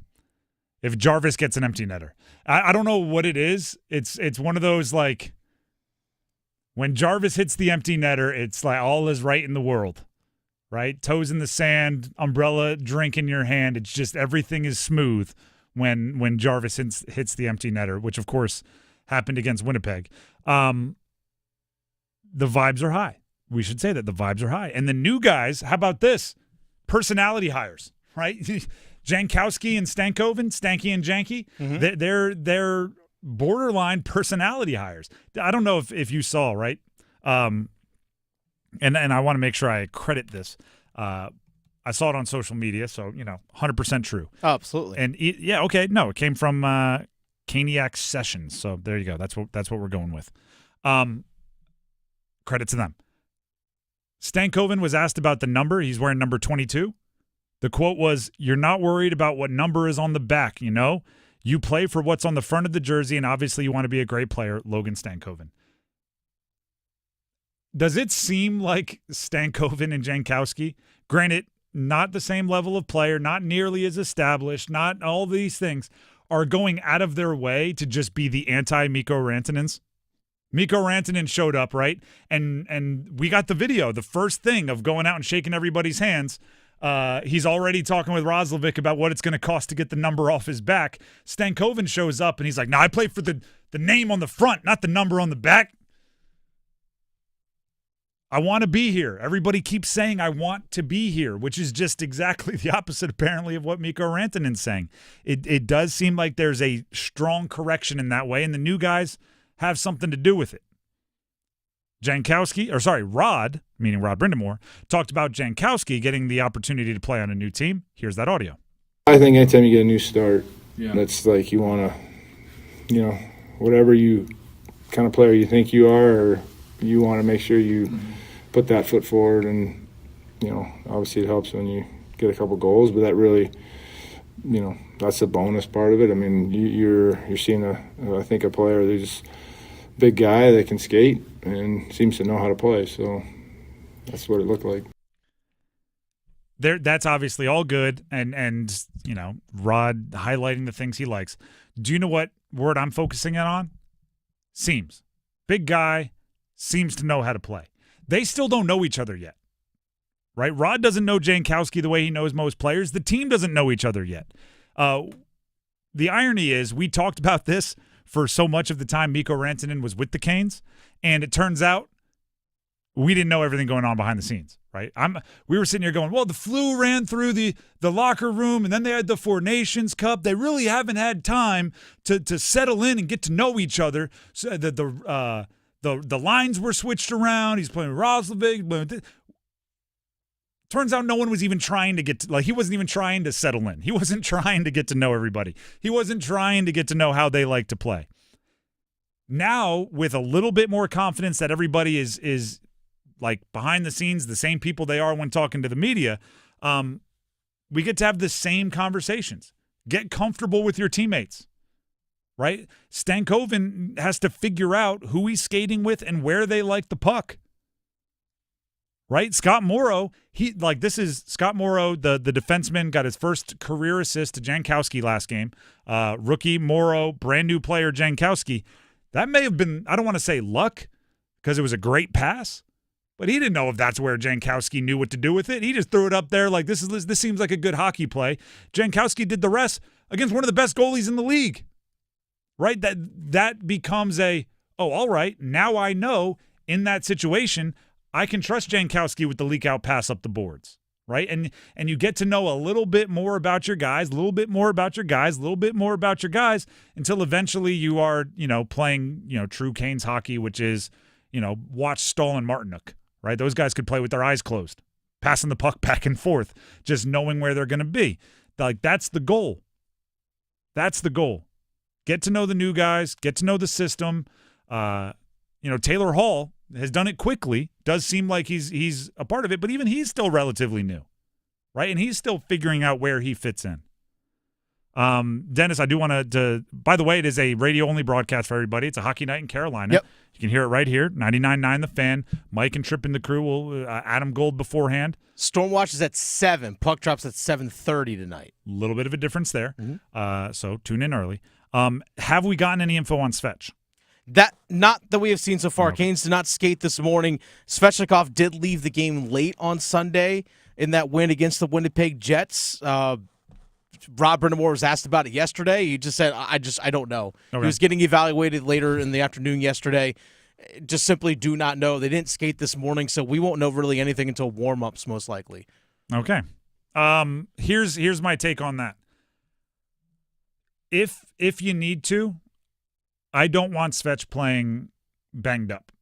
If Jarvis gets an empty netter. I don't know what it is. It's one of those, like, when Jarvis hits the empty netter, it's like all is right in the world. Right? Toes in the sand, umbrella drink in your hand. It's just everything is smooth when Jarvis hits the empty netter, which, of course, happened against Winnipeg. The vibes are high. We should say that the vibes are high. And the new guys, how about this? Personality hires, right? Jankowski and Stankoven, Stanky and Janky, they're borderline personality hires. I don't know if you saw, right? And I want to make sure I credit this. I saw it on social media, so, 100% true. Oh, absolutely. And it came from Caniac Sessions. So there you go. That's what we're going with. Credit to them. Stankoven was asked about the number. He's wearing number 22. The quote was, "You're not worried about what number is on the back, You play for what's on the front of the jersey, and obviously you want to be a great player." Logan Stankoven. Does it seem like Stankoven and Jankowski, granted, not the same level of player, not nearly as established, not all these things, are going out of their way to just be the anti-Mikko Rantanens? Mikko Rantanen showed up, right? And we got the video, the first thing of going out and shaking everybody's hands. He's already talking with Roslovic about what it's going to cost to get the number off his back. Stankoven shows up, and he's like, "No, I play for the name on the front, not the number on the back. I want to be here." Everybody keeps saying, "I want to be here," which is just exactly the opposite, apparently, of what Mikko Rantanen's saying. It does seem like there's a strong correction in that way, and the new guys have something to do with it. Rod, meaning Rod Brindamore, talked about Jankowski getting the opportunity to play on a new team. Here's that audio. I think anytime you get a new start, that's like you want to, whatever you kind of player you think you are, or you want to make sure you put that foot forward. And, obviously it helps when you get a couple goals, but that really, that's the bonus part of it. I mean, you're seeing I think a player who's a big guy that can skate and seems to know how to play. So that's what it looked like. That's obviously all good, and Rod highlighting the things he likes. Do you know what word I'm focusing in on? Seems. Big guy, seems to know how to play. They still don't know each other yet, right? Rod doesn't know Jankowski the way he knows most players. The team doesn't know each other yet. The irony is we talked about this for so much of the time Mikko Rantanen was with the Canes, and it turns out we didn't know everything going on behind the scenes, right? We were sitting here going, well, the flu ran through the locker room, and then they had the Four Nations Cup. They really haven't had time to settle in and get to know each other. So the lines were switched around. He's playing with Roslovic. Turns out no one was even trying to he wasn't even trying to settle in. He wasn't trying to get to know everybody. He wasn't trying to get to know how they like to play. Now, with a little bit more confidence that everybody is like behind the scenes, the same people they are when talking to the media, we get to have the same conversations. Get comfortable with your teammates, right? Stankoven has to figure out who he's skating with and where they like the puck, right? Scott Morrow, Scott Morrow, the defenseman, got his first career assist to Jankowski last game. Rookie Morrow, brand new player Jankowski. That may have been, I don't want to say luck because it was a great pass, but he didn't know if that's where Jankowski knew what to do with it. He just threw it up there like this seems like a good hockey play. Jankowski did the rest against one of the best goalies in the league, right? That becomes all right, now I know in that situation I can trust Jankowski with the leak out pass up the boards, right? And you get to know a little bit more about your guys, a little bit more about your guys, a little bit more about your guys until eventually you are, playing, true Canes hockey, which is, watch Stahl and Martinook, right? Those guys could play with their eyes closed, passing the puck back and forth, just knowing where they're going to be. Like, that's the goal. That's the goal. Get to know the new guys, get to know the system. Taylor Hall has done it quickly. Does seem like he's a part of it, but even he's still relatively new, right? And he's still figuring out where he fits in. Dennis, I do want to, by the way, it is a radio-only broadcast for everybody. It's a hockey night in Carolina. Yep. You can hear it right here, 99.9 The Fan. Mike and Tripp and the crew will, Adam Gold beforehand. Stormwatch is at 7. Puck drops at 7:30 tonight. A little bit of a difference there. Mm-hmm. So tune in early. Have we gotten any info on Svech? Not that we have seen so far. Okay. Canes did not skate this morning. Svechnikov did leave the game late on Sunday in that win against the Winnipeg Jets. Rob Brindamore was asked about it yesterday. He just said, I don't know. Okay. He was getting evaluated later in the afternoon yesterday. Just simply do not know. They didn't skate this morning, so we won't know really anything until warm-ups most likely. Okay. Here's my take on that. If you need to, I don't want Svech playing banged up.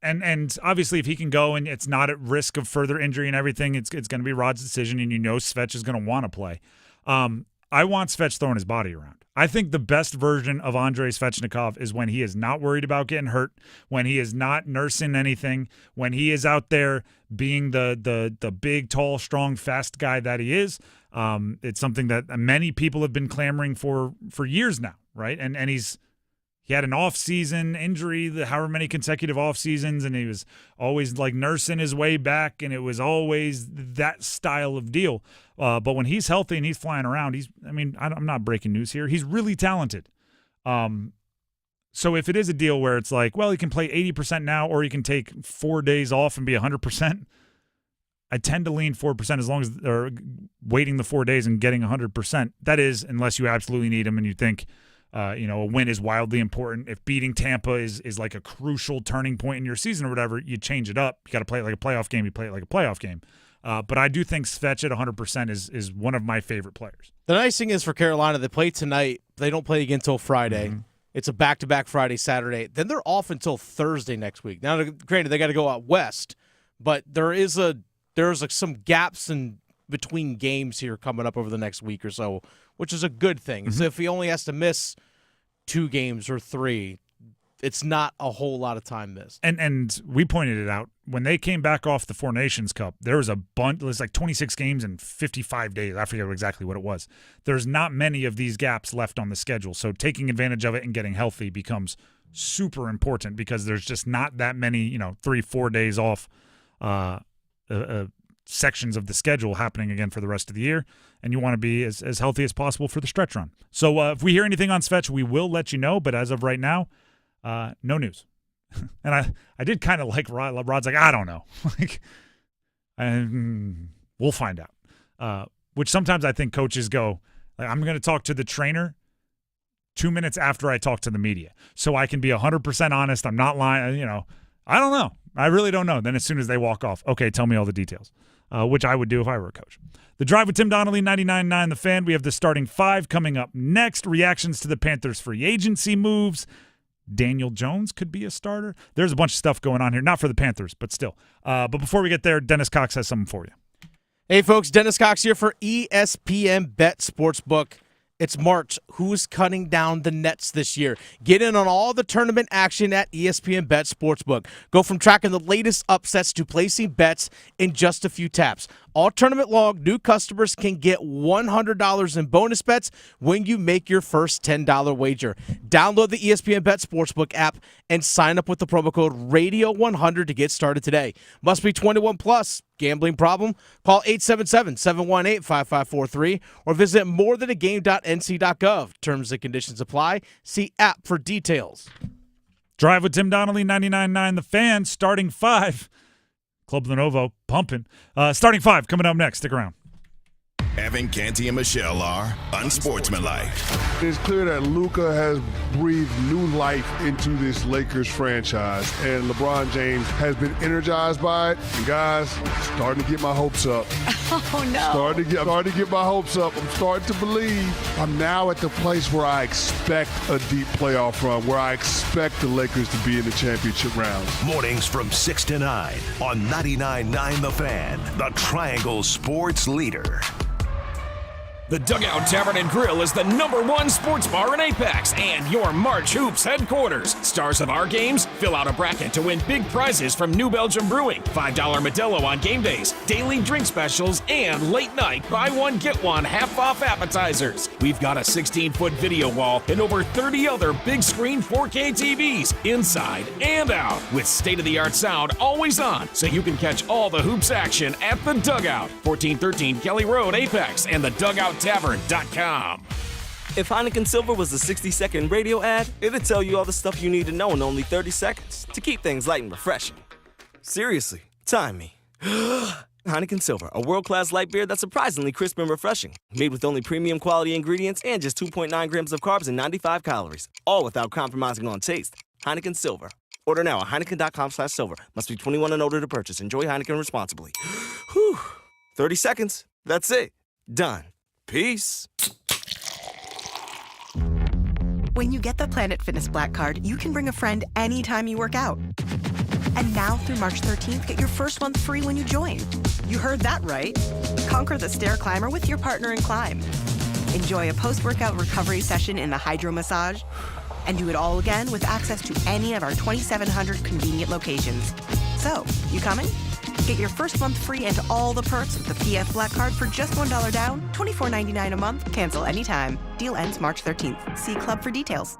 And obviously if he can go and it's not at risk of further injury and everything, it's going to be Rod's decision, and Svech is going to want to play. I want Svech throwing his body around. I think the best version of Andrei Svechnikov is when he is not worried about getting hurt, when he is not nursing anything, when he is out there being the big, tall, strong, fast guy that he is. It's something that many people have been clamoring for years now, right? And he had an off-season injury, however many consecutive off-seasons, and he was always like nursing his way back, and it was always that style of deal. But when he's healthy and he's flying around, I'm not breaking news here. He's really talented. So if it is a deal where it's like, well, he can play 80% now, or he can take 4 days off and be 100%, I tend to lean 4% as long as or waiting the 4 days and getting 100%. That is, unless you absolutely need him and you think – a win is wildly important. If beating Tampa is like a crucial turning point in your season or whatever, you change it up. You got to play it like a playoff game. You play it like a playoff game. But I do think Svech at 100% is one of my favorite players. The nice thing is for Carolina, they play tonight. They don't play again until Friday. Mm-hmm. It's a back-to-back Friday, Saturday. Then they're off until Thursday next week. Now, granted, they got to go out west, but there's some gaps in between games here coming up over the next week or so, which is a good thing. Mm-hmm. So if he only has to miss 2 games or 3, it's not a whole lot of time missed. And we pointed it out. When they came back off the Four Nations Cup, there was a bunch. It was like 26 games in 55 days. I forget exactly what it was. There's not many of these gaps left on the schedule. So taking advantage of it and getting healthy becomes super important because there's just not that many, 3-4 days off sections of the schedule happening again for the rest of the year, and you want to be as healthy as possible for the stretch run. So if we hear anything on Svech, we will let you know, but as of right now, no news. And I did kind of like Rod's like, I don't know. We'll find out. Which sometimes I think coaches go, like, I'm going to talk to the trainer 2 minutes after I talk to the media so I can be 100% honest. I'm not lying. I don't know. I really don't know. Then as soon as they walk off, okay, tell me all the details. Which I would do if I were a coach. The Drive with Tim Donnelly, 99.9 The Fan. We have the starting 5 coming up next. Reactions to the Panthers free agency moves. Daniel Jones could be a starter. There's a bunch of stuff going on here. Not for the Panthers, but still. But before we get there, Dennis Cox has something for you. Hey, folks. Dennis Cox here for ESPN Bet Sportsbook. It's March. Who's cutting down the nets this year? Get in on all the tournament action at ESPN Bet Sportsbook. Go from tracking the latest upsets to placing bets in just a few taps. All tournament long, new customers can get $100 in bonus bets when you make your first $10 wager. Download the ESPN Bet Sportsbook app and sign up with the promo code RADIO100 to get started today. Must be 21 plus. Gambling problem? Call 877-718-5543 or visit morethanagame.nc.gov. Terms and conditions apply. See app for details. Drive with Tim Donnelly, 99.9 The Fan, starting 5. Club Lenovo, pumping. Starting 5, coming up next. Stick around. Evan, Canty, and Michelle are unsportsmanlike. It's clear that Luka has breathed new life into this Lakers franchise, and LeBron James has been energized by it. And guys, starting to get my hopes up. Oh, no. Starting to get my hopes up. I'm starting to believe. I'm now at the place where I expect a deep playoff run, where I expect the Lakers to be in the championship round. Mornings from 6 to 9 on 99.9 The Fan, the Triangle Sports Leader. The Dugout Tavern and Grill is the #1 sports bar in Apex and your March Hoops headquarters. Stars of our games? Fill out a bracket to win big prizes from New Belgium Brewing, $5 Modelo on game days, daily drink specials, and late night buy one, get one half-off appetizers. We've got a 16-foot video wall and over 30 other big screen 4K TVs inside and out with state-of-the-art sound always on so you can catch all the hoops action at the Dugout, 1413 Kelly Road, Apex, and the DugoutTavern.com. If Heineken Silver was a 60-second radio ad, it'd tell you all the stuff you need to know in only 30 seconds to keep things light and refreshing. Seriously, time me. Heineken Silver, a world-class light beer that's surprisingly crisp and refreshing. Made with only premium quality ingredients and just 2.9 grams of carbs and 95 calories. All without compromising on taste. Heineken Silver. Order now at Heineken.com/silver. Must be 21 and older to purchase. Enjoy Heineken responsibly. Whew. 30 seconds. That's it. Done. Peace. When you get the Planet Fitness Black Card, you can bring a friend anytime you work out. And now through March 13th, get your first month free when you join. You heard that right. Conquer the stair climber with your partner in climb. Enjoy a post-workout recovery session in the hydro massage. And do it all again with access to any of our 2,700 convenient locations. So, you coming? Get your first month free and all the perks with the PF Black Card for just $1 down, $24.99 a month. Cancel anytime. Deal ends March 13th. See Club for details.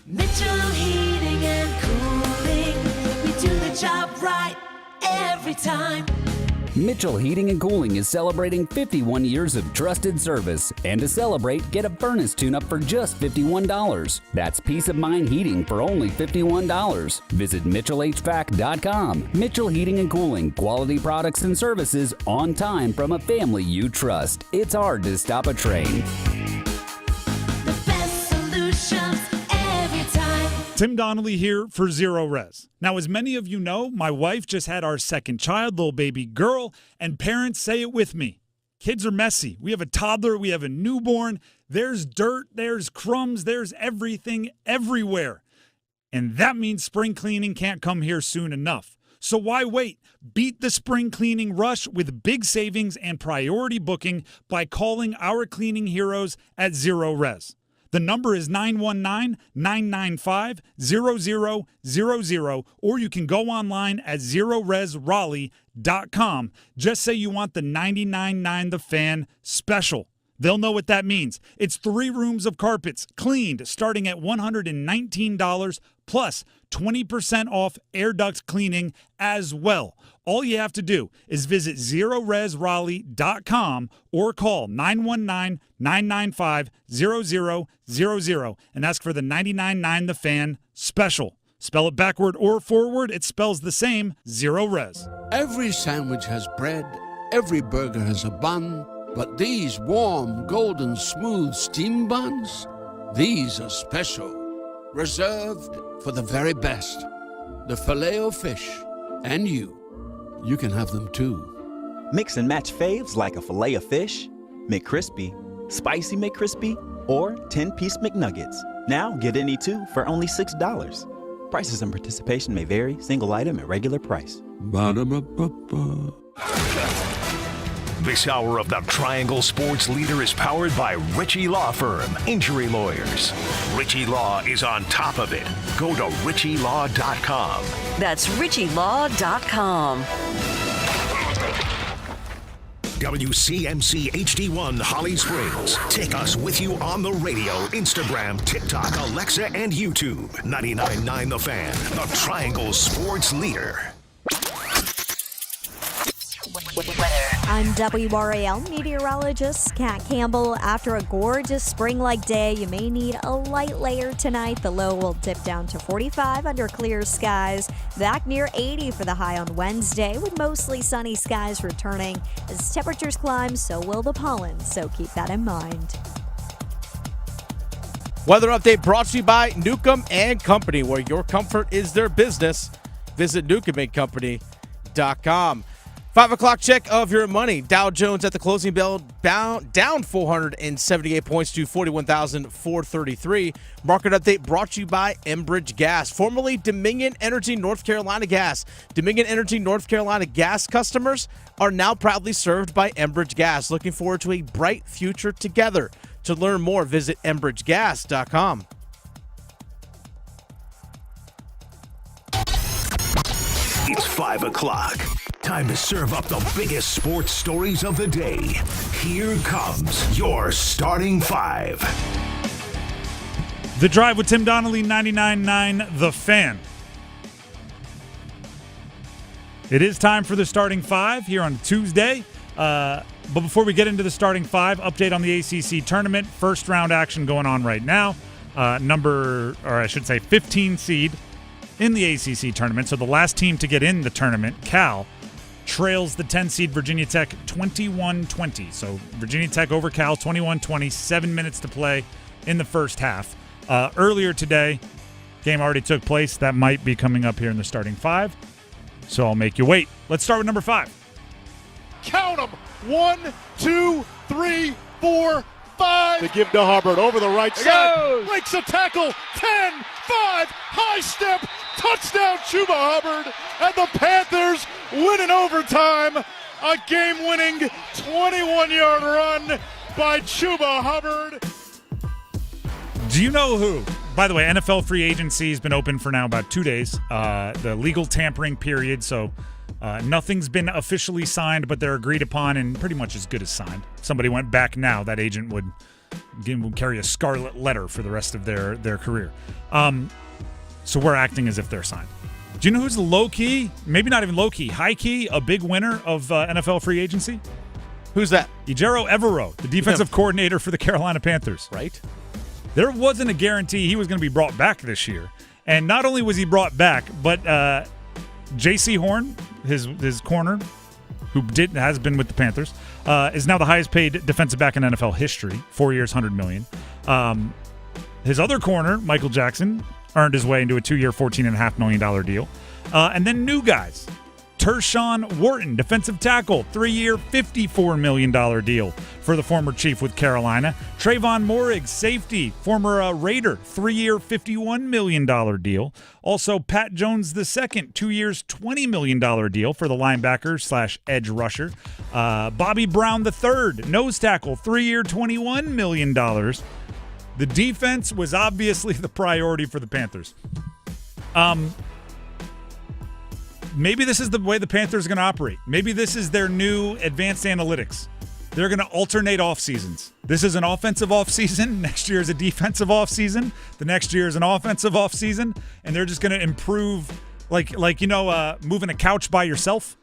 Mitchell Heating and Cooling. We do the job right every time. Mitchell Heating and Cooling is celebrating 51 years of trusted service. And to celebrate, get a furnace tune-up for just $51. That's peace of mind heating for only $51. Visit MitchellHVAC.com. Mitchell Heating and Cooling. Quality products and services on time from a family you trust. It's hard to stop a train. The best solutions every time. Tim Donnelly here for Zero Res. Now, as many of you know, my wife just had our second child, little baby girl, and parents say it with me. Kids are messy. We have a toddler, we have a newborn. There's dirt, there's crumbs, there's everything everywhere. And that means spring cleaning can't come here soon enough. So why wait? Beat the spring cleaning rush with big savings and priority booking by calling our cleaning heroes at Zero Res. The number is 919-995-0000, or you can go online at ZeroResRaleigh.com. Just say you want the 99.9 The Fan special. They'll know what that means. It's 3 rooms of carpets, cleaned, starting at $119, plus 20% off air duct cleaning as well. All you have to do is visit ZeroResRaleigh.com or call 919-995-0000 and ask for the 99.9 The Fan special. Spell it backward or forward, it spells the same, Zero Res. Every sandwich has bread, every burger has a bun, but these warm, golden, smooth steam buns, these are special, reserved for the very best. The Filet-O-Fish, and you can have them too. Mix and match faves like a Filet-O-Fish, McCrispy, Spicy McCrispy, or 10-piece McNuggets. Now get any 2 for only $6. Prices and participation may vary. Single item at regular price. Ba-da-ba-ba-ba. This hour of the Triangle Sports Leader is powered by Ritchie Law Firm, Injury Lawyers. Ritchie Law is on top of it. Go to ritchielaw.com. That's ritchielaw.com. WCMC HD1 Holly Springs. Take us with you on the radio, Instagram, TikTok, Alexa, and YouTube. 99.9 The Fan, the Triangle Sports Leader. I'm WRAL meteorologist Kat Campbell. After a gorgeous spring-like day, you may need a light layer tonight. The low will dip down to 45 under clear skies. Back near 80 for the high on Wednesday, with mostly sunny skies returning. As temperatures climb, so will the pollen, so keep that in mind. Weather update brought to you by Newcomb & Company, where your comfort is their business. Visit newcombandcompany.com. 5 o'clock check of your money. Dow Jones at the closing bell down 478 points to 41,433. Market update brought to you by Enbridge Gas, formerly Dominion Energy North Carolina Gas. Dominion Energy North Carolina Gas customers are now proudly served by Enbridge Gas. Looking forward to a bright future together. To learn more, visit enbridgegas.com. It's 5 o'clock. Time to serve up the biggest sports stories of the day. Here comes your starting five. The Drive with Tim Donnelly, 99.9 The Fan. It is time for the starting five here on Tuesday. But before we get into the starting five, update on the ACC tournament. First round action going on right now. 15 seed in the ACC tournament. So the last team to get in the tournament, Cal, trails the 10 seed Virginia Tech 21-20. So Virginia Tech over Cal 21-20, 7 minutes to play in the first half. Earlier today, game already took place. That might be coming up here in the starting five. So I'll make you wait. Let's start with number 5. Count them. 1, 2, 3, 4, 5. They give to Hubbard over the right side. Breaks a tackle. 10, 5, high step. Touchdown, Chuba Hubbard. And the Panthers win in overtime. A game-winning 21-yard run by Chuba Hubbard. Do you know who? By the way, NFL free agency has been open for now about 2 days. The legal tampering period, so nothing's been officially signed, but they're agreed upon and pretty much as good as signed. If somebody went back now, that agent would carry a scarlet letter for the rest of their career. So we're acting as if they're signed. Do you know who's low-key, maybe not even low-key, high-key, a big winner of NFL free agency? Who's that? Ejiro Evero, the defensive coordinator for the Carolina Panthers. Right. There wasn't a guarantee he was going to be brought back this year. And not only was he brought back, but J.C. Horn, his corner, who has been with the Panthers, is now the highest paid defensive back in NFL history, 4 years, $100 million. His other corner, Michael Jackson, earned his way into a 2-year, $14.5 million deal. And then new guys. Tershawn Wharton, defensive tackle, 3-year, $54 million deal for the former Chief with Carolina. Trayvon Morrig, safety, former Raider, 3-year, $51 million deal. Also, Pat Jones II, 2 years, $20 million deal for the linebacker / edge rusher. Bobby Brown III, nose tackle, 3-year, $21 million. The defense was obviously the priority for the Panthers. Maybe this is the way the Panthers are going to operate. Maybe this is their new advanced analytics. They're going to alternate off seasons. This is an offensive off season. Next year is a defensive off season. The next year is an offensive off season, and they're just going to improve, moving a couch by yourself.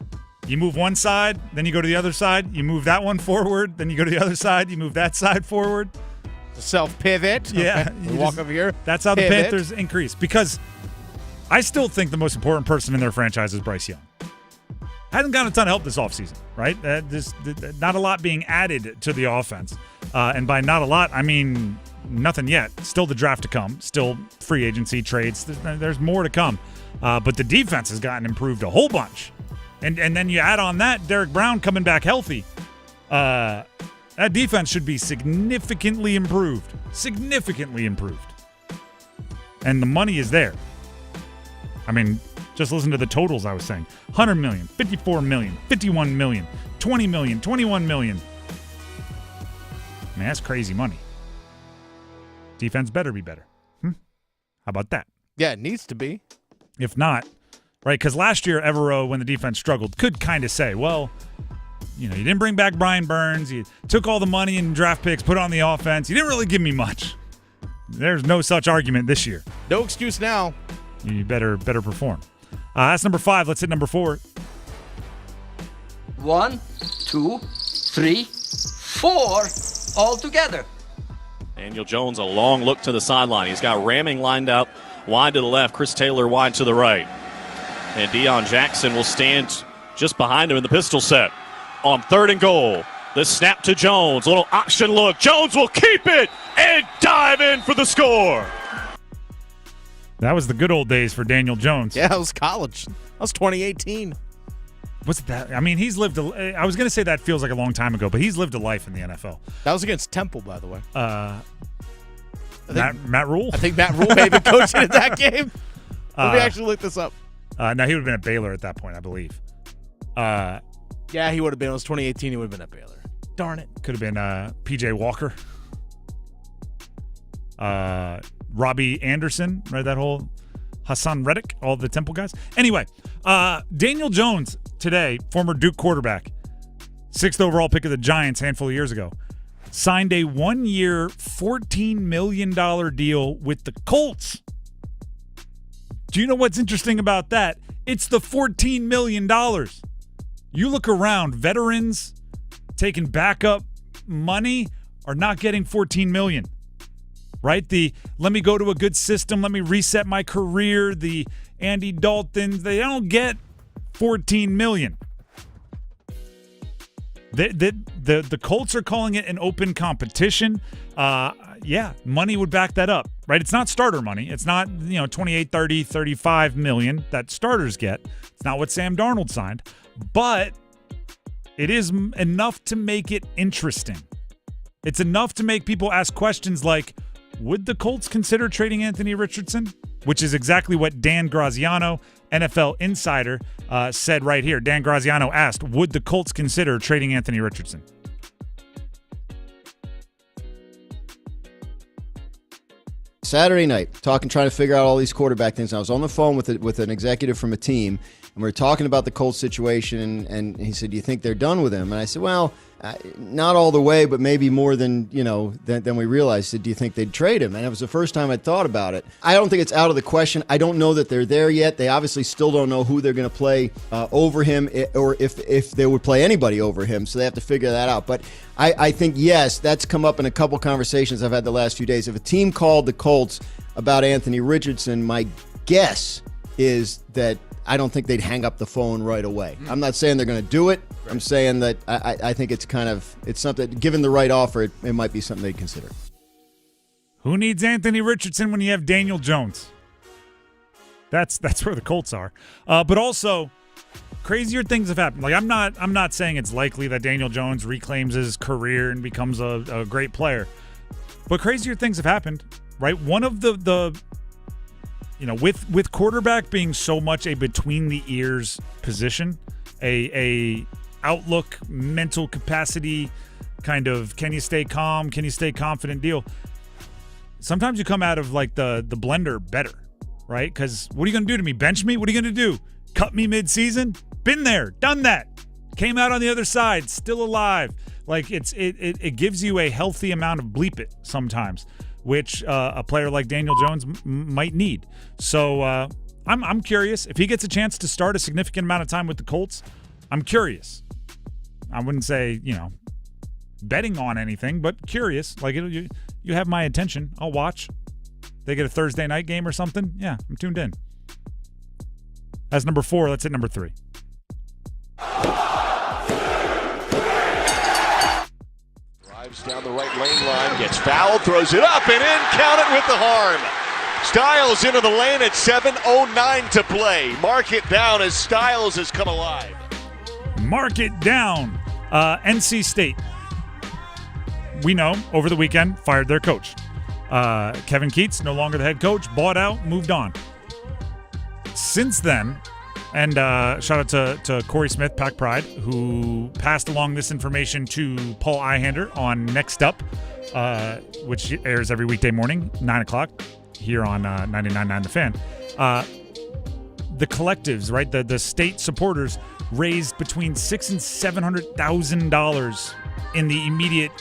You move one side, then you go to the other side. You move that one forward, then you go to the other side. You move that side forward. Self-pivot. Yeah. Okay. Walk over here. That's how the Panthers increase. Because I still think the most important person in their franchise is Bryce Young. Hasn't gotten a ton of help this offseason, right? Not a lot being added to the offense. And by not a lot, I mean nothing yet. Still the draft to come. Still free agency, trades. There's more to come. But the defense has gotten improved a whole bunch. And then you add on that Derek Brown coming back healthy. That defense should be significantly improved. Significantly improved. And the money is there. I mean, Just listen to the totals I was saying. 100 million, 54 million, 51 million, 20 million, 21 million. Man, that's crazy money. Defense better be better. How about that? Yeah, it needs to be. If not, right? Because last year, Evero, when the defense struggled, could kind of say, well, you didn't bring back Brian Burns. You took all the money and draft picks, put it on the offense. You didn't really give me much. There's no such argument this year. No excuse now. You better perform. That's number 5. Let's hit number 4. 1, 2, 3, 4, all together. Daniel Jones, a long look to the sideline. He's got Ramming lined up wide to the left, Chris Taylor wide to the right. And Deion Jackson will stand just behind him in the pistol set. On 3rd and goal, the snap to Jones. Little option look. Jones will keep it and dive in for the score. That was the good old days for Daniel Jones. Yeah, it was college. That was 2018. What's that? I mean, he's lived I was going to say that feels like a long time ago, but he's lived a life in the NFL. That was against Temple, by the way. Matt Rule? I think Matt Rule may have been coaching in that game. Let me actually look this up. No, he would have been at Baylor at that point, I believe. Yeah, he would have been. It was 2018. He would have been at Baylor. Darn it. Could have been P.J. Walker. Robbie Anderson, right? That whole Hassan Reddick, all the Temple guys. Anyway, Daniel Jones today, former Duke quarterback, 6th overall pick of the Giants a handful of years ago, signed a 1-year, $14 million deal with the Colts. Do you know what's interesting about that? It's the $14 million. You look around, veterans taking backup money are not getting $14 million. Right? Let me go to a good system, let me reset my career, the Andy Daltons, they don't get $14 million. The Colts are calling it an open competition. Yeah, money would back that up, right? It's not starter money. It's not, 28, 30, 35 million that starters get. It's not what Sam Darnold signed, but it is enough to make it interesting. It's enough to make people ask questions like, would the Colts consider trading Anthony Richardson? Which is exactly what Dan Graziano, NFL insider, said right here. Dan Graziano asked, would the Colts consider trading Anthony Richardson? Saturday night, trying to figure out all these quarterback things. I was on the phone with an executive from a team, and we were talking about the Colts situation, and he said, do you think they're done with him? And I said, well, not all the way, but maybe more than we realized. Said, do you think they'd trade him? And it was the first time I'd thought about it. I don't think it's out of the question. I don't know that they're there yet. They obviously still don't know who they're going to play over him, or if they would play anybody over him, so they have to figure that out. But I think, yes, that's come up in a couple conversations I've had the last few days. If a team called the Colts about Anthony Richardson, my guess is that I don't think they'd hang up the phone right away. I'm not saying they're going to do it. I'm saying that I think it's something, given the right offer, it might be something they'd consider. Who needs Anthony Richardson when you have Daniel Jones? That's where the Colts are. But also, crazier things have happened. Like I'm not saying it's likely that Daniel Jones reclaims his career and becomes a great player. But crazier things have happened, right? One of the with quarterback being so much a between the ears position, a outlook, mental capacity, kind of can you stay calm, can you stay confident deal. Sometimes you come out of like the blender better, right? Because what are you going to do to me? Bench me? What are you going to do? Cut me mid-season? Been there, done that. Came out on the other side, still alive. Like it gives you a healthy amount of bleep it sometimes, which a player like Daniel Jones might need. So I'm curious if he gets a chance to start a significant amount of time with the Colts. I'm curious. I wouldn't say betting on anything, but curious. Like you have my attention. I'll watch. They get a Thursday night game or something. Yeah, I'm tuned in. That's number 4. Let's hit number 3. Drives down the right lane line, gets fouled, throws it up and in, count it with the harm. Styles into the lane at 7:09 to play. Mark it down as Styles has come alive. Mark it down. NC State, we know, over the weekend, fired their coach. Kevin Keats, no longer the head coach, bought out, moved on. Since then, and shout out to Corey Smith, Pack Pride, who passed along this information to Paul Ihander on Next Up, which airs every weekday morning, 9 o'clock, here on 99.9 The Fan. The collectives, right, the state supporters raised between $600,000 and $700,000 in the immediate,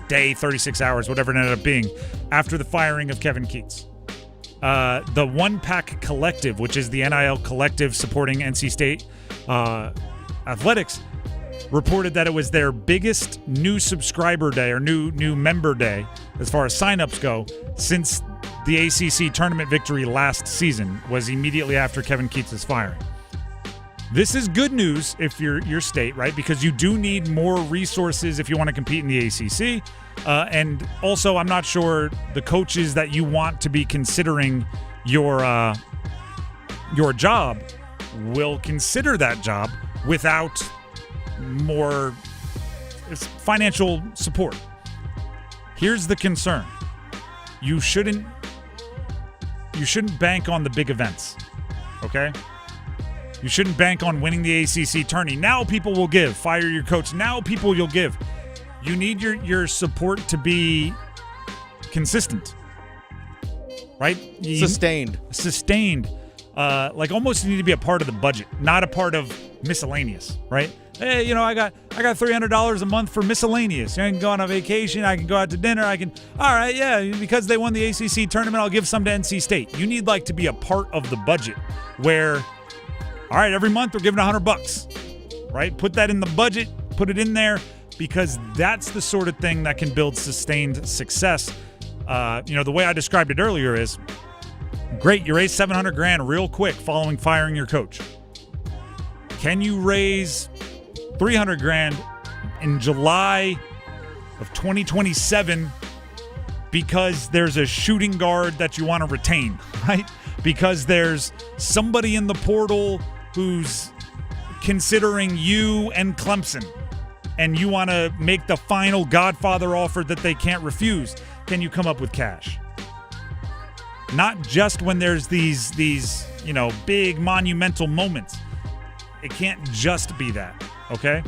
day, 36 hours, whatever it ended up being, after the firing of Kevin Keats. The One Pack Collective, which is the NIL collective supporting NC State athletics, reported that it was their biggest new subscriber day or new member day as far as signups go since the ACC tournament victory last season, was immediately after Kevin Keats' firing. This is good news if you're your state, right? Because you do need more resources if you want to compete in the ACC. And also, I'm not sure the coaches that you want to be considering your job will consider that job without more financial support. Here's the concern. You shouldn't bank on the big events, okay? You shouldn't bank on winning the ACC tourney. Now people will give. Fire your coach. Now people you'll give. You need your support to be consistent, right? Sustained. Like almost you need to be a part of the budget, not a part of miscellaneous, right? Hey, I got $300 a month for miscellaneous. I can go on a vacation. I can go out to dinner. All right, yeah, because they won the ACC tournament, I'll give some to NC State. You need to be a part of the budget where, all right, every month we're giving $100, right? Put that in the budget, put it in there, because that's the sort of thing that can build sustained success. The way I described it earlier is, great, you raised $700,000 real quick following firing your coach. Can you raise $300,000 in July of 2027 because there's a shooting guard that you want to retain, right? Because there's somebody in the portal who's considering you and Clemson, and you want to make the final Godfather offer that they can't refuse. Can you come up with cash? Not just when there's these big monumental moments. It can't just be that, okay?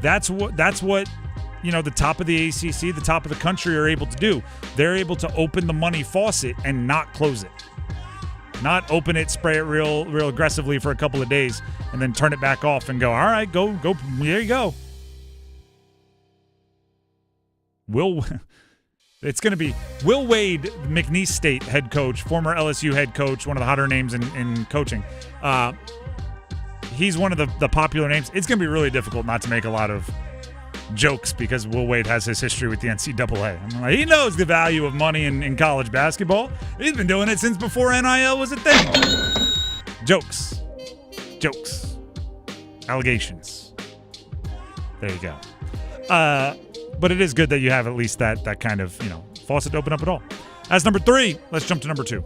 That's what the top of the ACC, the top of the country are able to do. They're able to open the money faucet and not close it. Not open it, spray it real aggressively for a couple of days, and then turn it back off and go, all right, go, there you go. It's going to be Will Wade, McNeese State head coach, former LSU head coach, one of the hotter names in coaching. He's one of the popular names. It's going to be really difficult not to make a lot of jokes because Will Wade has his history with the NCAA. He knows the value of money in college basketball. He's been doing it since before NIL was a thing. Jokes. Allegations. There you go. But it is good that you have at least that kind of, faucet to open up at all. As number 3, let's jump to number 2.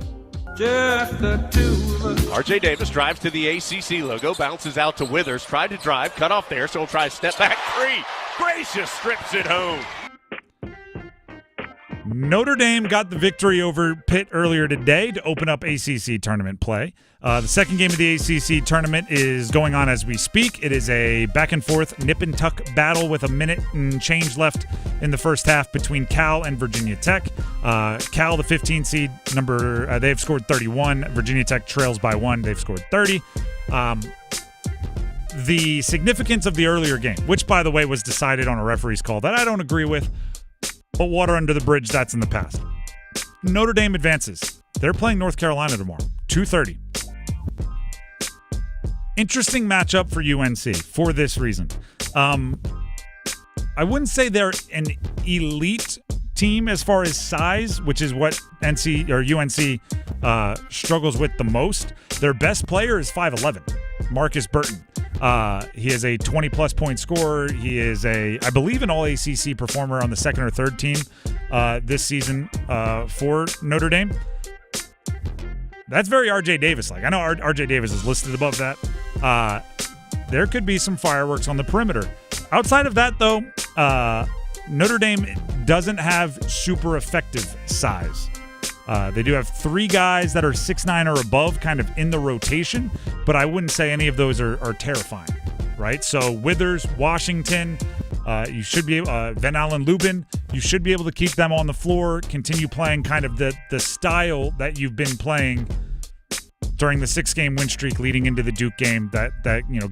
Just the two of us. RJ Davis drives to the ACC logo, bounces out to Withers, tried to drive, cut off there, so he'll try a step back three. Gracious strips it home. Notre Dame got the victory over Pitt earlier today to open up ACC tournament play. The second game of the ACC tournament is going on as we speak. It is a back-and-forth nip-and-tuck battle with a minute and change left in the first half between Cal and Virginia Tech. Cal, the 15 seed, they've scored 31. Virginia Tech trails by 1. They've scored 30. The significance of the earlier game, which, by the way, was decided on a referee's call that I don't agree with, but water under the bridge, that's in the past. Notre Dame advances. They're playing North Carolina tomorrow, 2:30. Interesting matchup for UNC for this reason. I wouldn't say they're an elite team as far as size, which is what UNC struggles with the most. Their best player is 5'11", Marcus Burton. He is a 20-plus point scorer. He is I believe, an all-ACC performer on the second or third team this season for Notre Dame. That's very R.J. Davis-like. I know R.J. Davis is listed above that. There could be some fireworks on the perimeter. Outside of that, though, Notre Dame doesn't have super effective size. They do have 3 guys that are 6'9" or above kind of in the rotation, but I wouldn't say any of those are terrifying, right? So Withers, Washington, you should be Van Allen, Lubin, you should be able to keep them on the floor, continue playing kind of the style that you've been playing during the 6-game win streak leading into the Duke game that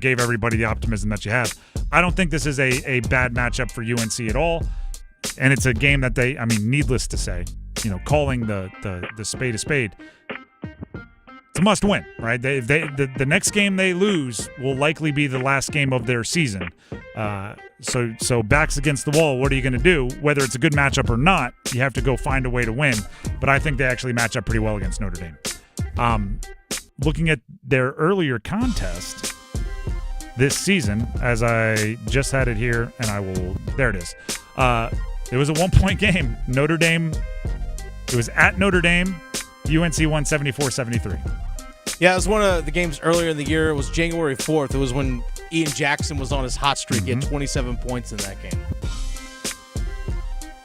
gave everybody the optimism that you have. I don't think this is a bad matchup for UNC at all, and it's a game that needless to say, calling the spade a spade, it's a must win, right? The next game they lose will likely be the last game of their season. So backs against the wall, what are you going to do? Whether it's a good matchup or not, you have to go find a way to win. But I think they actually match up pretty well against Notre Dame. Looking at their earlier contest this season, as I just had it here, and there it is. It was a 1-point game. Notre Dame, it was at Notre Dame. UNC won 74-73. Yeah, it was one of the games earlier in the year. It was January 4th. It was when Ian Jackson was on his hot streak. He had 27 points in that game.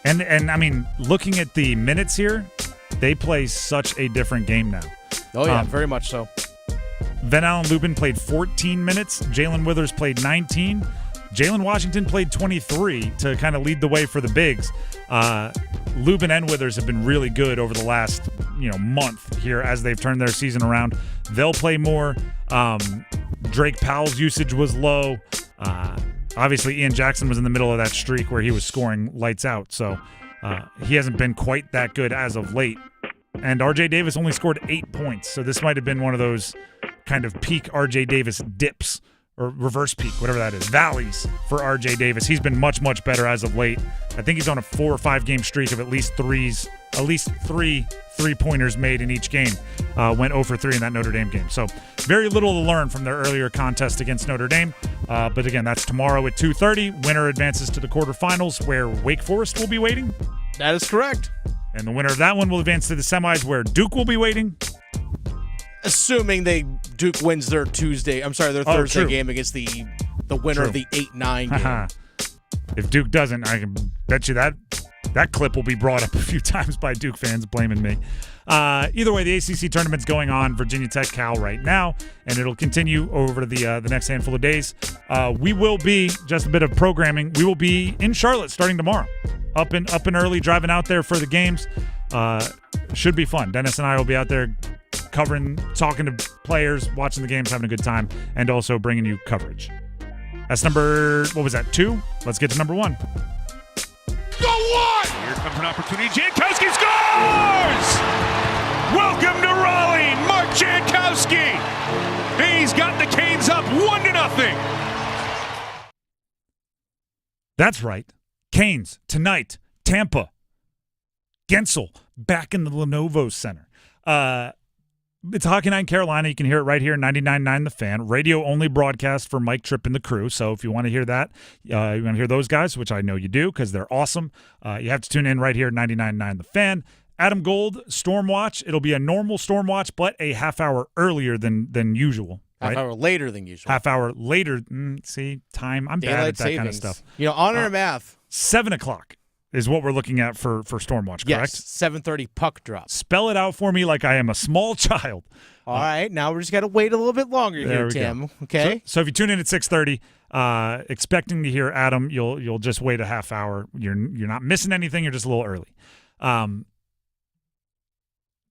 And looking at the minutes here, they play such a different game now. Oh, yeah, very much so. Van Allen Lubin played 14 minutes. Jalen Withers played 19. Jalen Washington played 23 to kind of lead the way for the bigs. Lubin and Withers have been really good over the last month here as they've turned their season around. They'll play more. Drake Powell's usage was low. Obviously, Ian Jackson was in the middle of that streak where he was scoring lights out. So he hasn't been quite that good as of late. And R.J. Davis only scored 8 points. So this might have been one of those kind of peak R.J. Davis dips or reverse peak, whatever that is, valleys for R.J. Davis. He's been much, much better as of late. I think he's on a 4 or 5 game streak of at least 3 3-pointers made in each game. Went 0 for 3 in that Notre Dame game. So very little to learn from their earlier contest against Notre Dame. But again, that's tomorrow at 2:30. Winner advances to the quarterfinals where Wake Forest will be waiting. That is correct. And the winner of that one will advance to the semis where Duke will be waiting. Assuming Duke wins their Thursday game against the winner of the 8-9 game. If Duke doesn't, I can bet you that clip will be brought up a few times by Duke fans blaming me. Either way, the ACC tournament's going on, Virginia Tech, Cal right now, and it'll continue over the next handful of days. We will be, just a bit of programming, we will be in Charlotte starting tomorrow. Up and early, driving out there for the games. Should be fun. Dennis and I will be out there covering, talking to players, watching the games, having a good time, and also bringing you coverage. That's number, 2? Let's get to number 1. Go one! Here comes an opportunity. Jankowski scores! Welcome to Raleigh, Mark Jankowski. He's got the Canes up 1-0. That's right. Canes tonight. Tampa. Gensel back in the Lenovo Center. It's Hockey Night in Carolina. You can hear it right here, 99.9 The Fan. Radio-only broadcast for Mike Tripp and the crew. So if you want to hear that, you want to hear those guys, which I know you do because they're awesome, you have to tune in right here, 99.9 The Fan. Adam Gold, Stormwatch. It'll be a normal Stormwatch, but a half hour earlier than usual. Right? Half hour later than usual. Half hour later. See, time. I'm Daylight bad at that savings. kind of stuff. Honor math. 7 o'clock is what we're looking at for Stormwatch, correct? Yes, 7:30 puck drop. Spell it out for me like I am a small child. All right, now we're just got to wait a little bit longer here, Tim. Go. Okay? So if you tune in at 6:30, expecting to hear Adam, you'll just wait a half hour. You're not missing anything. You're just a little early.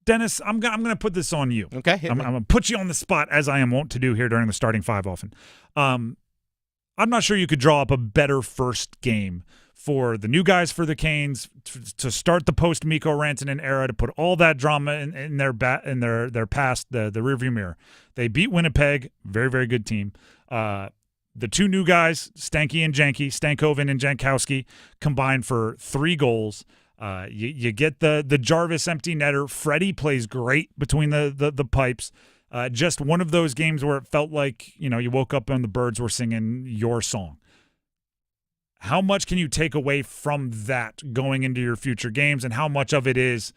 Dennis, I'm going to put this on you. Okay. I'm going to put you on the spot as I am wont to do here during the starting 5 often. I'm not sure you could draw up a better first game for the new guys for the Canes to start the post-Mikko Rantanen era, to put all that drama in their past, the rearview mirror. They beat Winnipeg, very, very good team. The 2 new guys, Stankoven and Jankowski, combined for 3 goals. You get the Jarvis empty netter. Freddie plays great between the pipes. Just one of those games where it felt like, you woke up and the birds were singing your song. How much can you take away from that going into your future games, and how much of it is,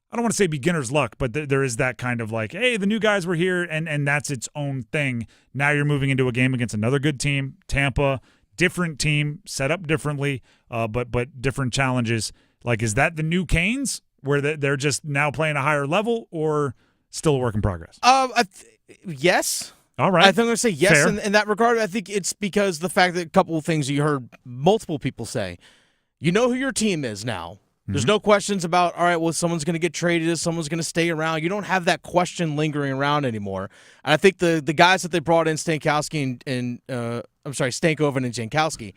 I don't want to say beginner's luck, but there is that kind of like, hey, the new guys were here, and that's its own thing. Now you're moving into a game against another good team, Tampa, different team, set up differently, but different challenges. Like, is that the new Canes, where they're just now playing a higher level, or still a work in progress? Yes. All right. I think I'm going to say yes Fair. in that regard. I think it's because the fact that a couple of things you heard multiple people say. You know who your team is now. There's no questions about, all right, well, someone's going to get traded, someone's going to stay around. You don't have that question lingering around anymore. And I think the guys that they brought in, Stankowski and Stankoven and Jankowski.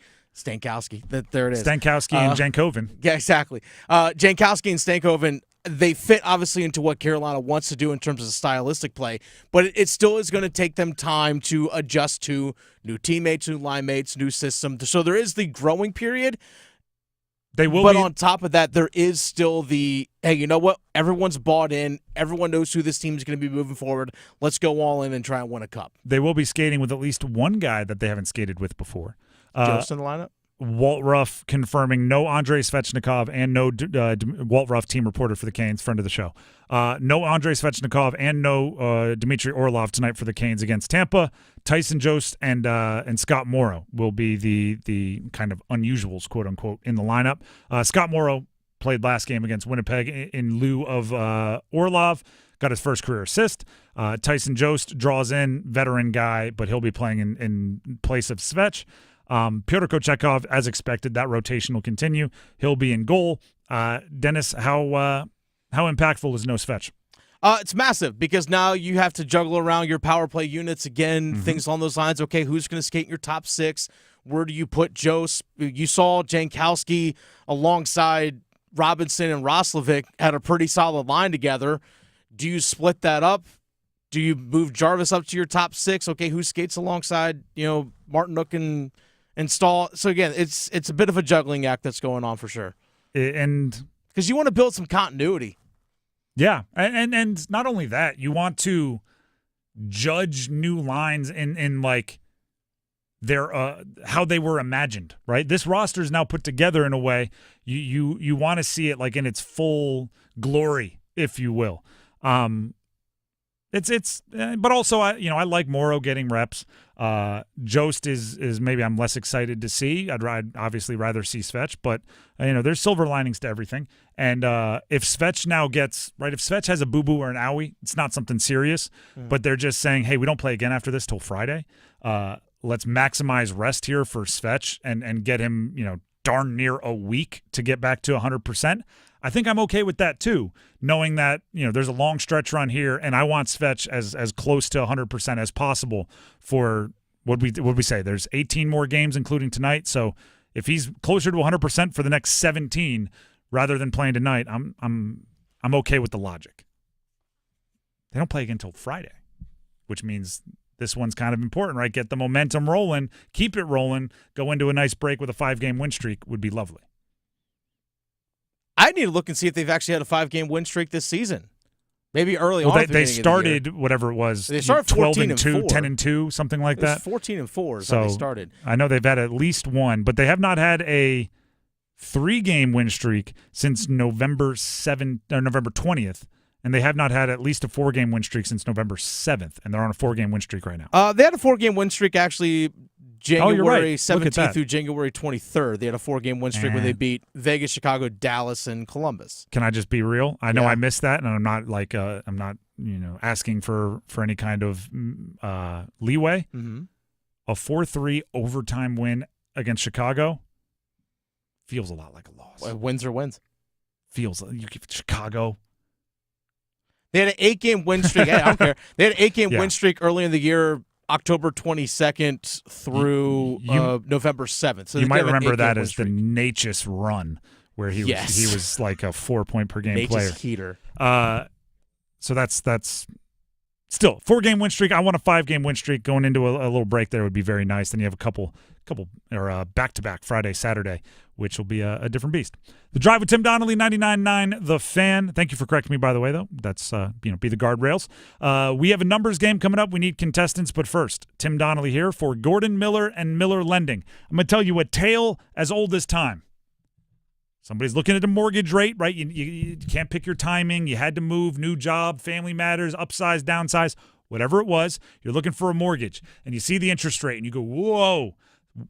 There it is. Stankowski and Jankoven. Yeah, exactly. Jankowski and Stankoven, they fit obviously into what Carolina wants to do in terms of stylistic play, but it still is going to take them time to adjust to new teammates, new line mates, new system. So there is the growing period. But on top of that, there is still the, hey, you know what? Everyone's bought in. Everyone knows who this team is going to be moving forward. Let's go all in and try and win a cup. They will be skating with at least one guy that they haven't skated with before. Jost in the lineup? Walt Ruff confirming no Andrei Svechnikov and no Walt Ruff, team reporter for the Canes, friend of the show. No Andrei Svechnikov and no Dmitry Orlov tonight for the Canes against Tampa. Tyson Jost and Scott Morrow will be the kind of unusuals, quote unquote, in the lineup. Scott Morrow played last game against Winnipeg in lieu of Orlov. Got his first career assist. Tyson Jost draws in, veteran guy, but he'll be playing in place of Svech. Pyotr Kochetkov, as expected, that rotation will continue. He'll be in goal. Dennis, how impactful is no Svech? It's massive because now you have to juggle around your power play units again, things along those lines. Okay, who's going to skate in your top six? Where do you put Jost? You saw Jankowski alongside Robinson and Roslovic had a pretty solid line together. Do you split that up? Do you move Jarvis up to your top six? Okay, who skates alongside, Martinook and Stahl? So again, it's a bit of a juggling act that's going on for sure. And because you want to build some continuity. Yeah, and not only that, you want to judge new lines in like their how they were imagined, right? This roster is now put together in a way you want to see it like in its full glory, if you will. But also I like Morrow getting reps. Jost is maybe I'm less excited to see. I'd obviously rather see Svech, but there's silver linings to everything. And if Svech now gets right, if Svech has a boo boo or an owie, it's not something serious. But they're just saying, hey, we don't play again after this till Friday. Let's maximize rest here for Svech and get him darn near a week to get back to 100%. I think I'm okay with that too, knowing that there's a long stretch run here, and I want Svech as close to 100% as possible for what we say. There's 18 more games, including tonight. So if he's closer to 100% for the next 17, rather than playing tonight, I'm okay with the logic. They don't play again until Friday, which means this one's kind of important, right? Get the momentum rolling, keep it rolling, go into a nice break with a 5-game win streak would be lovely. I need to look and see if they've actually had a 5-game win streak this season. Maybe early on. They started whatever it was. They started 12-2, 10-2, something like that. 14-4 is how they started. I know they've had at least one, but they have not had a 3-game win streak since November 20th, and they have not had at least a 4-game win streak since November 7th, and they're on a 4-game win streak right now. They had a 4-game win streak actually. January 17th through January 23rd, they had a 4-game win streak where they beat Vegas, Chicago, Dallas, and Columbus. Can I just be real? I know I missed that, and I'm not asking for any kind of leeway. Mm-hmm. A 4-3 overtime win against Chicago feels a lot like a loss. Wins are wins. Feels like you give Chicago. They had an 8-game win streak. Hey, I don't care. They had an 8-game win streak early in the year. October 22nd through November 7th. So you might remember that as the Natchez run, where he was like a 4-point per game player. Heater. So that's still 4-game win streak. I want a 5-game win streak going into a little break there would be very nice. Then you have a couple or back-to-back Friday, Saturday, which will be a different beast. The Drive with Tim Donnelly, 99.9 The Fan. Thank you for correcting me, by the way, though. That's, be the guardrails. We have a numbers game coming up. We need contestants, but first, Tim Donnelly here for Gordon Miller and Miller Lending. I'm going to tell you a tale as old as time. Somebody's looking at a mortgage rate, right? You can't pick your timing. You had to move, new job, family matters, upsize, downsize, whatever it was. You're looking for a mortgage, and you see the interest rate, and you go, whoa,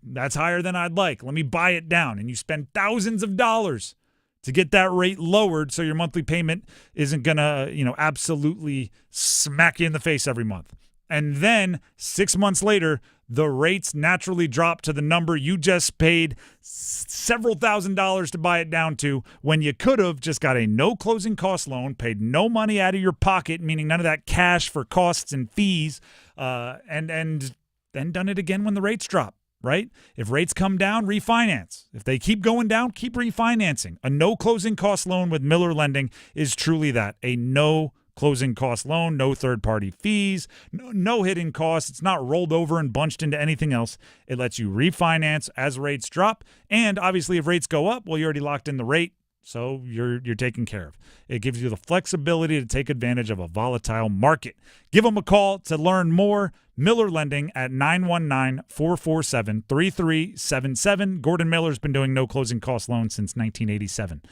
that's higher than I'd like. Let me buy it down. And you spend thousands of dollars to get that rate lowered so your monthly payment isn't going to, absolutely smack you in the face every month. And then 6 months later, the rates naturally drop to the number you just paid several $1,000s to buy it down to, when you could have just got a no closing cost loan, paid no money out of your pocket, meaning none of that cash for costs and fees, and then done it again when the rates drop. Right? If rates come down, refinance. If they keep going down, keep refinancing. A no closing cost loan with Miller Lending is truly that, a no closing cost loan, no third-party fees, no hidden costs. It's not rolled over and bunched into anything else. It lets you refinance as rates drop. And obviously, if rates go up, well, you already locked in the rate, so you're taken care of. It gives you the flexibility to take advantage of a volatile market. Give them a call to learn more. Miller Lending at 919-447-3377. Gordon Miller's been doing no closing cost loans since 1987.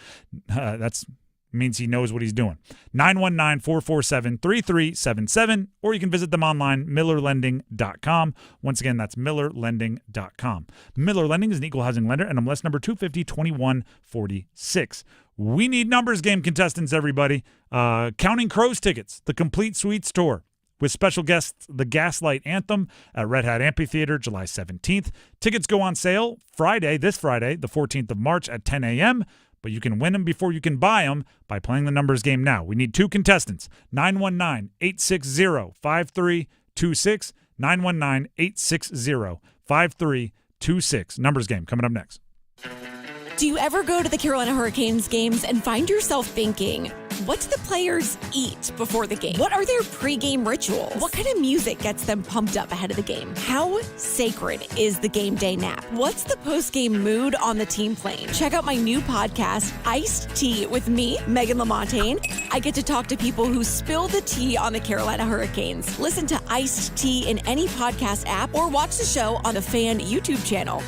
That's means he knows what he's doing. 919-447-3377, or you can visit them online, millerlending.com. Once again, that's millerlending.com. Miller Lending is an equal housing lender, and MLS number 250-2146. We need numbers game contestants, everybody. Counting Crows tickets, the complete suite tour, with special guests, the Gaslight Anthem at Red Hat Amphitheater, July 17th. Tickets go on sale this Friday, the 14th of March at 10 a.m., but you can win them before you can buy them by playing the numbers game now. We need 2 contestants, 919-860-5326, 919-860-5326. Numbers game coming up next. Do you ever go to the Carolina Hurricanes games and find yourself thinking, what do the players eat before the game? What are their pregame rituals? What kind of music gets them pumped up ahead of the game? How sacred is the game day nap? What's the postgame mood on the team plane? Check out my new podcast, Iced Tea, with me, Megan LaMontagne. I get to talk to people who spill the tea on the Carolina Hurricanes. Listen to Iced Tea in any podcast app or watch the show on the Fan YouTube channel.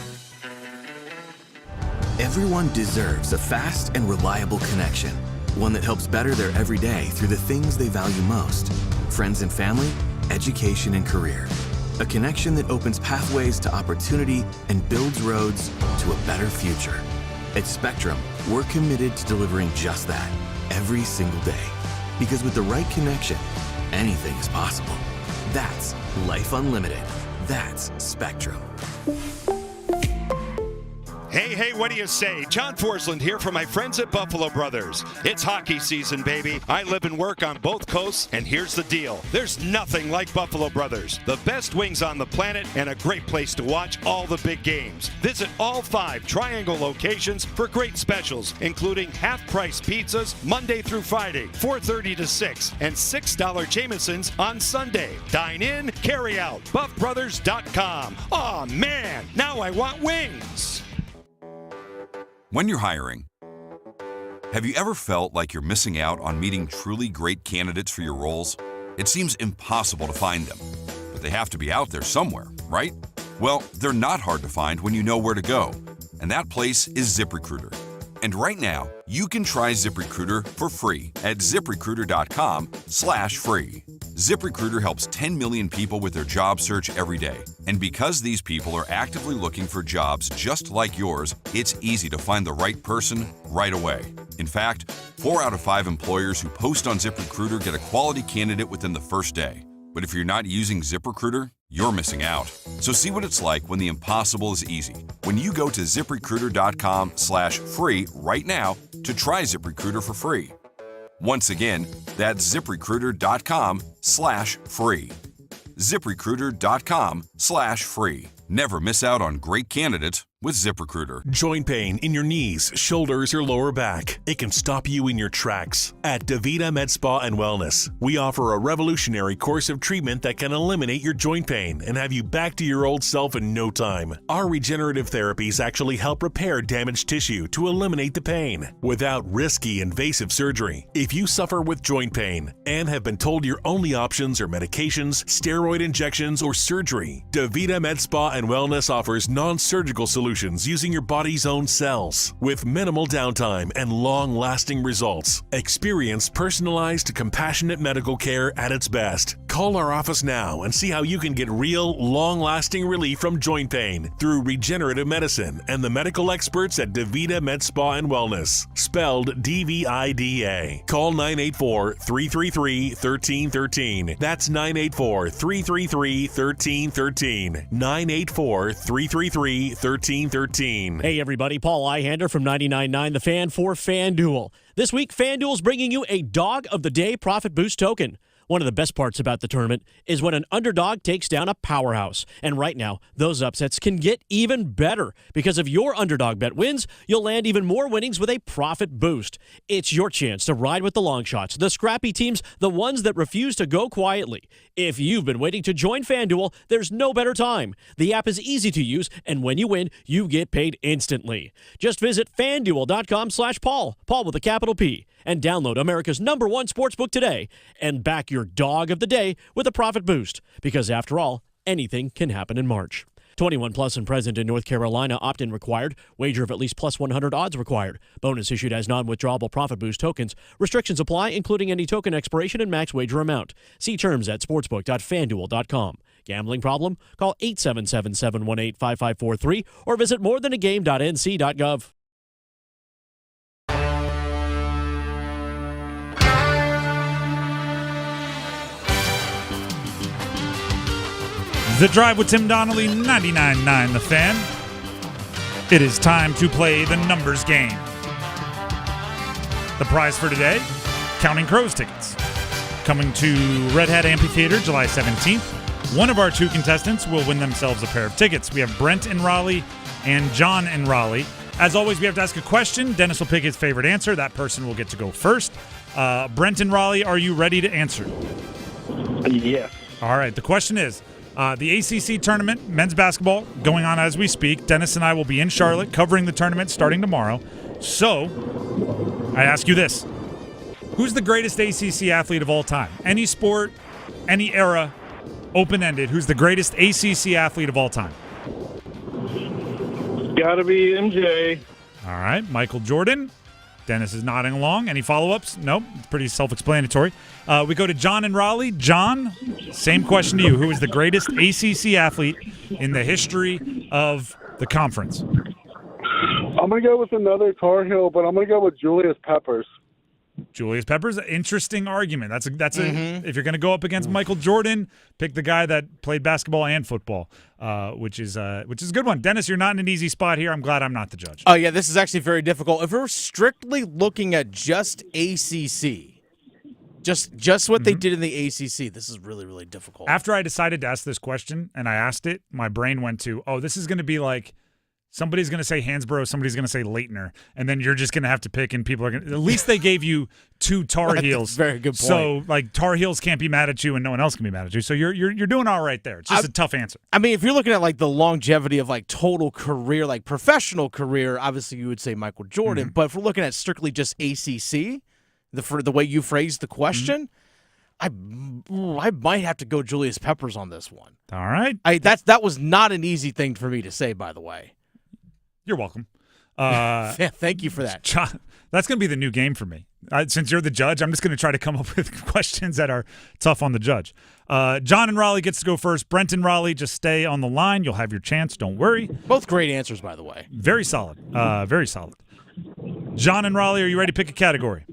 Everyone deserves a fast and reliable connection. One that helps better their everyday through the things they value most. Friends and family, education and career. A connection that opens pathways to opportunity and builds roads to a better future. At Spectrum, we're committed to delivering just that every single day. Because with the right connection, anything is possible. That's Life Unlimited. That's Spectrum. Hey, what do you say? John Forsland here for my friends at Buffalo Brothers. It's hockey season, baby. I live and work on both coasts, and here's the deal. There's nothing like Buffalo Brothers. The best wings on the planet and a great place to watch all the big games. Visit all 5 Triangle locations for great specials, including half-price pizzas Monday through Friday, 4:30 to 6, and $6 Jamesons on Sunday. Dine in, carry out. BuffBrothers.com. Aw, man, now I want wings. When you're hiring, have you ever felt like you're missing out on meeting truly great candidates for your roles? It seems impossible to find them, but they have to be out there somewhere, right? Well, they're not hard to find when you know where to go, and that place is ZipRecruiter. And right now, you can try ZipRecruiter for free at ZipRecruiter.com/free. ZipRecruiter helps 10 million people with their job search every day. And because these people are actively looking for jobs just like yours, it's easy to find the right person right away. In fact, 4 out of 5 employers who post on ZipRecruiter get a quality candidate within the first day. But if you're not using ZipRecruiter, you're missing out. So see what it's like when the impossible is easy. When you go to ZipRecruiter.com/free right now to try ZipRecruiter for free. Once again, that's ZipRecruiter.com/free. ZipRecruiter.com/free. Never miss out on great candidates with ZipRecruiter. Joint pain in your knees, shoulders, or lower back. It can stop you in your tracks. At DaVita Med Spa and Wellness, we offer a revolutionary course of treatment that can eliminate your joint pain and have you back to your old self in no time. Our regenerative therapies actually help repair damaged tissue to eliminate the pain without risky invasive surgery. If you suffer with joint pain and have been told your only options are medications, steroid injections, or surgery, DaVita Med Spa and Wellness offers non-surgical solutions solutions using your body's own cells with minimal downtime and long-lasting results. Experience personalized, compassionate medical care at its best. Call our office now and see how you can get real, long-lasting relief from joint pain through regenerative medicine and the medical experts at DaVita Med Spa and Wellness, spelled DVIDA. Call 984-333-1313. That's 984-333-1313. 984-333-1313. Hey everybody, Paul Ihander from 99.9 The Fan for FanDuel. This week, FanDuel's bringing you a Dog of the Day Profit Boost token. One of the best parts about the tournament is when an underdog takes down a powerhouse. And right now, those upsets can get even better. Because if your underdog bet wins, you'll land even more winnings with a profit boost. It's your chance to ride with the long shots, the scrappy teams, the ones that refuse to go quietly. If you've been waiting to join FanDuel, there's no better time. The app is easy to use, and when you win, you get paid instantly. Just visit FanDuel.com/Paul, Paul with a capital P, and download America's #1 sportsbook today and back your dog of the day with a profit boost. Because after all, anything can happen in March. 21 plus and present in North Carolina. Opt-in required. Wager of at least plus 100 odds required. Bonus issued as non-withdrawable profit boost tokens. Restrictions apply, including any token expiration and max wager amount. See terms at sportsbook.fanduel.com. Gambling problem? Call 877-718-5543 or visit morethanagame.nc.gov. The Drive with Tim Donnelly, 99.9 The Fan. It is time to play the numbers game. The prize for today, Counting Crows tickets. Coming to Red Hat Amphitheater July 17th. One of our two contestants will win themselves a pair of tickets. We have Brent in Raleigh and John in Raleigh. As always, we have to ask a question. Dennis will pick his favorite answer. That person will get to go first. Brent in Raleigh, are you ready to answer? Yes. All right, the question is, the ACC tournament, men's basketball, going on as we speak. Dennis and I will be in Charlotte covering the tournament starting tomorrow. So, I ask you this. Who's the greatest ACC athlete of all time? Any sport, any era, open-ended. Who's the greatest ACC athlete of all time? Gotta be MJ. All right, Michael Jordan. Dennis is nodding along. Any follow-ups? Nope. It's pretty self-explanatory. We go to John in Raleigh. John, same question to you. Who is the greatest ACC athlete in the history of the conference? I'm going to go with another Tar Heel, but I'm going to go with Julius Peppers. Julius Peppers, interesting argument. That's if you're going to go up against Michael Jordan, pick the guy that played basketball and football, which is a good one. Dennis, you're not in an easy spot here. I'm glad I'm not the judge. Oh yeah, this is actually very difficult. If we're strictly looking at just ACC, just what they did in the ACC, this is really, really difficult. After I decided to ask this question and I asked it, my brain went to, this is going to be like somebody's going to say Hansbrough, somebody's going to say Leitner, and then you're just going to have to pick, and people are going to – at least they gave you two Tar Heels. That's a very good point. So, Tar Heels can't be mad at you and no one else can be mad at you. So you're doing all right there. It's just a tough answer. I mean, if you're looking at, the longevity of, total career, professional career, obviously you would say Michael Jordan. Mm-hmm. But if we're looking at strictly just ACC, for the way you phrased the question, I might have to go Julius Peppers on this one. All right. That was not an easy thing for me to say, by the way. You're welcome. Thank you for that. John, that's going to be the new game for me. Since you're the judge, I'm just going to try to come up with questions that are tough on the judge. John in Raleigh gets to go first. Brent in Raleigh, just stay on the line. You'll have your chance. Don't worry. Both great answers, by the way. Very solid. Very solid. John in Raleigh, are you ready to pick a category?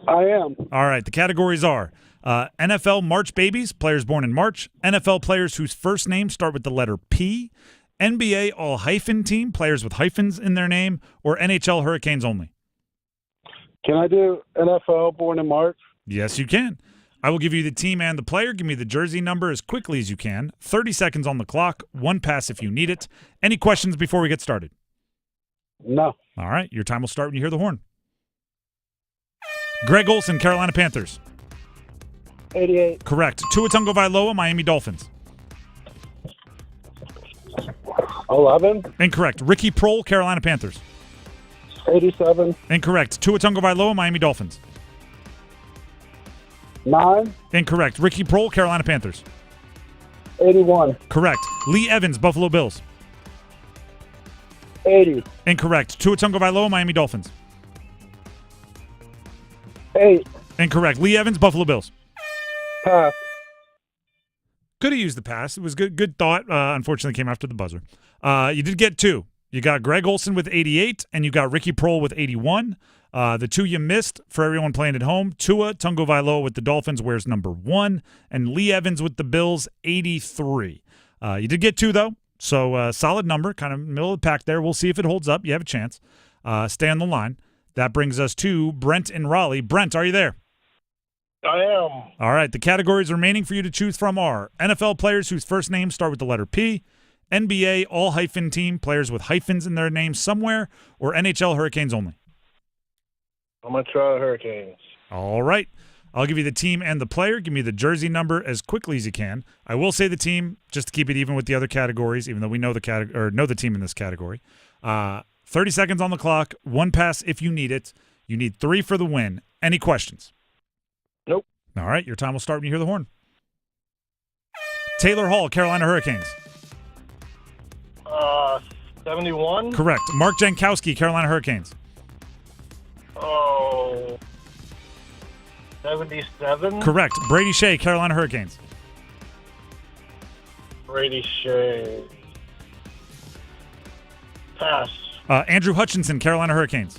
I am. All right. The categories are NFL March babies, players born in March. NFL players whose first names start with the letter P. NBA all-hyphen team, players with hyphens in their name, or NHL Hurricanes only? Can I do NFL born in March? Yes, you can. I will give you the team and the player. Give me the jersey number as quickly as you can. 30 seconds on the clock. One pass if you need it. Any questions before we get started? No. All right. Your time will start when you hear the horn. Greg Olson, Carolina Panthers. 88. Correct. Tua Tagovailoa, Miami Dolphins. 11. Incorrect. Ricky Prohl, Carolina Panthers. 87. Incorrect. Tua Tagovailoa, Miami Dolphins. 9. Incorrect. Ricky Prohl, Carolina Panthers. 81. Correct. Lee Evans, Buffalo Bills. 80. Incorrect. Tua Tagovailoa, Miami Dolphins. 8. Incorrect. Lee Evans, Buffalo Bills. Pass. Could have used the pass. It was good. Good thought. Unfortunately, came after the buzzer. You did get 2. You got Greg Olson with 88, and you got Ricky Prohl with 81. The 2 you missed for everyone playing at home, Tua Tagovailoa with the Dolphins wears number 1, and Lee Evans with the Bills, 83. You did get 2, though, so solid number, kind of middle of the pack there. We'll see if it holds up. You have a chance. Stay on the line. That brings us to Brent in Raleigh. Brent, are you there? I am. All right, the categories remaining for you to choose from are NFL players whose first names start with the letter P, NBA all-hyphen team, players with hyphens in their names somewhere, or NHL Hurricanes only. I'm going to try the Hurricanes. All right. I'll give you the team and the player. Give me the jersey number as quickly as you can. I will say the team just to keep it even with the other categories, even though we know the team in this category. 30 seconds on the clock. 1 pass if you need it. You need 3 for the win. Any questions? Nope. All right. Your time will start when you hear the horn. Taylor Hall, Carolina Hurricanes. 71. Correct. Mark Jankowski, Carolina Hurricanes. 77. Correct. Brady Shea, Carolina Hurricanes. Brady Shea. Pass. Andrew Hutchinson, Carolina Hurricanes.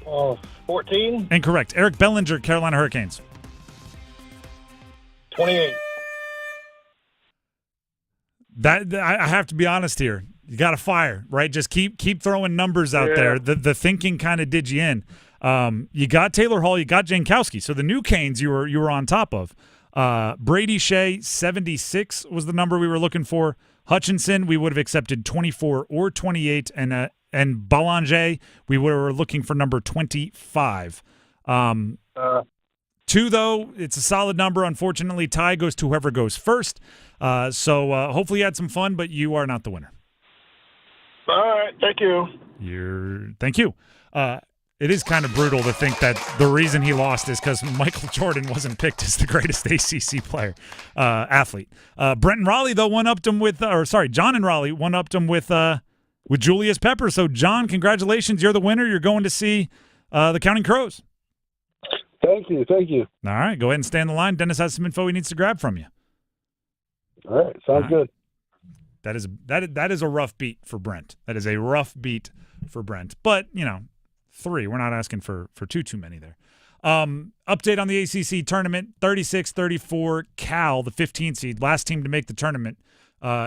Oh, 14. Incorrect. Eric Bellinger, Carolina Hurricanes. 28. I have to be honest here. You got to fire, right? Just keep throwing numbers out there. The thinking kind of did you in. You got Taylor Hall, you got Jankowski. So the new Canes you were on top of. Brady Shea, 76 was the number we were looking for. Hutchinson, we would have accepted 24 or 28, and Belanger, we were looking for number 25. 2, though, it's a solid number. Unfortunately, tie goes to whoever goes first. So hopefully you had some fun, but you are not the winner. All right. Thank you. Thank you. It is kind of brutal to think that the reason he lost is because Michael Jordan wasn't picked as the greatest ACC player, athlete. Brent and Raleigh, though, John and Raleigh one-upped him with Julius Pepper. So, John, congratulations. You're the winner. You're going to see the Counting Crows. Thank you. All right, go ahead and stay on the line. Dennis has some info he needs to grab from you. All right, sounds good. That is a rough beat for Brent. That is a rough beat for Brent. But, 3. We're not asking for too many there. Update on the ACC tournament, 36-34. Cal, the 15th seed, last team to make the tournament,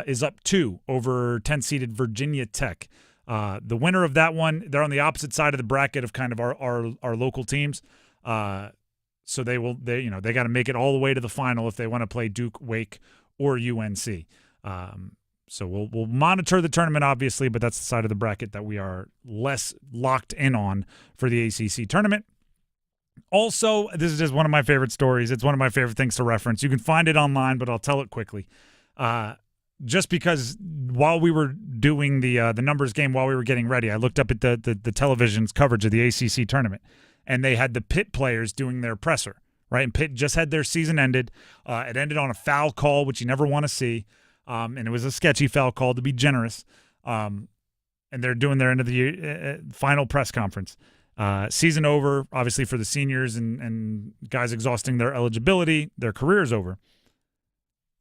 is up 2 over 10-seeded Virginia Tech. The winner of that one, they're on the opposite side of the bracket of kind of our local teams. So they got to make it all the way to the final if they want to play Duke, Wake, or UNC. So we'll monitor the tournament, obviously, but that's the side of the bracket that we are less locked in on for the ACC tournament. Also, this is just one of my favorite stories. It's one of my favorite things to reference. You can find it online, but I'll tell it quickly. Just because while we were doing the numbers game, while we were getting ready, I looked up at the television's coverage of the ACC tournament, and they had the Pitt players doing their presser, right? And Pitt just had their season ended. It ended on a foul call, which you never want to see. And it was a sketchy foul call, to be generous. And they're doing their end of the year final press conference. Season over, obviously, for the seniors and guys exhausting their eligibility. Their career's over.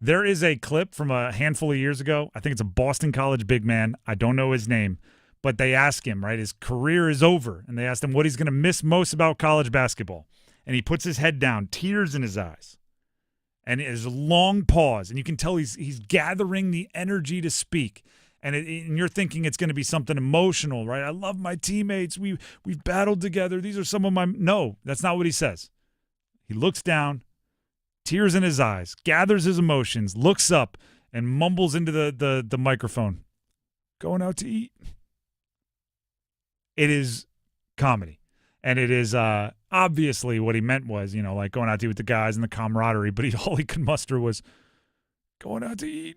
There is a clip from a handful of years ago. I think it's a Boston College big man. I don't know his name. But they ask him, right, his career is over. And they asked him what he's going to miss most about college basketball. And he puts his head down, tears in his eyes. And there's a long pause, and you can tell he's gathering the energy to speak. And you're thinking it's going to be something emotional, right? I love my teammates. We've battled together. These are some of my – no, that's not what he says. He looks down, tears in his eyes, gathers his emotions, looks up, and mumbles into the microphone, going out to eat. It is comedy. And it is obviously what he meant was, like going out to eat with the guys and the camaraderie. But all he could muster was going out to eat.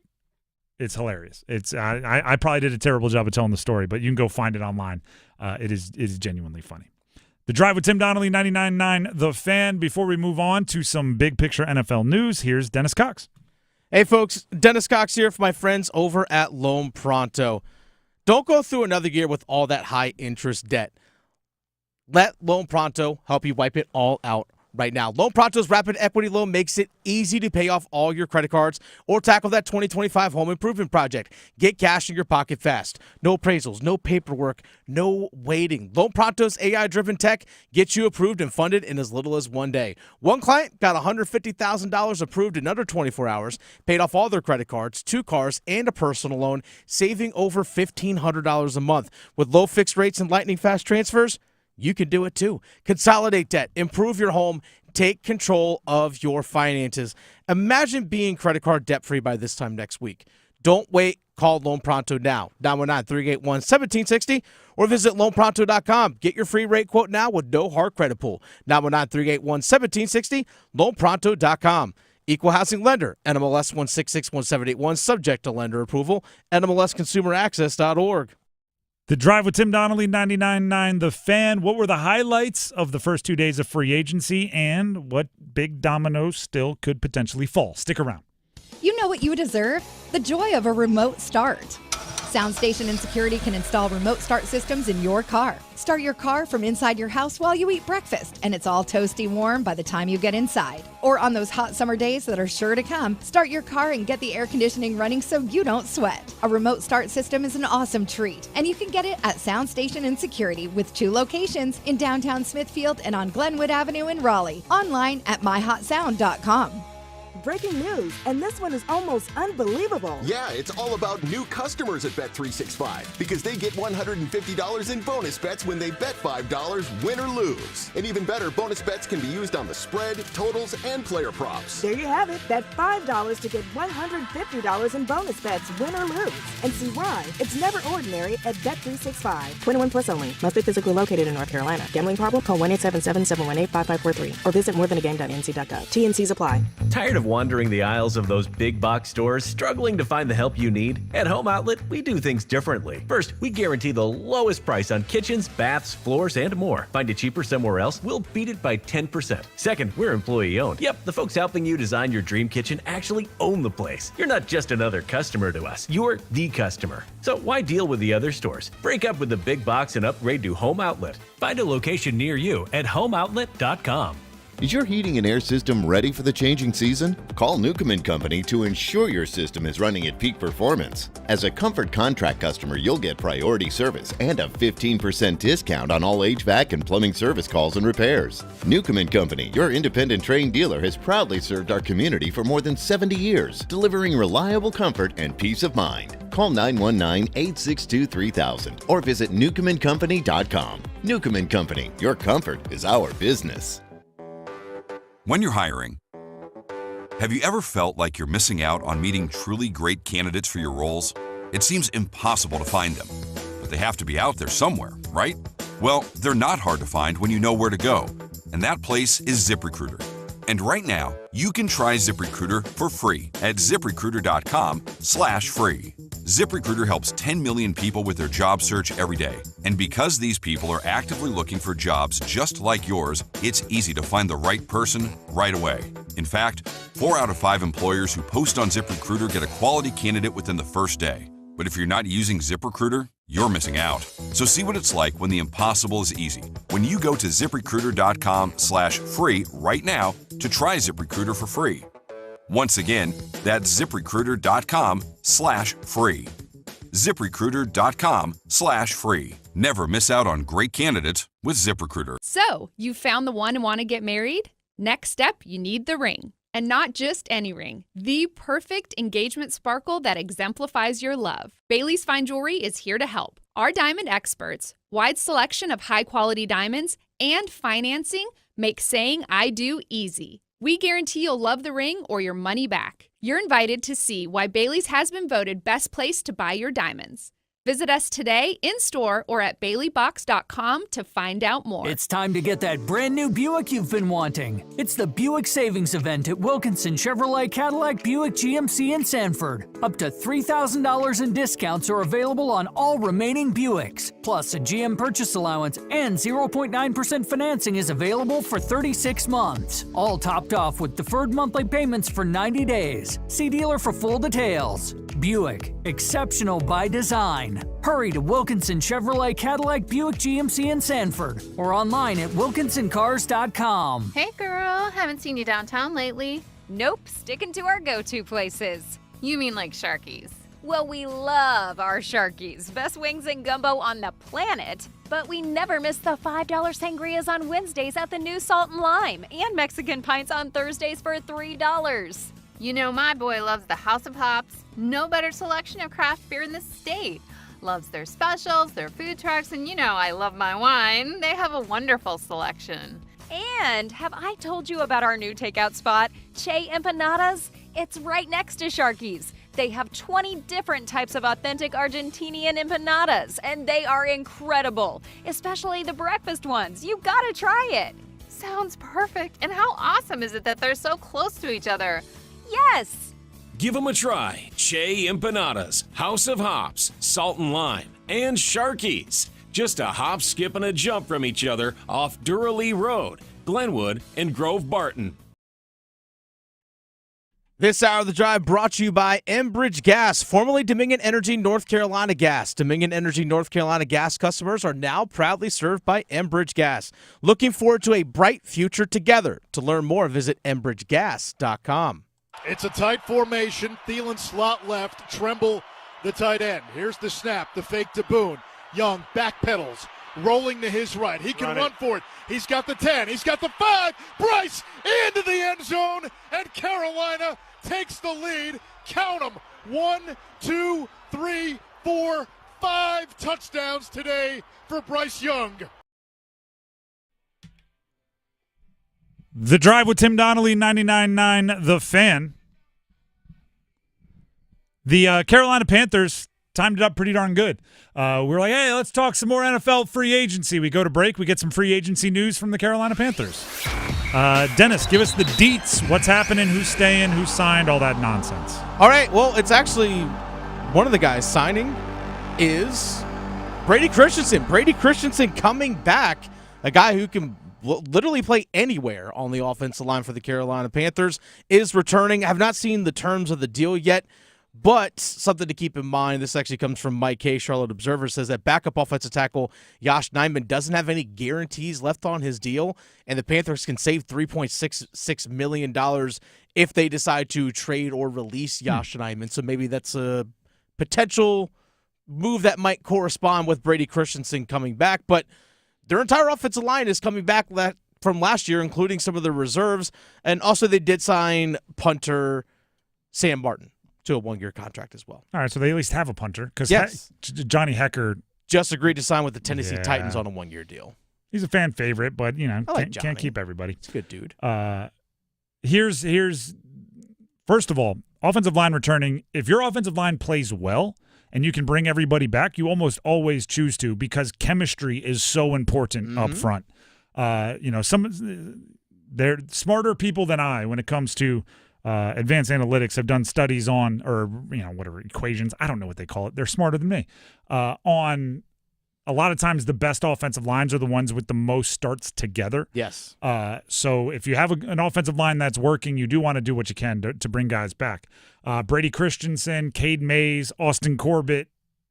It's hilarious. It's I probably did a terrible job of telling the story, but you can go find it online. It is genuinely funny. The Drive with Tim Donnelly, 99.9 The Fan. Before we move on to some big picture NFL news, here's Dennis Cox. Hey, folks, Dennis Cox here for my friends over at Loan Pronto. Don't go through another year with all that high-interest debt. Let Loan Pronto help you wipe it all out right now. Loan Pronto's Rapid Equity Loan makes it easy to pay off all your credit cards or tackle that 2025 home improvement project. Get cash in your pocket fast. No appraisals, no paperwork, no waiting. Loan Pronto's AI-driven tech gets you approved and funded in as little as 1 day. One client got $150,000 approved in under 24 hours, paid off all their credit cards, 2 cars, and a personal loan, saving over $1,500 a month. With low fixed rates and lightning fast transfers, you can do it too. Consolidate debt, improve your home, take control of your finances. Imagine being credit card debt-free by this time next week. Don't wait. Call Loan Pronto now, 919-381-1760, or visit loanpronto.com. Get your free rate quote now with no hard credit pull. 919-381-1760, loanpronto.com. Equal housing lender, NMLS 1661781, subject to lender approval, NMLSconsumeraccess.org. The Drive with Tim Donnelly, 99.9 The Fan. What were the highlights of the first 2 days of free agency, and what big domino still could potentially fall? Stick around. You know what you deserve? The joy of a remote start. SoundStation and Security can install remote start systems in your car. Start your car from inside your house while you eat breakfast, and it's all toasty warm by the time you get inside. Or on those hot summer days that are sure to come, start your car and get the air conditioning running so you don't sweat. A remote start system is an awesome treat, and you can get it at SoundStation and Security with 2 locations in downtown Smithfield and on Glenwood Avenue in Raleigh. Online at myhotsound.com. Breaking news, and this one is almost unbelievable. Yeah, it's all about new customers at Bet365 because they get $150 in bonus bets when they bet $5, win or lose. And even better, bonus bets can be used on the spread, totals, and player props. There you have it. Bet $5 to get $150 in bonus bets, win or lose. And see why? It's never ordinary at Bet365. 21 plus only. Must be physically located in North Carolina. Gambling problem? Call 1-877-718-5543 or visit morethanagame.nc.gov. TNCs apply. Tired of wandering the aisles of those big box stores, struggling to find the help you need? At Home Outlet, we do things differently. First, we guarantee the lowest price on kitchens, baths, floors, and more. Find it cheaper somewhere else? We'll beat it by 10%. Second, we're employee owned. Yep, the folks helping you design your dream kitchen actually own the place. You're not just another customer to us. You're the customer. So why deal with the other stores? Break up with the big box and upgrade to Home Outlet. Find a location near you at homeoutlet.com. Is your heating and air system ready for the changing season? Call Newcomb & Company to ensure your system is running at peak performance. As a Comfort Contract customer, you'll get priority service and a 15% discount on all HVAC and plumbing service calls and repairs. Newcomb & Company, your independent trained dealer, has proudly served our community for more than 70 years, delivering reliable comfort and peace of mind. Call 919-862-3000 or visit newcombandcompany.com. Newcomb & Company, your comfort is our business. When you're hiring, have you ever felt like you're missing out on meeting truly great candidates for your roles? It seems impossible to find them, but they have to be out there somewhere, right? Well, they're not hard to find when you know where to go, and that place is ZipRecruiter. And right now, you can try ZipRecruiter for free at ZipRecruiter.com/free. ZipRecruiter helps 10 million people with their job search every day. And because these people are actively looking for jobs just like yours, it's easy to find the right person right away. In fact, 4 out of 5 employers who post on ZipRecruiter get a quality candidate within the first day. But if you're not using ZipRecruiter, you're missing out. So see what it's like when the impossible is easy. When you go to ZipRecruiter.com/free right now to try ZipRecruiter for free. Once again, that's ZipRecruiter.com/free. ZipRecruiter.com/free. Never miss out on great candidates with ZipRecruiter. So, you found the one and want to get married? Next step, you need the ring. And not just any ring, the perfect engagement sparkle that exemplifies your love. Bailey's Fine Jewelry is here to help. Our diamond experts, wide selection of high-quality diamonds, and financing make saying I do easy. We guarantee you'll love the ring or your money back. You're invited to see why Bailey's has been voted best place to buy your diamonds. Visit us today in-store or at baileybox.com to find out more. It's time to get that brand new Buick you've been wanting. It's the Buick Savings Event at Wilkinson Chevrolet Cadillac Buick GMC in Sanford. Up to $3,000 in discounts are available on all remaining Buicks. Plus, a GM purchase allowance and 0.9% financing is available for 36 months. All topped off with deferred monthly payments for 90 days. See dealer for full details. Buick, exceptional by design. Hurry to Wilkinson Chevrolet Cadillac Buick GMC in Sanford or online at wilkinsoncars.com. Hey girl, haven't seen you downtown lately. Nope, sticking to our go-to places. You mean like Sharky's? Well, we love our Sharky's. Best wings and gumbo on the planet. But we never miss the $5 sangrias on Wednesdays at the new Salt and Lime and Mexican pints on Thursdays for $3. You know my boy loves the House of Hops. No better selection of craft beer in the state. Loves their specials, their food trucks, and you know I love my wine. They have a wonderful selection. And have I told you about our new takeout spot, Che Empanadas? It's right next to Sharky's. They have 20 different types of authentic Argentinian empanadas, and they are incredible, especially the breakfast ones. You gotta try it. Sounds perfect. And how awesome is it that they're so close to each other? Yes! Give them a try. Che Empanadas, House of Hops, Salt and Lime, and Sharky's. Just a hop, skip, and a jump from each other off Durham Road, Glenwood, and Grove Barton. This hour of the drive brought to you by Enbridge Gas, formerly Dominion Energy North Carolina Gas. Dominion Energy North Carolina Gas customers are now proudly served by Enbridge Gas. Looking forward to a bright future together. To learn more, visit enbridgegas.com. It's a tight formation. Thielen slot left. Tremble the tight end. Here's the snap. The fake to Boone. Young backpedals. Rolling to his right. He can run for it. He's got the 10. He's got the 5. Bryce into the end zone. And Carolina takes the lead. Count them. 1, 2, 3, 4, 5 touchdowns today for Bryce Young. The Drive with Tim Donnelly, 99.9 The Fan. The Carolina Panthers timed it up pretty darn good. We were like, hey, let's talk some more NFL free agency. We go to break. We get some free agency news from the Carolina Panthers. Dennis, give us the deets. What's happening? Who's staying? Who signed? All that nonsense. All right. Well, it's actually one of the guys signing is Brady Christensen. Brady Christensen coming back, a guy who can literally play anywhere on the offensive line for the Carolina Panthers, is returning. I have not seen the terms of the deal yet, but something to keep in mind. This actually comes from Mike K. Charlotte Observer, says that backup offensive tackle Josh Nijman doesn't have any guarantees left on his deal, and the Panthers can save $3.66 million if they decide to trade or release Josh Nijman. So maybe that's a potential move that might correspond with Brady Christensen coming back, but their entire offensive line is coming back from last year, including some of the reserves. And also they did sign punter Sam Martin to a one-year contract as well. All right, so they at least have a punter because yes. Johnny Hecker just agreed to sign with the Tennessee Titans on a one-year deal. He's a fan favorite, but can't keep everybody. He's a good dude. Here's first of all, offensive line returning. If your offensive line plays well and you can bring everybody back, you almost always choose to because chemistry is so important up front. They're smarter people than I when it comes to advanced analytics have done studies on, or whatever, equations. I don't know what they call it. They're smarter than me. On a lot of times the best offensive lines are the ones with the most starts together. Yes. So if you have an offensive line that's working, you do want to do what you can to bring guys back. Brady Christensen, Cade Mays, Austin Corbett,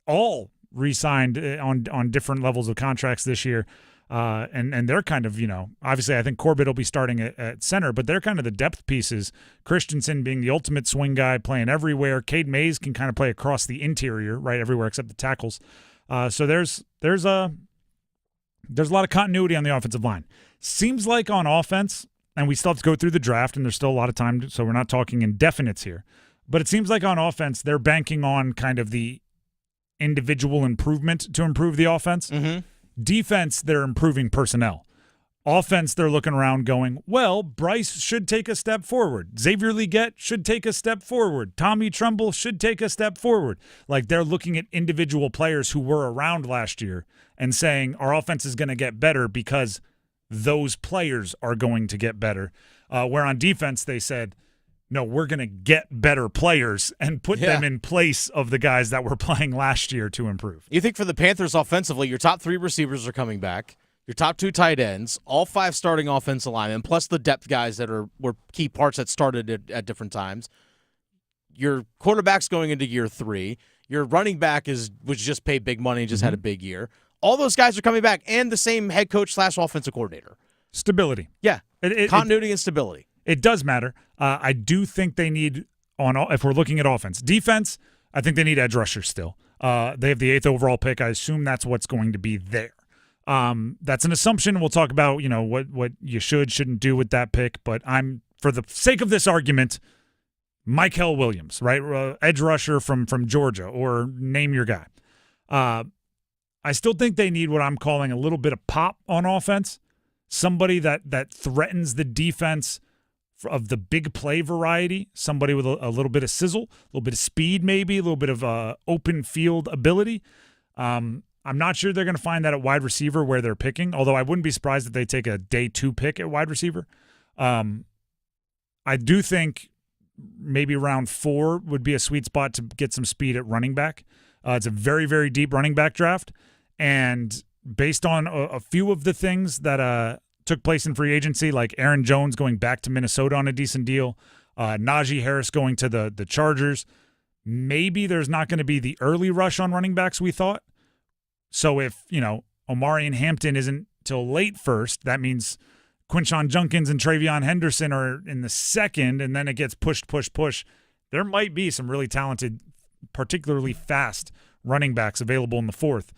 all re-signed on different levels of contracts this year. And they're kind of, obviously I think Corbett will be starting at center, but they're kind of the depth pieces. Christensen being the ultimate swing guy, playing everywhere. Cade Mays can kind of play across the interior, right, everywhere except the tackles. So there's a lot of continuity on the offensive line. Seems like on offense, and we still have to go through the draft, and there's still a lot of time, so we're not talking indefinites here. But it seems like on offense, they're banking on kind of the individual improvement to improve the offense. Mm-hmm. Defense, they're improving personnel. Offense, they're looking around going, well, Bryce should take a step forward. Xavier Leggett should take a step forward. Tommy Tremble should take a step forward. Like, they're looking at individual players who were around last year and saying our offense is going to get better because those players are going to get better. Where on defense, they said, no, we're going to get better players and put them in place of the guys that were playing last year to improve. You think for the Panthers offensively, your top 3 receivers are coming back. Your top 2 tight ends, all 5 starting offensive linemen, plus the depth guys that were key parts that started at different times. Your quarterback's going into year 3. Your running back was just paid big money and just had a big year. All those guys are coming back, and the same head coach / offensive coordinator. Stability. Yeah, continuity and stability. It does matter. I do think they need, if we're looking at offense. Defense, I think they need edge rushers still. They have the 8th overall pick. I assume that's what's going to be there. That's an assumption. We'll talk about, what you shouldn't do with that pick. But for the sake of this argument, Michael Williams, right? Edge rusher from Georgia, or name your guy. I still think they need what I'm calling a little bit of pop on offense. Somebody that threatens the defense of the big play variety. Somebody with a little bit of sizzle, a little bit of speed maybe, a little bit of open field ability. I'm not sure they're going to find that at wide receiver where they're picking, although I wouldn't be surprised if they take a day 2 pick at wide receiver. I do think maybe round 4 would be a sweet spot to get some speed at running back. It's a very, very deep running back draft. And based on a few of the things that took place in free agency, like Aaron Jones going back to Minnesota on a decent deal, Najee Harris going to the Chargers, maybe there's not going to be the early rush on running backs we thought. So if, Omarion Hampton isn't till late first, that means Quinshon Judkins and Travion Henderson are in the second, and then it gets push. There might be some really talented, particularly fast running backs available in the 4th.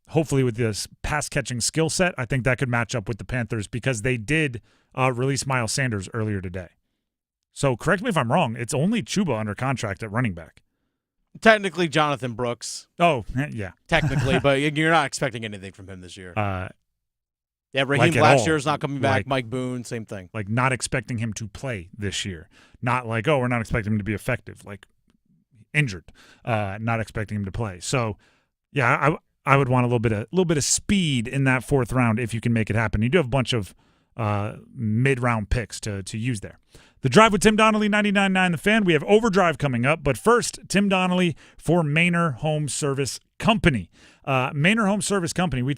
Hopefully with this pass-catching skill set, I think that could match up with the Panthers because they did release Miles Sanders earlier today. So correct me if I'm wrong, it's only Chuba under contract at running back. Technically, Jonathan Brooks. Oh, yeah. Technically, but you're not expecting anything from him this year. Raheem like last year is not coming back. Mike Boone, same thing. Like not expecting him to play this year. Not like, we're not expecting him to be effective. Like injured. Not expecting him to play. So, yeah, I would want a little bit of speed in that 4th round if you can make it happen. You do have a bunch of mid-round picks to use there. The Drive with Tim Donnelly, 99.9 The Fan. We have Overdrive coming up, but first, Tim Donnelly for Maynard Home Service Company. Maynard Home Service Company,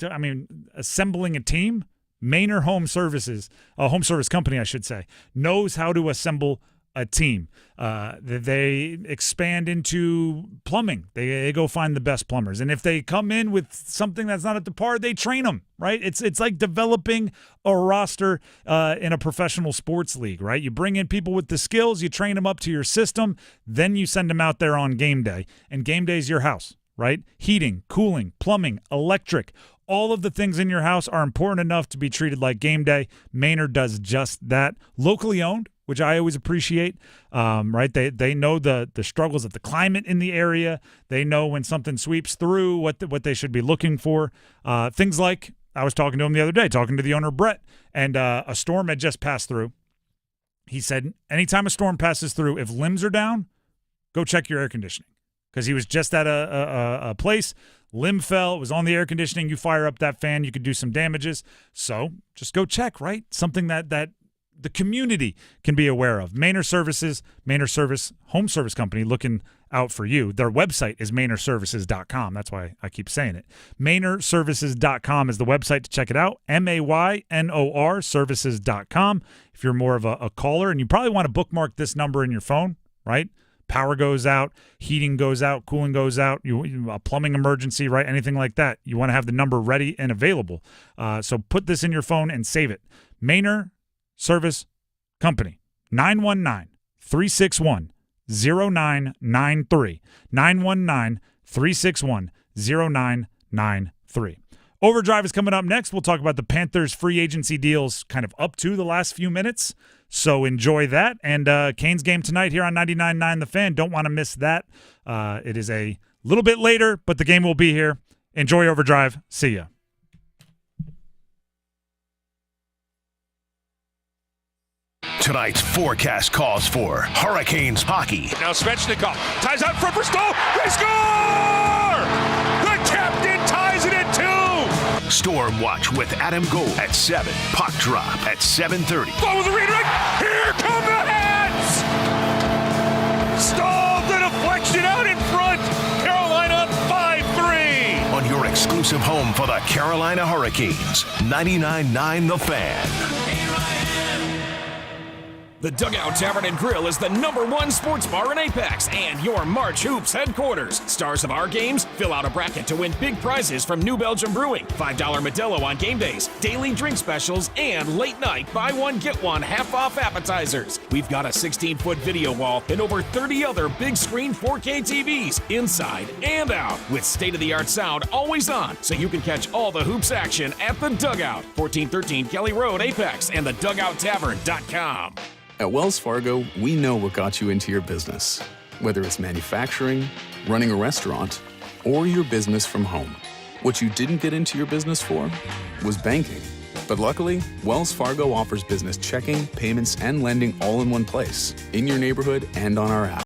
assembling a team, Maynard Home Services, Home Service Company, I should say, knows how to assemble a team. They expand into plumbing. They go find the best plumbers. And if they come in with something that's not at the par, they train them, right? It's like developing a roster in a professional sports league, right? You bring in people with the skills, you train them up to your system, then you send them out there on game day. And game day is your house, right? Heating, cooling, plumbing, electric. All of the things in your house are important enough to be treated like game day. Maynard does just that. Locally owned, which I always appreciate, right? They know the struggles of the climate in the area. They know when something sweeps through, what they should be looking for. Things like, I was talking to him the other day, talking to the owner, Brett, and a storm had just passed through. He said, anytime a storm passes through, if limbs are down, go check your air conditioning. Because he was just at a place, limb fell, it was on the air conditioning, you fire up that fan, you could do some damages. So just go check, right? Something that the community can be aware of. Maynard Services, Maynard Service Home Service Company, looking out for you. Their website is MaynardServices.com. That's why I keep saying it. MaynardServices.com is the website to check it out. MAYNOR Services.com. If you're more of a caller, and you probably want to bookmark this number in your phone, right? Power goes out, heating goes out, cooling goes out, a plumbing emergency, right? Anything like that. You want to have the number ready and available. So put this in your phone and save it. Maynard Service Company, 919-361-0993. 919-361-0993. Overdrive is coming up next. We'll talk about the Panthers free agency deals kind of up to the last few minutes. So enjoy that. And Canes game tonight here on 99.9 The Fan. Don't want to miss that. It is a little bit later, but the game will be here. Enjoy Overdrive. See ya. Tonight's forecast calls for Hurricanes hockey. Now Svechnikov ties out front for Stoll. They score! The captain ties it at 2. Storm Watch with Adam Gold at 7. Puck drop at 7:30. Ball with the redirect. Here come the Hats! Stoll, the deflection out in front. Carolina 5-3. On your exclusive home for the Carolina Hurricanes, 99.9 The Fan. The Dugout Tavern and Grill is the #1 sports bar in Apex and your March Hoops headquarters. Stars of our games, fill out a bracket to win big prizes from New Belgium Brewing, $5 Modelo on game days, daily drink specials, and late night buy one, get one half-off appetizers. We've got a 16-foot video wall and over 30 other big screen 4K TVs inside and out with state-of-the-art sound always on so you can catch all the Hoops action at the Dugout, 1413 Kelly Road, Apex, and thedugouttavern.com. At Wells Fargo, we know what got you into your business, whether it's manufacturing, running a restaurant, or your business from home. What you didn't get into your business for was banking. But luckily, Wells Fargo offers business checking, payments, and lending all in one place, in your neighborhood and on our app.